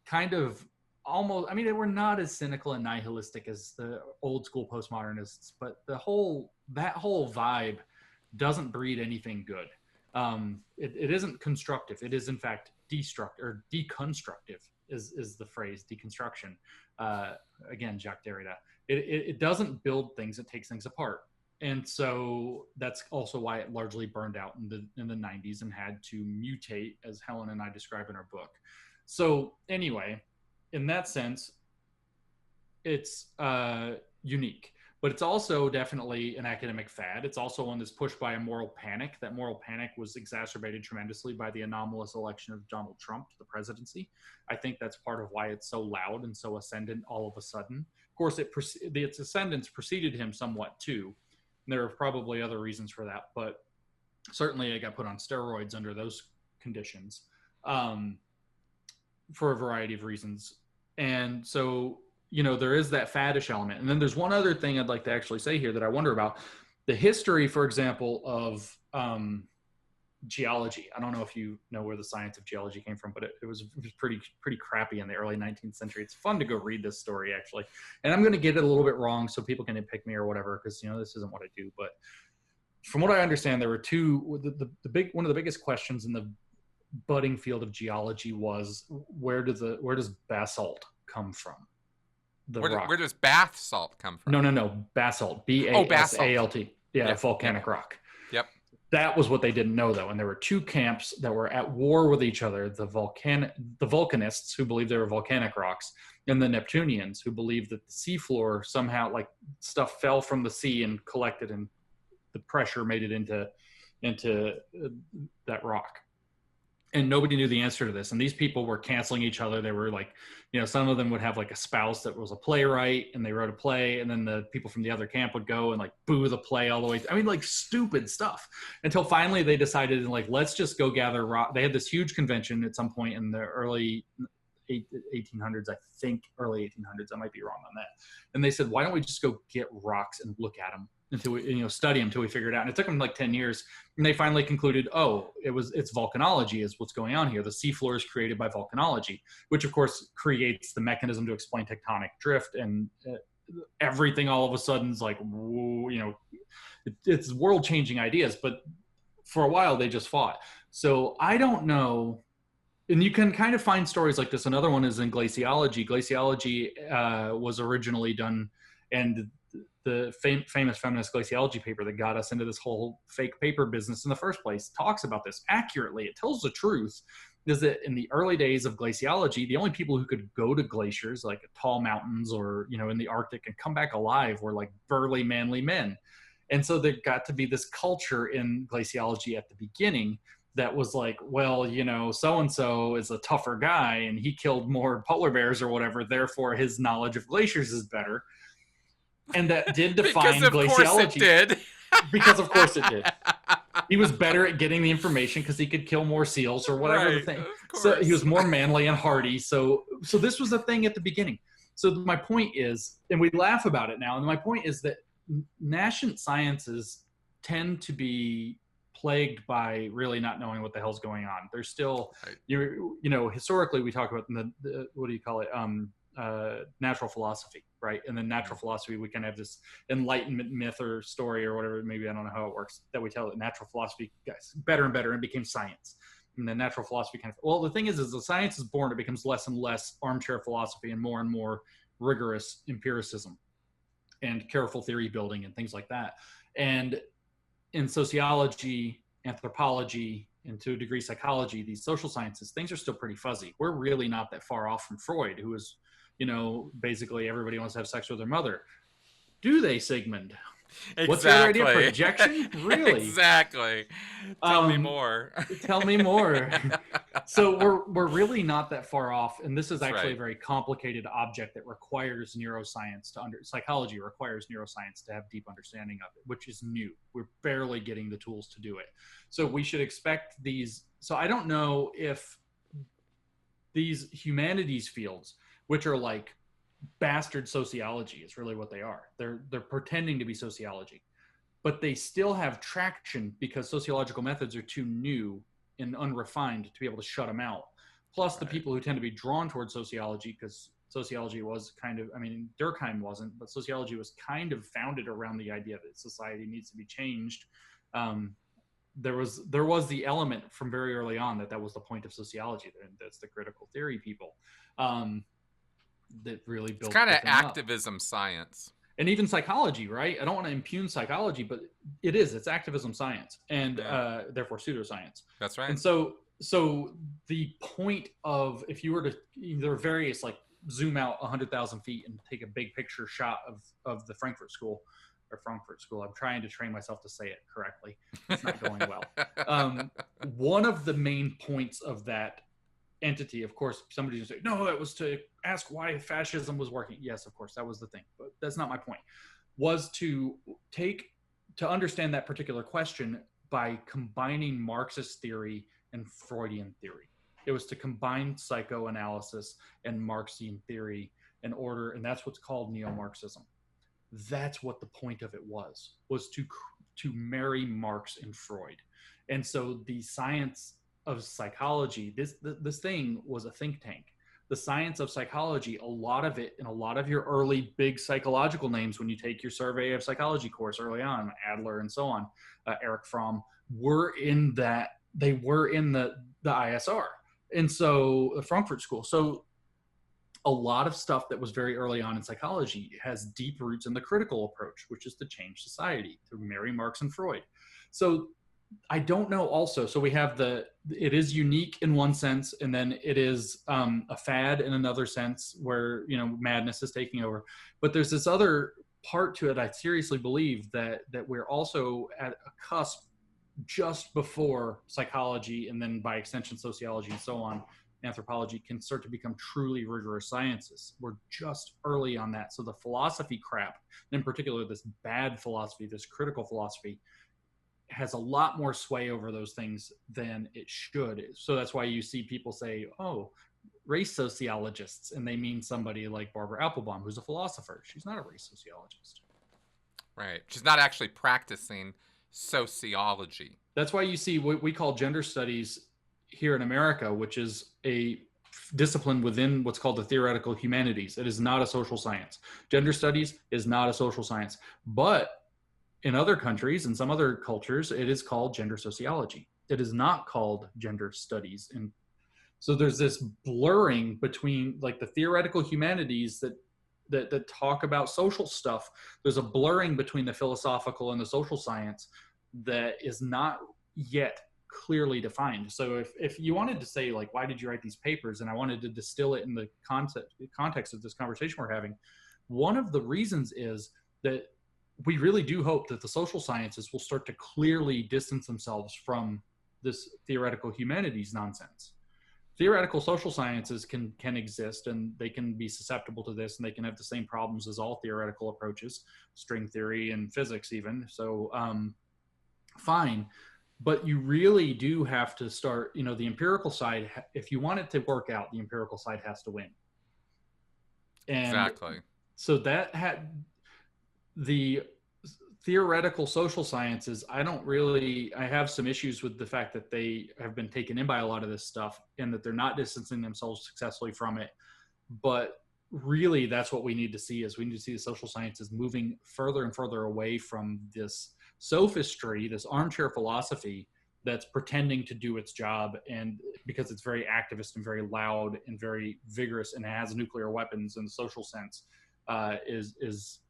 kind of almost, I mean, they were not as cynical and nihilistic as the old school postmodernists, but that whole vibe doesn't breed anything good. It isn't constructive. It is in fact destructive, or deconstructive is the phrase, deconstruction. Again, Jacques Derrida. It doesn't build things, it takes things apart. And so that's also why it largely burned out in the 90s and had to mutate, as Helen and I describe in our book. So anyway, in that sense, it's unique, but it's also definitely an academic fad. It's also one that's pushed by a moral panic. That moral panic was exacerbated tremendously by the anomalous election of Donald Trump to the presidency. I think that's part of why it's so loud and so ascendant all of a sudden. Of course, its ascendance preceded him somewhat too. And there are probably other reasons for that, but certainly it got put on steroids under those conditions for a variety of reasons. And so, you know, there is that faddish element. And then there's one other thing I'd like to actually say here that I wonder about. The history, for example, of geology. I don't know if you know where the science of geology came from, but it was pretty crappy in the early 19th century. It's fun to go read this story, actually. And I'm going to get it a little bit wrong so people can pick me or whatever, because, you know, this isn't what I do. But from what I understand, there were two, one of the biggest questions in the budding field of geology was, where does basalt come from? Where does bath salt come from? No, basalt. B-A-S-A-L-T. Yeah, volcanic rock. Yep. That was what they didn't know, though. And there were two camps that were at war with each other: the volcanists, who believed they were volcanic rocks, and the Neptunians, who believed that the seafloor somehow, like, stuff fell from the sea and collected, and the pressure made it into that rock. And nobody knew the answer to this. And these people were canceling each other. They were like, you know, some of them would have like a spouse that was a playwright and they wrote a play. And then the people from the other camp would go and like boo the play all the way. I mean, like stupid stuff, until finally they decided, like, let's just go gather rock. They had this huge convention at some point in the early 1800s, I think, early 1800s. I might be wrong on that. And they said, why don't we just go get rocks and look at them until we, you know, study them until we figure it out. And it took them like 10 years. And they finally concluded, it's volcanology is what's going on here. The seafloor is created by volcanology, which of course creates the mechanism to explain tectonic drift, and everything all of a sudden is like, whoa, you know, it's world-changing ideas. But for a while they just fought. So I don't know. And you can kind of find stories like this. Another one is in glaciology. Glaciology was originally done, and the famous feminist glaciology paper that got us into this whole fake paper business in the first place talks about this accurately. It tells the truth, is that in the early days of glaciology, the only people who could go to glaciers, like tall mountains or, you know, in the Arctic, and come back alive were like burly, manly men. And so there got to be this culture in glaciology at the beginning that was like, well, so-and-so is a tougher guy and he killed more polar bears or whatever, therefore his knowledge of glaciers is better. And that did define because of course it glaciology. did. Because of course it did. He was better at getting the information because he could kill more seals or whatever the thing. So he was more manly and hardy. So this was a thing at the beginning. So my point is, and we laugh about it now, and my point is that nascent sciences tend to be plagued by really not knowing what the hell's going on. There's still, historically we talk about the what do you call it? Natural philosophy, right? And then natural philosophy, we kind of have this enlightenment myth or story or whatever, maybe I don't know how it works, that we tell that natural philosophy gets better and better and became science. And then natural philosophy the thing is the science is born, it becomes less and less armchair philosophy and more rigorous empiricism and careful theory building and things like that. And in sociology, anthropology, and to a degree psychology, these social sciences, things are still pretty fuzzy. We're really not that far off from Freud, who is, basically everybody wants to have sex with their mother. Do they, Sigmund? Exactly. What's your idea? Projection? Really? Exactly. Tell me more. Tell me more. So we're really not that far off, and this is actually right. a very complicated object that requires neuroscience psychology requires neuroscience to have deep understanding of it, which is new. We're barely getting the tools to do it. So we should expect these. So I don't know if these humanities fields, which are like bastard sociology, is really what they are. They're pretending to be sociology, but they still have traction because sociological methods are too new and unrefined to be able to shut them out. Plus, the people who tend to be drawn towards sociology, because sociology was kind of, Durkheim wasn't, but sociology was kind of founded around the idea that society needs to be changed. There was the element from very early on that was the point of sociology. That's the critical theory people. That really built. It's kind of activism science. And even psychology, right? I don't want to impugn psychology, but it's activism science, and therefore pseudoscience. That's right. And so the point of, if you were to, there are various, like, zoom out 100,000 feet and take a big picture shot of the Frankfurt School. I'm trying to train myself to say it correctly. It's not going well. One of the main points of that entity, of course, somebody's going to say, no, it was to ask why fascism was working. Yes, of course, that was the thing, but that's not my point. Was to understand that particular question by combining Marxist theory and Freudian theory. It was to combine psychoanalysis and Marxian theory in order, and that's what's called neo-Marxism. That's what the point of it was to marry Marx and Freud. And so the science of psychology, this thing was a think tank. The science of psychology, a lot of it, and a lot of your early big psychological names, when you take your survey of psychology course early on, Adler and so on, Erich Fromm, were in that. They were in the ISR, and so the Frankfurt School. So a lot of stuff that was very early on in psychology has deep roots in the critical approach, which is to change society, to marry Marx and Freud. So I don't know also. So we have it is unique in one sense, and then it is a fad in another sense where, madness is taking over. But there's this other part to it. I seriously believe that we're also at a cusp just before psychology, and then by extension sociology and so on, anthropology, can start to become truly rigorous sciences. We're just early on that. So the philosophy crap, in particular this bad philosophy, this critical philosophy, has a lot more sway over those things than it should. So that's why you see people say, oh, race sociologists, and they mean somebody like Barbara Applebaum, who's a philosopher. She's not a race sociologist. Right. She's not actually practicing sociology. That's why you see what we call gender studies here in America, which is a discipline within what's called the theoretical humanities. It is not a social science. Gender studies is not a social science. But in other countries, in some other cultures, it is called gender sociology. It is not called gender studies. And so there's this blurring between, like, the theoretical humanities that talk about social stuff. There's a blurring between the philosophical and the social science that is not yet clearly defined. So if you wanted to say, like, why did you write these papers? And I wanted to distill it in the context of this conversation we're having, one of the reasons is that we really do hope that the social sciences will start to clearly distance themselves from this theoretical humanities nonsense. Theoretical social sciences can exist, and they can be susceptible to this, and they can have the same problems as all theoretical approaches, string theory and physics even. So fine. But you really do have to start, the empirical side, if you want it to work out, the empirical side has to win. And exactly. so that had the theoretical social sciences, I have some issues with the fact that they have been taken in by a lot of this stuff and that they're not distancing themselves successfully from it. But really, that's what we need to see, is we need to see the social sciences moving further and further away from this sophistry, this armchair philosophy that's pretending to do its job, and because it's very activist and very loud and very vigorous and has nuclear weapons in the social sense, is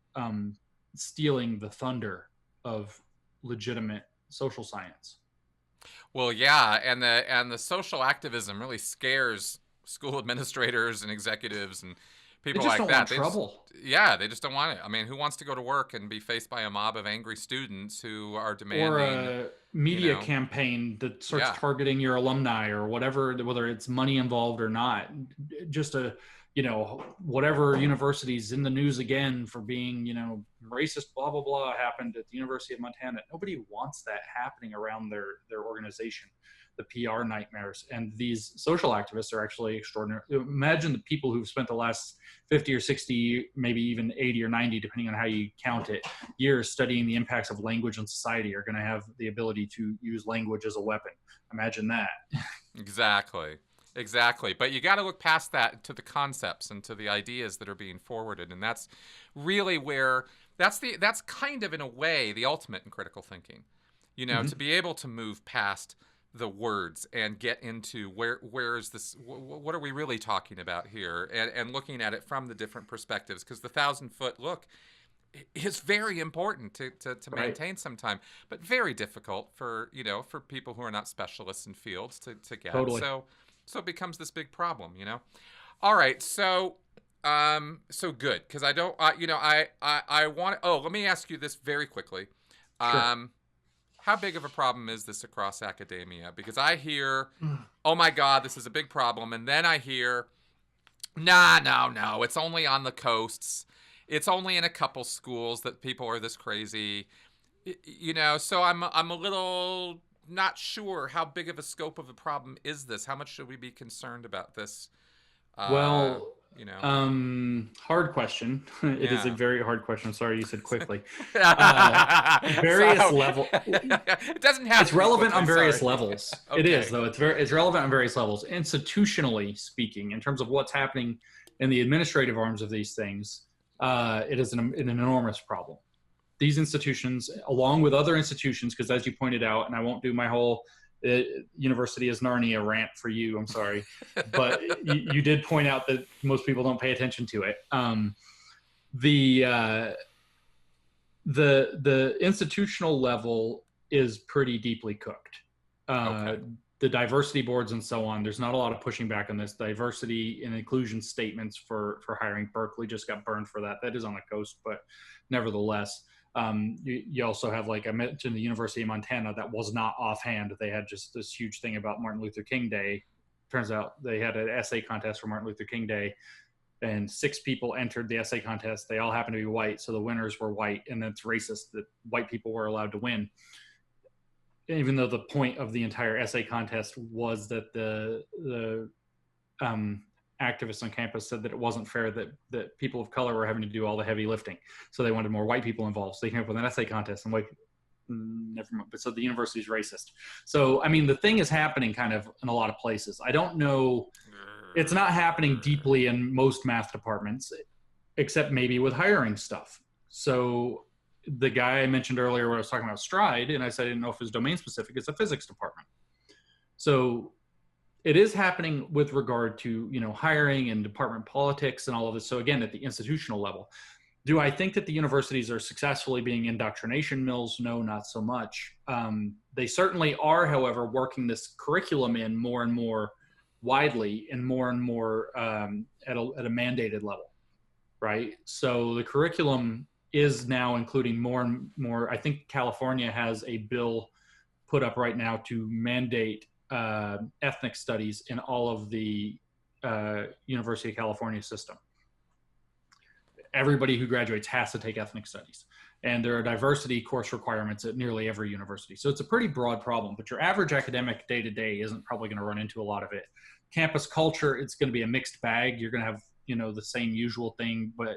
stealing the thunder of legitimate social science. Well, yeah, and the social activism really scares school administrators and executives and people like that. They just don't want trouble. They just don't want it. I mean, who wants to go to work and be faced by a mob of angry students who are demanding, or a media campaign that starts targeting your alumni or whatever, whether it's money involved or not. Just whatever university's in the news again for being, racist, blah, blah, blah, happened at the University of Montana. Nobody wants that happening around their organization, the PR nightmares. And these social activists are actually extraordinary. Imagine the people who've spent the last 50 or 60, maybe even 80 or 90, depending on how you count it, years studying the impacts of language on society are going to have the ability to use language as a weapon. Imagine that. Exactly. But you got to look past that to the concepts and to the ideas that are being forwarded. And that's really where that's kind of, in a way, the ultimate in critical thinking, to be able to move past the words and get into where is this, what are we really talking about here, and looking at it from the different perspectives, because the 1,000-foot look is very important to maintain sometime, but very difficult for people who are not specialists in fields to get. Totally. So it becomes this big problem, All right, so good, because I don't, I want. Oh, let me ask you this very quickly. Sure. How big of a problem is this across academia? Because I hear, oh my God, this is a big problem, and then I hear, no, it's only on the coasts. It's only in a couple schools that people are this crazy, So I'm a little not sure how big of a scope of a problem is this. How much should we be concerned about this? Hard question. It is a very hard question. I'm sorry you said quickly. Various level. It doesn't have. It's relevant on various levels. Okay. It is, though. It's relevant on various levels. Institutionally speaking, in terms of what's happening in the administrative arms of these things, it is an enormous problem. These institutions, along with other institutions, because as you pointed out, and I won't do my whole University is Narnia rant for you, I'm sorry, but you did point out that most people don't pay attention to it. The institutional level is pretty deeply cooked. The diversity boards and so on, there's not a lot of pushing back on this. Diversity and inclusion statements for hiring. Berkeley just got burned for that. That is on the coast, but nevertheless. You also have, like I mentioned, the University of Montana, that was not offhand. They had just this huge thing about Martin Luther King Day. Turns out they had an essay contest for Martin Luther King Day, and 6 people entered the essay contest. They all happened to be white, so the winners were white, and that's racist that white people were allowed to win. Even though the point of the entire essay contest was that the activists on campus said that it wasn't fair that people of color were having to do all the heavy lifting. So they wanted more white people involved. So they came up with an essay contest, and never mind. But so the university is racist. So, I mean, the thing is happening kind of in a lot of places. I don't know. It's not happening deeply in most math departments, except maybe with hiring stuff. So the guy I mentioned earlier when I was talking about Stride, and I said I didn't know if it was domain specific, it's a physics department. So it is happening with regard to, hiring and department politics and all of this. So again, at the institutional level, do I think that the universities are successfully being indoctrination mills? No, not so much. They certainly are, however, working this curriculum in more and more widely and more at a mandated level, right? So the curriculum is now including more and more. I think California has a bill put up right now to mandate ethnic studies in all of the University of California system. Everybody who graduates has to take ethnic studies. And there are diversity course requirements at nearly every university. So it's a pretty broad problem, but your average academic day-to-day isn't probably going to run into a lot of it. Campus culture, it's going to be a mixed bag. You're going to have, the same usual thing, but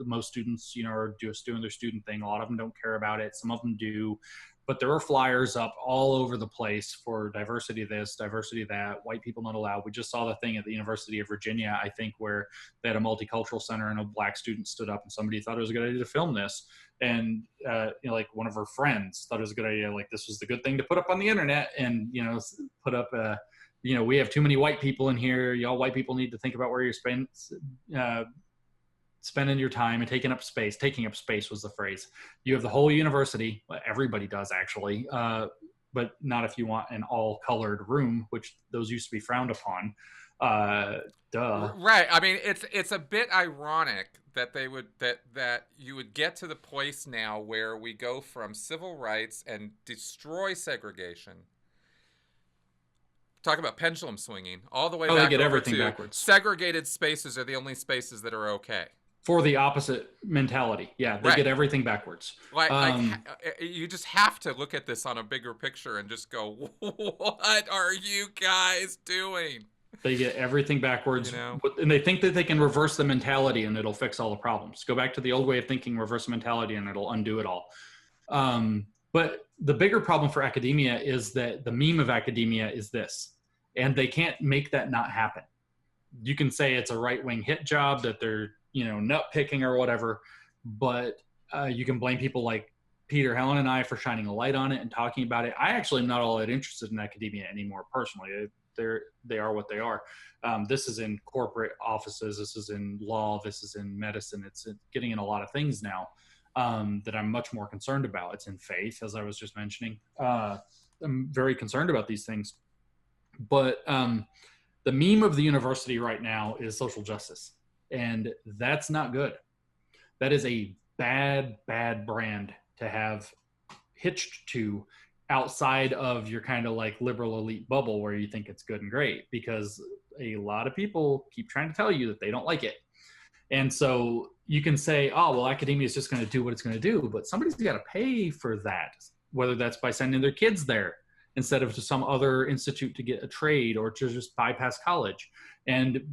most students, are just doing their student thing. A lot of them don't care about it. Some of them do. But there are flyers up all over the place for diversity this, diversity that, white people not allowed. We just saw the thing at the University of Virginia, I think, where they had a multicultural center and a black student stood up and somebody thought it was a good idea to film this. And, like one of her friends thought it was a good idea, like this was the good thing to put up on the internet and, put up we have too many white people in here. Y'all white people need to think about where you're spending your time and taking up space. Taking up space was the phrase. You have the whole university. Well, everybody does actually, but not if you want an all-colored room, which those used to be frowned upon. Duh. Right. I mean, it's a bit ironic that they would that you would get to the place now where we go from civil rights and destroy segregation. Talk about pendulum swinging all the way back. They get everything backwards. Segregated spaces are the only spaces that are okay. For the opposite mentality. Yeah, they get everything backwards. You just have to look at this on a bigger picture and just go, what are you guys doing? They get everything backwards. And they think that they can reverse the mentality and it'll fix all the problems. Go back to the old way of thinking, reverse the mentality, and it'll undo it all. But the bigger problem for academia is that the meme of academia is this, and they can't make that not happen. You can say it's a right-wing hit job, that they're, nut picking or whatever, but you can blame people like Peter, Helen, and I for shining a light on it and talking about it. I actually am not all that interested in academia anymore personally. They are what they are. This is in corporate offices. This is in law. This is in medicine. It's getting in a lot of things now. That I'm much more concerned about. It's in faith, as I was just mentioning. I'm very concerned about these things. But the meme of the university right now is social justice. And that's not good. That is a bad, bad brand to have hitched to outside of your kind of like liberal elite bubble where you think it's good and great, because a lot of people keep trying to tell you that they don't like it. And so you can say, oh, well, academia is just going to do what it's going to do, but somebody's got to pay for that, whether that's by sending their kids there instead of to some other institute to get a trade or to just bypass college. And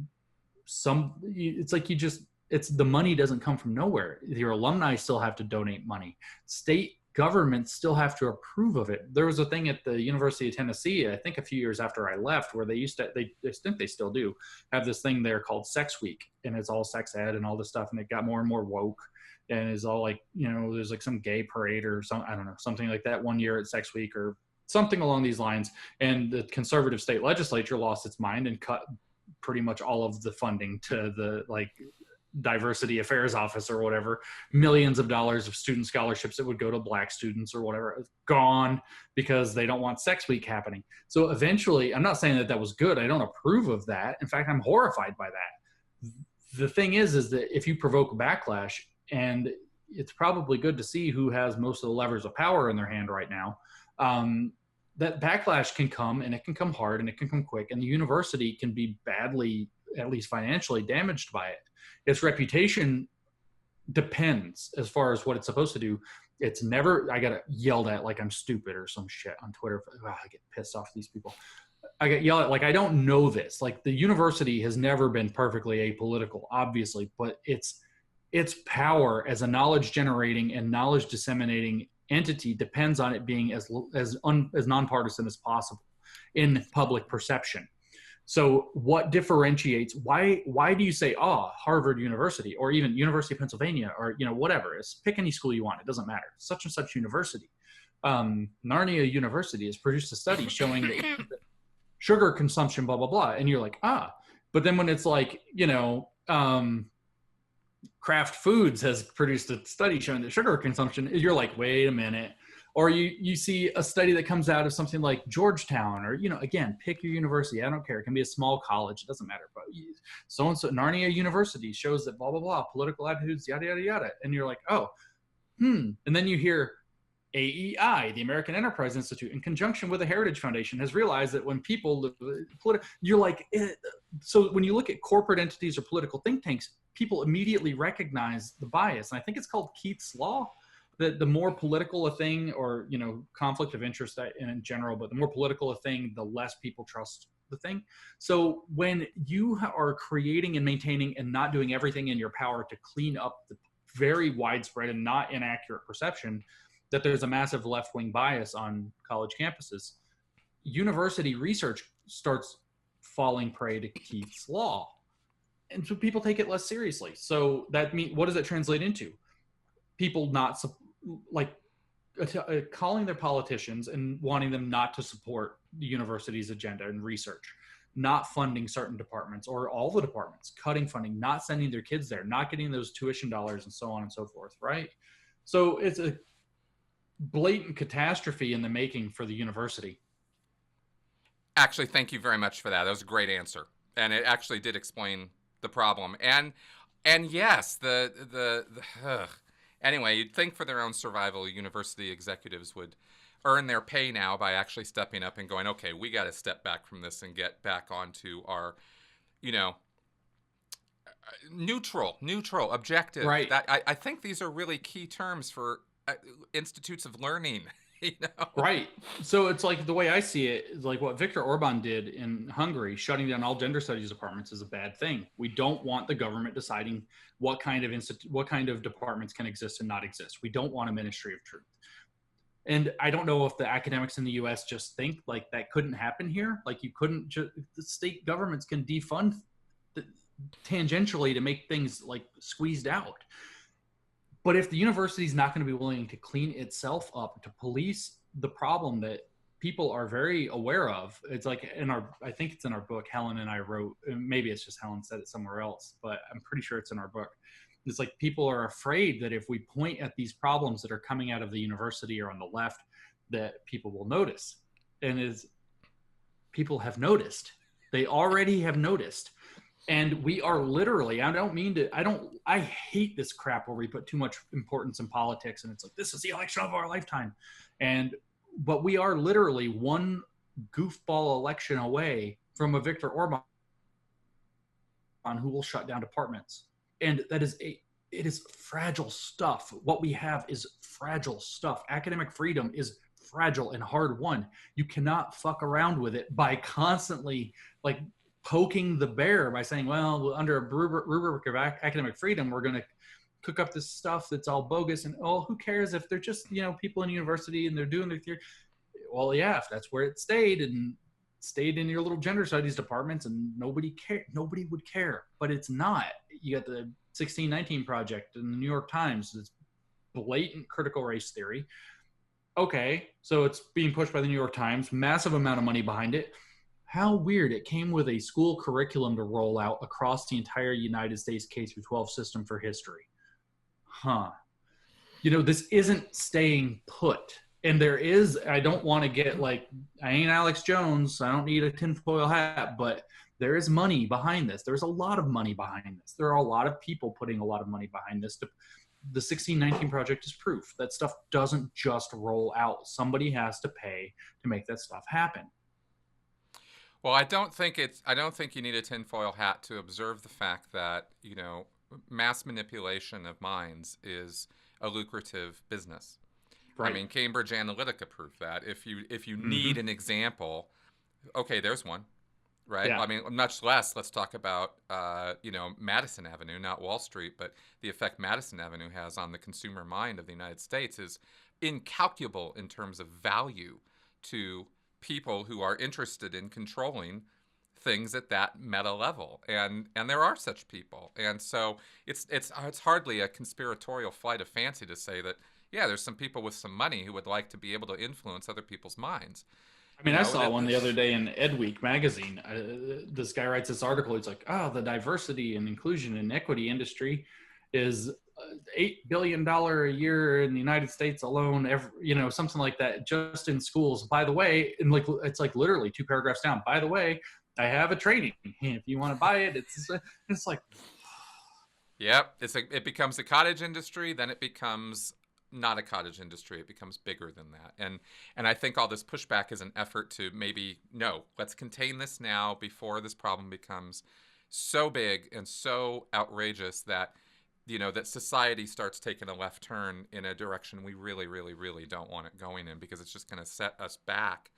it's like the money doesn't come from nowhere. Your alumni still have to donate money. State governments still have to approve of it. There was a thing at the University of Tennessee, I think a few years after I left, where they think they still do have this thing there called Sex Week, and it's all sex ed and all this stuff, and it got more and more woke, and it's all like, there's like some gay parade or something like that one year at Sex Week or something along these lines, and the conservative state legislature lost its mind and cut pretty much all of the funding to the diversity affairs office or whatever. Millions of dollars of student scholarships that would go to black students or whatever gone because they don't want Sex Week happening. So eventually, I'm not saying that was good. I don't approve of that. In fact, I'm horrified by that. The thing is that if you provoke backlash, and it's probably good to see who has most of the levers of power in their hand right now, that backlash can come, and it can come hard, and it can come quick, and the university can be badly, at least financially, damaged by it. Its reputation depends as far as what it's supposed to do. It's never, I got yelled at like I'm stupid or some shit on Twitter. I get pissed off at these people. I get yelled at like I don't know this. Like, the university has never been perfectly apolitical, obviously, but its power as a knowledge generating and knowledge disseminating entity depends on it being as nonpartisan as possible in public perception. So what differentiates, why do you say, Harvard University or even University of Pennsylvania or, whatever, pick any school you want. It doesn't matter. Such and such university. Narnia University has produced a study showing that sugar consumption, blah, blah, blah. And you're like, but then when it's like, Kraft Foods has produced a study showing that sugar consumption, you're like, wait a minute. Or you see a study that comes out of something like Georgetown, or, again, pick your university. I don't care. It can be a small college. It doesn't matter. But so-and-so, Narnia University shows that blah, blah, blah, political attitudes, yada, yada, yada. And you're like, and then you hear AEI, the American Enterprise Institute, in conjunction with the Heritage Foundation, has realized that when people, you're like, so when you look at corporate entities or political think tanks, people immediately recognize the bias. And I think it's called Keith's Law, that the more political a thing, or, you know, conflict of interest in general, but the more political a thing, the less people trust the thing. So when you are creating and maintaining and not doing everything in your power to clean up the very widespread and not inaccurate perception that there's a massive left-wing bias on college campuses, university research starts falling prey to Keith's Law. And so people take it less seriously. So that means, what does that translate into? People not calling their politicians and wanting them not to support the university's agenda and research, not funding certain departments or all the departments, cutting funding, not sending their kids there, not getting those tuition dollars, and so on and so forth, right? So it's a blatant catastrophe in the making for the university. Actually, thank you very much for that. That was a great answer, and it actually did explain the problem. And yes, anyway, you'd think for their own survival, university executives would earn their pay now by actually stepping up and going, okay, we got to step back from this and get back onto our, you know, neutral, objective. Right. I think these are really key terms for institutes of learning. You know? Right. So it's like, the way I see it is like what Viktor Orban did in Hungary, shutting down all gender studies departments, is a bad thing. We don't want the government deciding what kind of departments can exist and not exist. We don't want a ministry of truth. And I don't know if the academics in the US just think like that couldn't happen here. Like, you couldn't just, the state governments can defund tangentially to make things like squeezed out. But if the university is not going to be willing to clean itself up, to police the problem that people are very aware of, it's like I think it's in our book, Helen and I wrote, maybe it's just Helen said it somewhere else, but I'm pretty sure it's in our book. It's like, people are afraid that if we point at these problems that are coming out of the university or on the left, that people will notice. And people have noticed. They already have noticed. And we are literally, I hate this crap where we put too much importance in politics and it's like, this is the election of our lifetime. But we are literally one goofball election away from a Viktor Orban who will shut down departments. And it is fragile stuff. What we have is fragile stuff. Academic freedom is fragile and hard won. You cannot fuck around with it by constantly like poking the bear by saying, well, under a rubric of academic freedom, we're going to cook up this stuff that's all bogus. And, oh, who cares if they're just, you know, people in university and they're doing their theory. Well, yeah, if that's where it stayed in your little gender studies departments and nobody would care. But it's not. You got the 1619 Project in the New York Times. It's blatant critical race theory. Okay, so it's being pushed by the New York Times, massive amount of money behind it. How weird. It came with a school curriculum to roll out across the entire United States K-12 system for history. Huh. You know, this isn't staying put. And I don't want to get like, I ain't Alex Jones. I don't need a tinfoil hat, but there is money behind this. There's a lot of money behind this. There are a lot of people putting a lot of money behind this. The 1619 Project is proof that stuff doesn't just roll out. Somebody has to pay to make that stuff happen. Well, I don't think you need a tinfoil hat to observe the fact that, you know, mass manipulation of minds is a lucrative business. Right. I mean, Cambridge Analytica proved that. If you need an example, okay, there's one, right? Yeah. I mean, much less, let's talk about, you know, Madison Avenue, not Wall Street, but the effect Madison Avenue has on the consumer mind of the United States is incalculable in terms of value to people who are interested in controlling things at that meta level, and there are such people, and so it's hardly a conspiratorial flight of fancy to say that, yeah, there's some people with some money who would like to be able to influence other people's minds. I mean, I saw one the other day in Ed Week magazine. This guy writes this article. He's like, the diversity and inclusion and equity industry is $8 billion a year in the United States alone, something like that, just in schools. By the way, and like, it's like literally 2 paragraphs down. By the way, I have a training. If you want to buy it, it's like, yep. It becomes a cottage industry. Then it becomes not a cottage industry. It becomes bigger than that. And I think all this pushback is an effort to maybe, no, let's contain this now before this problem becomes so big and so outrageous that, that society starts taking a left turn in a direction we really, really, really don't want it going in, because it's just going to set us back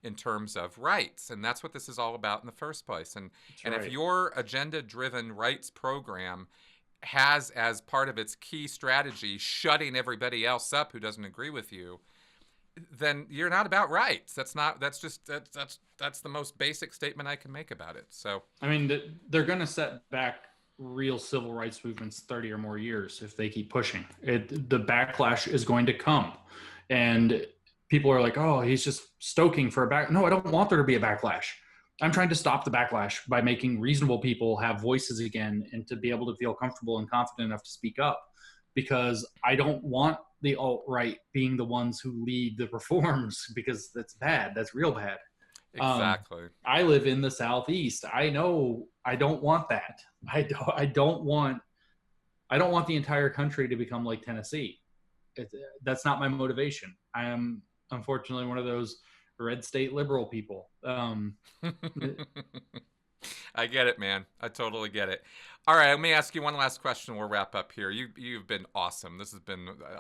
in terms of rights. And that's what this is all about in the first place. And if your agenda-driven rights program has as part of its key strategy shutting everybody else up who doesn't agree with you, then you're not about rights. That's the most basic statement I can make about it. So I mean, they're going to set back real civil rights movements 30 or more years if they keep pushing it. The backlash is going to come, and people are like, oh, he's just stoking for a back. No, I don't want there to be a backlash. I'm trying to stop the backlash by making reasonable people have voices again and to be able to feel comfortable and confident enough to speak up, because I don't want the alt-right being the ones who lead the reforms, because that's bad. That's real bad. Exactly. I live in the Southeast. I know I don't want that. I don't want the entire country to become like Tennessee. That's not my motivation. I am unfortunately one of those red state liberal people. I get it, man. I totally get it. All right, let me ask you one last question. We'll wrap up here. You've been awesome.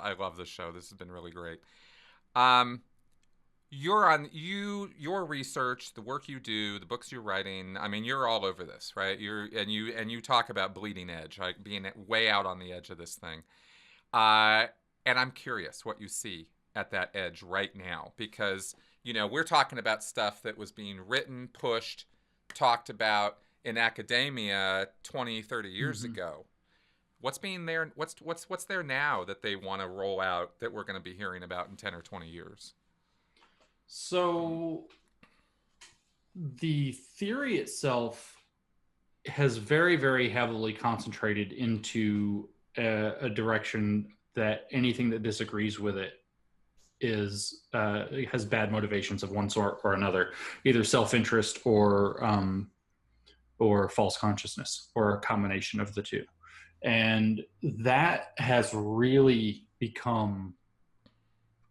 I love this show. This has been really great. Your research, the work you do, the books you're writing. I mean, you're all over this, right? You talk about bleeding edge, like being way out on the edge of this thing. And I'm curious what you see at that edge right now, because we're talking about stuff that was being written, pushed, talked about in academia 20, 30 years ago. What's being there? What's there now that they want to roll out that we're going to be hearing about in 10 or 20 years? So the theory itself has very, very heavily concentrated into a direction that anything that disagrees with it has bad motivations of one sort or another, either self-interest or false consciousness, or a combination of the two. And that has really become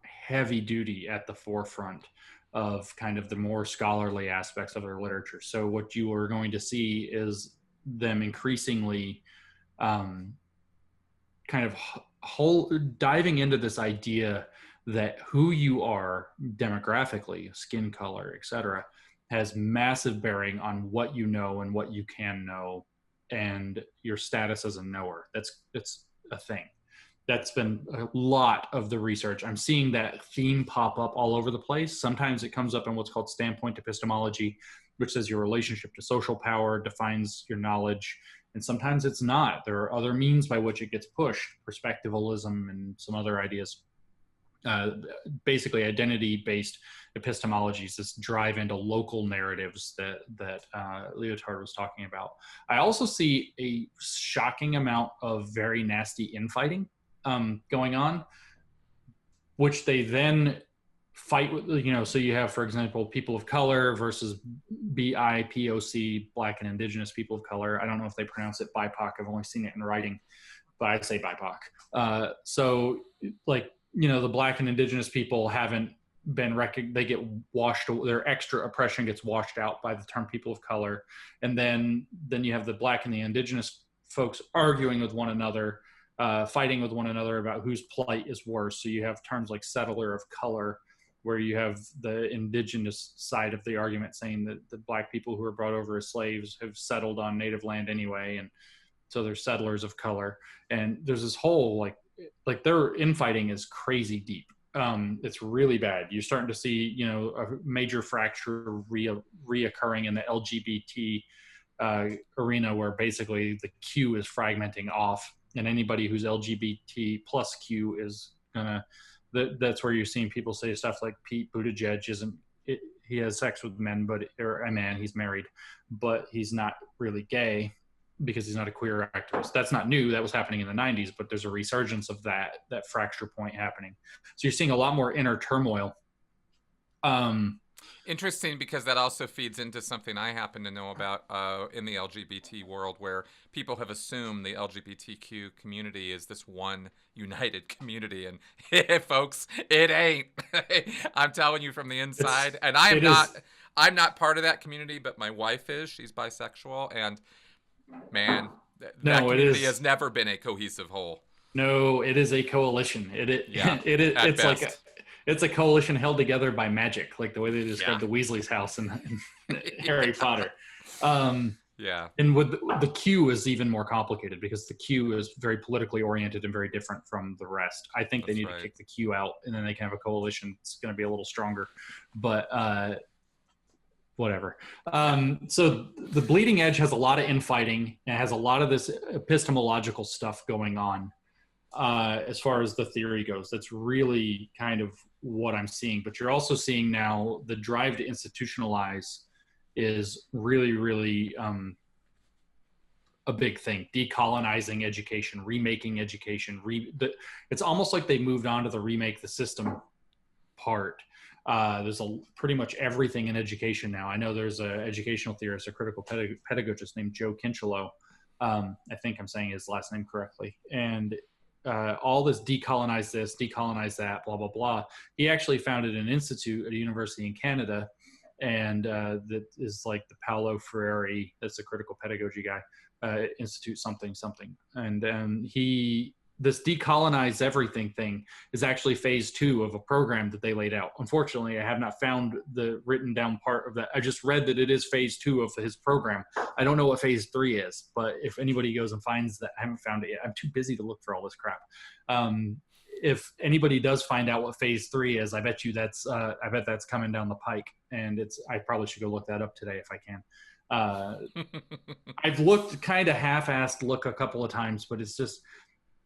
heavy duty at the forefront of kind of the more scholarly aspects of their literature. So what you are going to see is them increasingly kind of diving into this idea that who you are demographically, skin color, etc., has massive bearing on what you know and what you can know, and your status as a knower. That's a thing. That's been a lot of the research. I'm seeing that theme pop up all over the place. Sometimes it comes up in what's called standpoint epistemology, which says your relationship to social power defines your knowledge. And sometimes it's not. There are other means by which it gets pushed, perspectivalism and some other ideas. Basically, identity-based epistemologies, this drive into local narratives that Lyotard was talking about. I also see a shocking amount of very nasty infighting going on, which they then fight with. So you have, for example, people of color versus BIPOC, Black and Indigenous people of color. I don't know if they pronounce it BIPOC. I've only seen it in writing, but I'd say BIPOC. So like, the Black and Indigenous people haven't been they get washed, their extra oppression gets washed out by the term people of color. And then you have the Black and the Indigenous folks arguing with one another, fighting with one another about whose plight is worse. So you have terms like settler of color, where you have the indigenous side of the argument saying that the Black people who were brought over as slaves have settled on native land anyway, and so they're settlers of color. And there's this whole like their infighting is crazy deep. It's really bad. You're starting to see, a major fracture reoccurring in the LGBT arena, where basically the Q is fragmenting off, and anybody who's LGBT plus Q is gonna. That's where you're seeing people say stuff like Pete Buttigieg he has sex with men, or a man, he's married, but he's not really gay, because he's not a queer activist. That's not new. That was happening in the 90s, but there's a resurgence of that fracture point happening. So you're seeing a lot more inner turmoil. Interesting, because that also feeds into something I happen to know about in the LGBT world, where people have assumed the LGBTQ community is this one united community, and folks, it ain't. I'm telling you from the inside, and I am It not. is. I'm not part of that community, but my wife is. She's bisexual, and man, that No, it community is. has never been a cohesive whole. No, it is a coalition. Yeah, at It's like best. it's a coalition held together by magic, like the way they Yeah. describe the Weasley's house in Harry Potter. Um, Yeah. and with the Q is even more complicated because the Q is very politically oriented and very different from the rest. I think they That's need right. to kick the Q out, and then they can have a coalition. It's going to be a little stronger, but whatever. So the Bleeding Edge has a lot of infighting and has a lot of this epistemological stuff going on. As far as the theory goes, that's really kind of what I'm seeing. But you're also seeing now the drive to institutionalize is really, really a big thing. Decolonizing education, remaking education. It's almost like they moved on to the remake the system part. There's pretty much everything in education now. I know there's an educational theorist, a critical pedagogist named Joe Kinchelow. I think I'm saying his last name correctly. And all this, decolonize that, blah, blah, blah. He actually founded an institute at a university in Canada, and that is like the Paolo Freire, that's a critical pedagogy guy, Institute something. And this decolonize everything thing is actually phase 2 of a program that they laid out. Unfortunately, I have not found the written down part of that. I just read that it is phase 2 of his program. I don't know what phase 3 is, but if anybody goes and finds that, I haven't found it yet. I'm too busy to look for all this crap. If anybody does find out what phase 3 is, I bet that's coming down the pike, and I probably should go look that up today if I can. I've looked kind of half-assed look a couple of times, but it's just,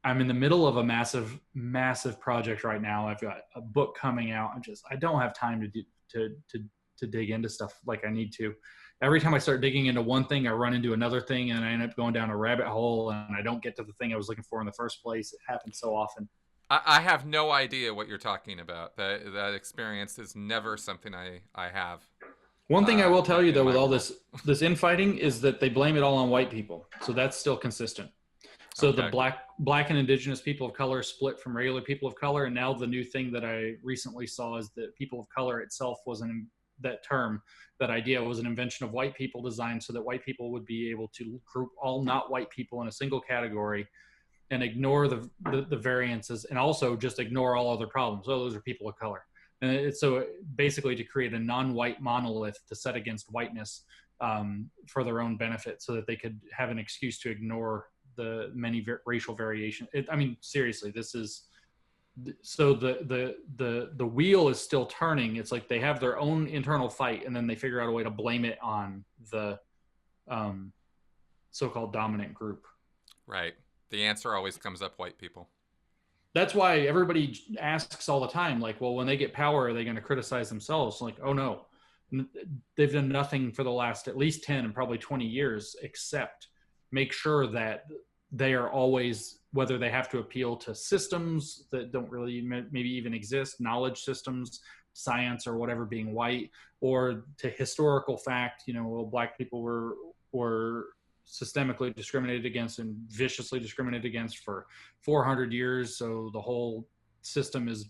I'm in the middle of a massive project right now. I've got a book coming out. I don't have time to dig into stuff like I need to. Every time I start digging into one thing, I run into another thing, and I end up going down a rabbit hole, and I don't get to the thing I was looking for in the first place. It happens so often. I have no idea what you're talking about. That experience is never something I have. One thing I will tell you, though, with all world. this infighting is that they blame it all on white people. So that's still consistent. So Okay. the black and indigenous people of color split from regular people of color. And now the new thing that I recently saw is that people of color itself that idea was an invention of white people designed so that white people would be able to group all not white people in a single category and ignore the variances, and also just ignore all other problems. Oh, those are people of color. And so basically to create a non-white monolith to set against whiteness for their own benefit, so that they could have an excuse to ignore the many racial variation. I mean, seriously, this is so the wheel is still turning. It's like they have their own internal fight, and then they figure out a way to blame it on the so-called dominant group. Right. The answer always comes up white people. That's why everybody asks all the time, like, well, when they get power, are they going to criticize themselves? Like, oh no, they've done nothing for the last at least 10 and probably 20 years except make sure that they are always, whether they have to appeal to systems that don't really maybe even exist, knowledge systems, science or whatever, being white, or to historical fact, well, black people were systemically discriminated against and viciously discriminated against for 400 years. So the whole system is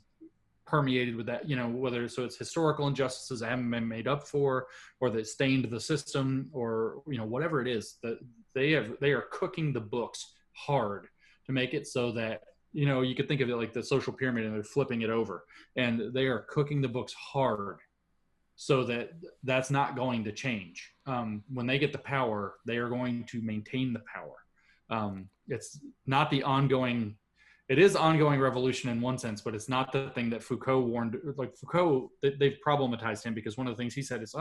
permeated with that, whether it's historical injustices that haven't been made up for, or that stained the system, or whatever it is, that they are cooking the books hard to make it so that you could think of it like the social pyramid, and they're flipping it over, and they are cooking the books hard so that that's not going to change. When they get the power, they are going to maintain the power. It's not the ongoing. It is ongoing revolution in one sense, but it's not the thing that Foucault warned. Like Foucault, they've problematized him because one of the things he said is,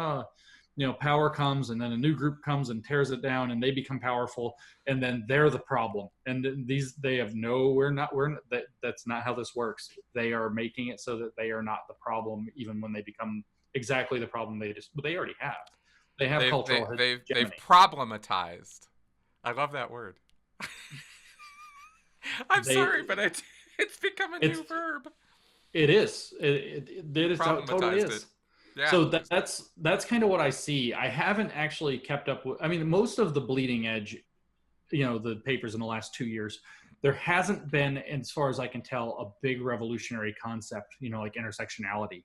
power comes and then a new group comes and tears it down and they become powerful and then they're the problem. And that's not how this works. They are making it so that they are not the problem, even when they become exactly the problem they already have. They have cultural hegemony. They've problematized. I love that word. Sorry, but it's become a new verb. It is. It is. Totally is. Yeah. So that's kind of what I see. I haven't actually kept up with. I mean, most of the bleeding edge, the papers in the last 2 years, there hasn't been, as far as I can tell, a big revolutionary concept, like intersectionality,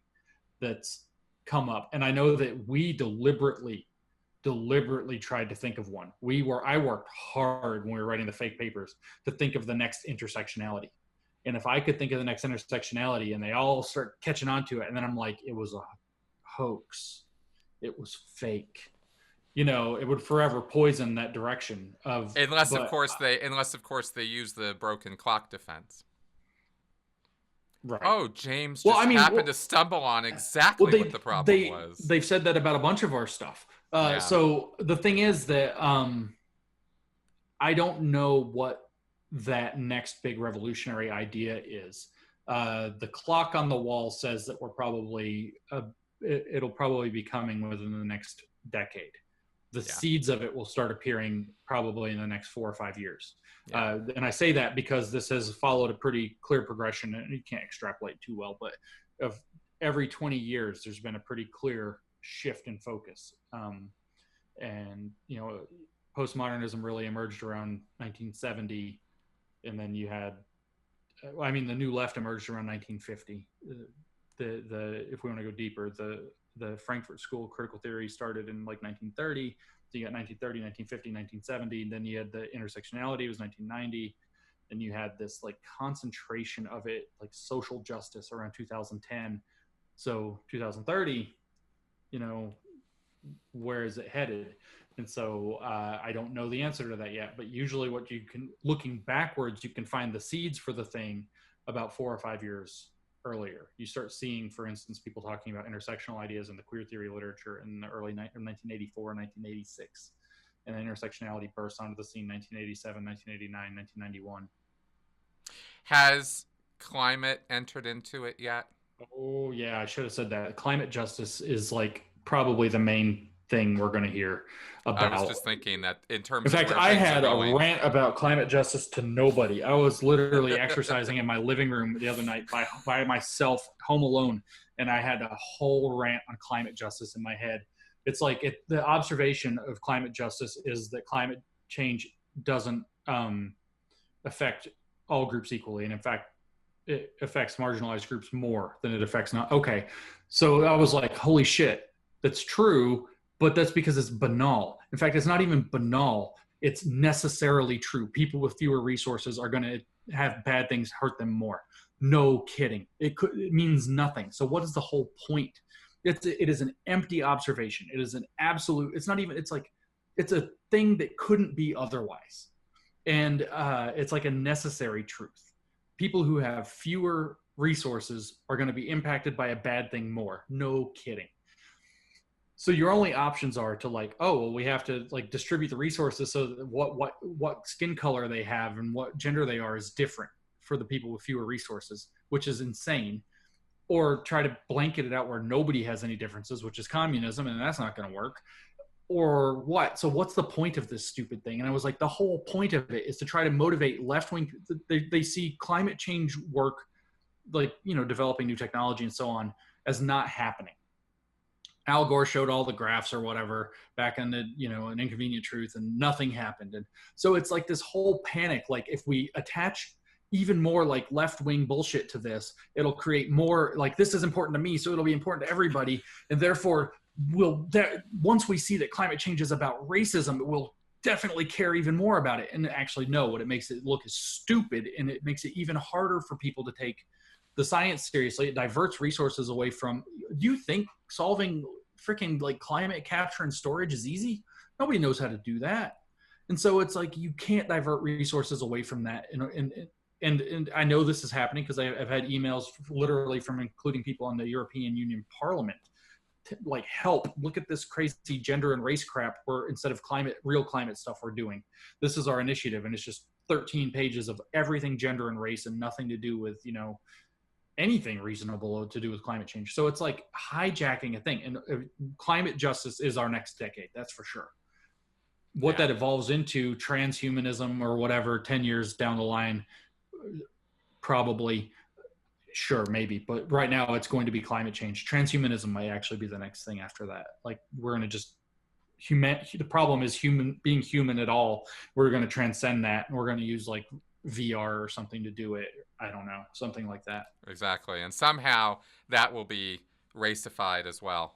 that's come up. And I know that we deliberately tried to think of one. I worked hard when we were writing the fake papers to think of the next intersectionality. And if I could think of the next intersectionality and they all start catching on to it, and then I'm like, it was a hoax. It was fake. It would forever poison that direction of, Unless of but course they use the broken clock defense. right. Oh, James Well, just I mean, happened to stumble on exactly what the problem was. they've said that about a bunch of our stuff. Yeah. So the thing is that I don't know what that next big revolutionary idea is. The clock on the wall says that we're probably it'll probably be coming within the next decade. The seeds of it will start appearing probably in the next 4 or 5 years. Yeah. And I say that because this has followed a pretty clear progression, and you can't extrapolate too well, but of every 20 years, there's been a pretty clear shift in focus. And, postmodernism really emerged around 1970. And then you had, the new left emerged around 1950. If we want to go deeper, the Frankfurt School of Critical Theory started in like 1930. So you got 1930, 1950, 1970. And then you had the intersectionality, it was 1990. And you had this like concentration of it, like social justice, around 2010. So 2030, where is it headed? And so I don't know the answer to that yet. But usually looking backwards, you can find the seeds for the thing about 4 or 5 years earlier. You start seeing, for instance, people talking about intersectional ideas in the queer theory literature in the early 1984, 1986. And then intersectionality burst onto the scene 1987, 1989, 1991. Has climate entered into it yet? Oh, yeah, I should have said that. Climate justice is like probably the main thing we're going to hear about. I was just thinking that in terms In fact, of where I things had are a going. rant about climate justice to nobody. I was literally exercising in my living room the other night by myself, home alone, and I had a whole rant on climate justice in my head. It's like the observation of climate justice is that climate change doesn't affect all groups equally, and in fact, it affects marginalized groups more than it affects not. Okay, so I was like, holy shit, that's true. But that's because it's banal. In fact, it's not even banal. It's necessarily true. People with fewer resources are going to have bad things hurt them more. No kidding. It means nothing. So what is the whole point? It is an empty observation. It is an absolute, it's a thing that couldn't be otherwise. And it's like a necessary truth. People who have fewer resources are going to be impacted by a bad thing more. No kidding. So your only options are to we have to distribute the resources so that what skin color they have and what gender they are is different for the people with fewer resources, which is insane. Or try to blanket it out where nobody has any differences, which is communism, and that's not going to work. Or what? So what's the point of this stupid thing? And I was like, the whole point of it is to try to motivate left-wing. They see climate change work, developing new technology and so on, as not happening. Al Gore showed all the graphs or whatever back in An Inconvenient Truth, and nothing happened. And so it's like this whole panic. Like if we attach even more left-wing bullshit to this, it'll create more this is important to me, so it'll be important to everybody. And therefore once we see that climate change is about racism, we'll definitely care even more about it. And actually, no, what it makes it look is stupid, and it makes it even harder for people to take the science seriously. It diverts resources away from. Do you think solving freaking climate capture and storage is easy? Nobody knows how to do that. And so it's you can't divert resources away from that. And I know this is happening because I've had emails literally from including people on the European Union Parliament to, help, look at this crazy gender and race crap where instead of real climate stuff we're doing. This is our initiative, and it's just 13 pages of everything gender and race and nothing to do with, anything reasonable to do with climate change. So it's hijacking a thing. And climate justice is our next decade, that's for sure. What that evolves into, transhumanism or whatever, 10 years down the line, probably, Sure, maybe, but right now it's going to be climate change. Transhumanism might actually be the next thing after that. Like we're going to just the problem is being human at all. We're going to transcend that, and we're going to use like VR or something to do it. I don't know, something like that. Exactly, and somehow that will be racified as well.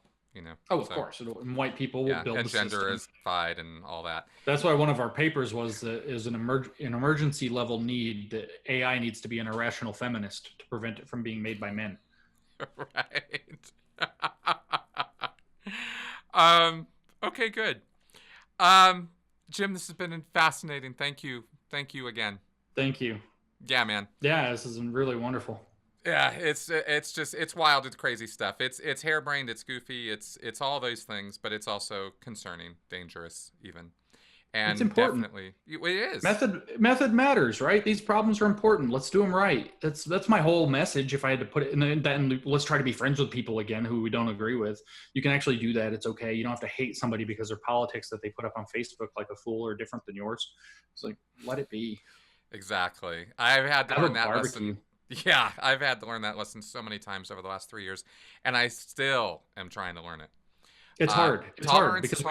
Oh, of course, and white people will build and the system. genderified and all that. That's why one of our papers was an emergency level need that AI needs to be an irrational feminist to prevent it from being made by men. Right. Okay, good. Jim, this has been fascinating. Thank you again. Thank you. Yeah, man. Yeah, this has been really wonderful. Yeah, it's wild, it's crazy stuff. It's harebrained, it's goofy, it's all those things, but it's also concerning, dangerous, even. And it's important. Definitely, it is. Method matters, right? These problems are important. Let's do them right. That's my whole message. If I had to put it in, then let's try to be friends with people again who we don't agree with. You can actually do that. It's okay. You don't have to hate somebody because their politics that they put up on Facebook like a fool are different than yours. It's like, let it be. Exactly. I've had to learn that lesson. Yeah, I've had to learn that lesson so many times over the last 3 years, and I still am trying to learn it. It's hard. It's hard because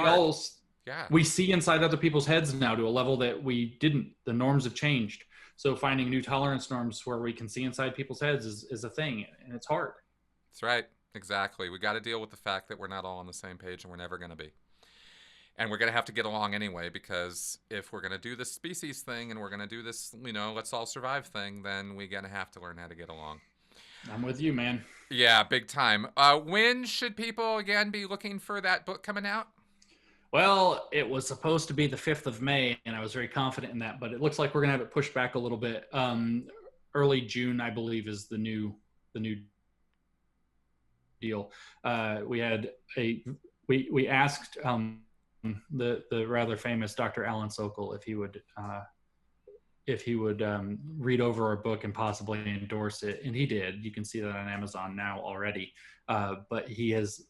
we see inside other people's heads now to a level that we didn't. The norms have changed. So finding new tolerance norms where we can see inside people's heads is a thing, and it's hard. That's right. Exactly. We got to deal with the fact that we're not all on the same page, and we're never going to be. And we're going to have to get along anyway, because if we're going to do this species thing and we're going to do this, let's all survive thing, then we're going to have to learn how to get along. I'm with you, man. Yeah, big time. When should people, again, be looking for that book coming out? Well, it was supposed to be the 5th of May, and I was very confident in that, but it looks like we're going to have it pushed back a little bit. Early June, I believe, is the new deal. We asked the rather famous Dr. Alan Sokol if he would read over our book and possibly endorse it, and he did. You can see that on Amazon now already. But he has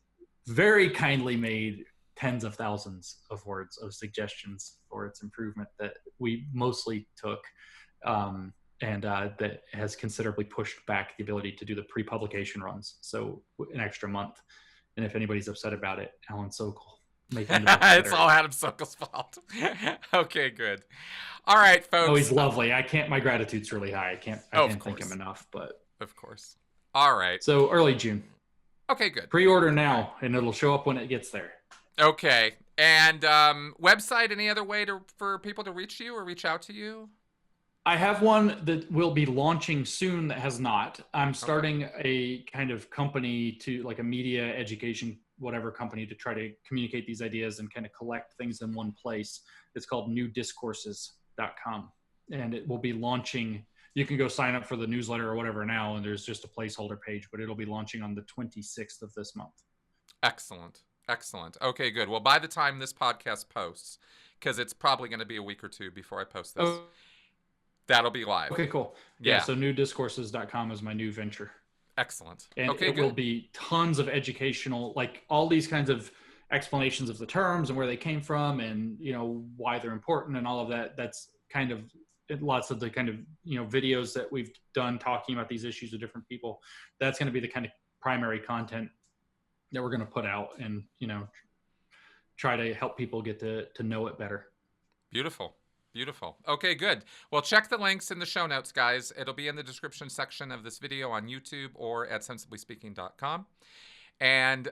very kindly made tens of thousands of words of suggestions for its improvement that we mostly took, and that has considerably pushed back the ability to do the pre-publication runs. So an extra month. And if anybody's upset about it, Alan Sokol. It's all Adam Sokol's fault. Okay, good. All right, folks. Oh, he's lovely. My gratitude's really high. I can't thank him enough, but of course. All right. So early June. Okay, good. Pre-order now, and it'll show up when it gets there. Okay. And website, any other way for people to reach you or reach out to you? I have one that will be launching soon that has not. I'm starting a kind of company to like a media education whatever company to try to communicate these ideas and kind of collect things in one place. It's called newdiscourses.com, and it will be launching. You can go sign up for the newsletter or whatever now, and there's just a placeholder page, but it'll be launching on the 26th of this month. Excellent. Okay, good. Well, by the time this podcast posts, because it's probably going to be a week or two before I post this, that'll be live. Okay, cool. Yeah, so newdiscourses.com is my new venture. Excellent. And it will be tons of educational, like all these kinds of explanations of the terms and where they came from and, why they're important and all of that. That's kind of lots of the kind of, videos that we've done talking about these issues with different people. That's going to be the kind of primary content that we're going to put out and, try to help people get to know it better. Beautiful. Okay, good. Well, check the links in the show notes, guys. It'll be in the description section of this video on YouTube or at sensiblyspeaking.com. And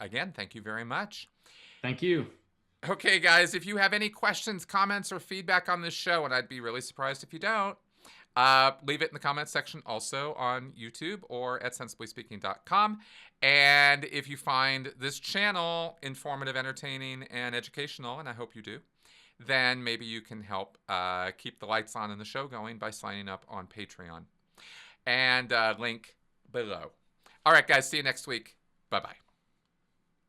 again, thank you very much. Thank you. Okay, guys, if you have any questions, comments, or feedback on this show, and I'd be really surprised if you don't, leave it in the comments section also on YouTube or at sensiblyspeaking.com. And if you find this channel informative, entertaining, and educational, and I hope you do, then maybe you can help keep the lights on and the show going by signing up on Patreon. And link below. All right, guys, see you next week. Bye-bye.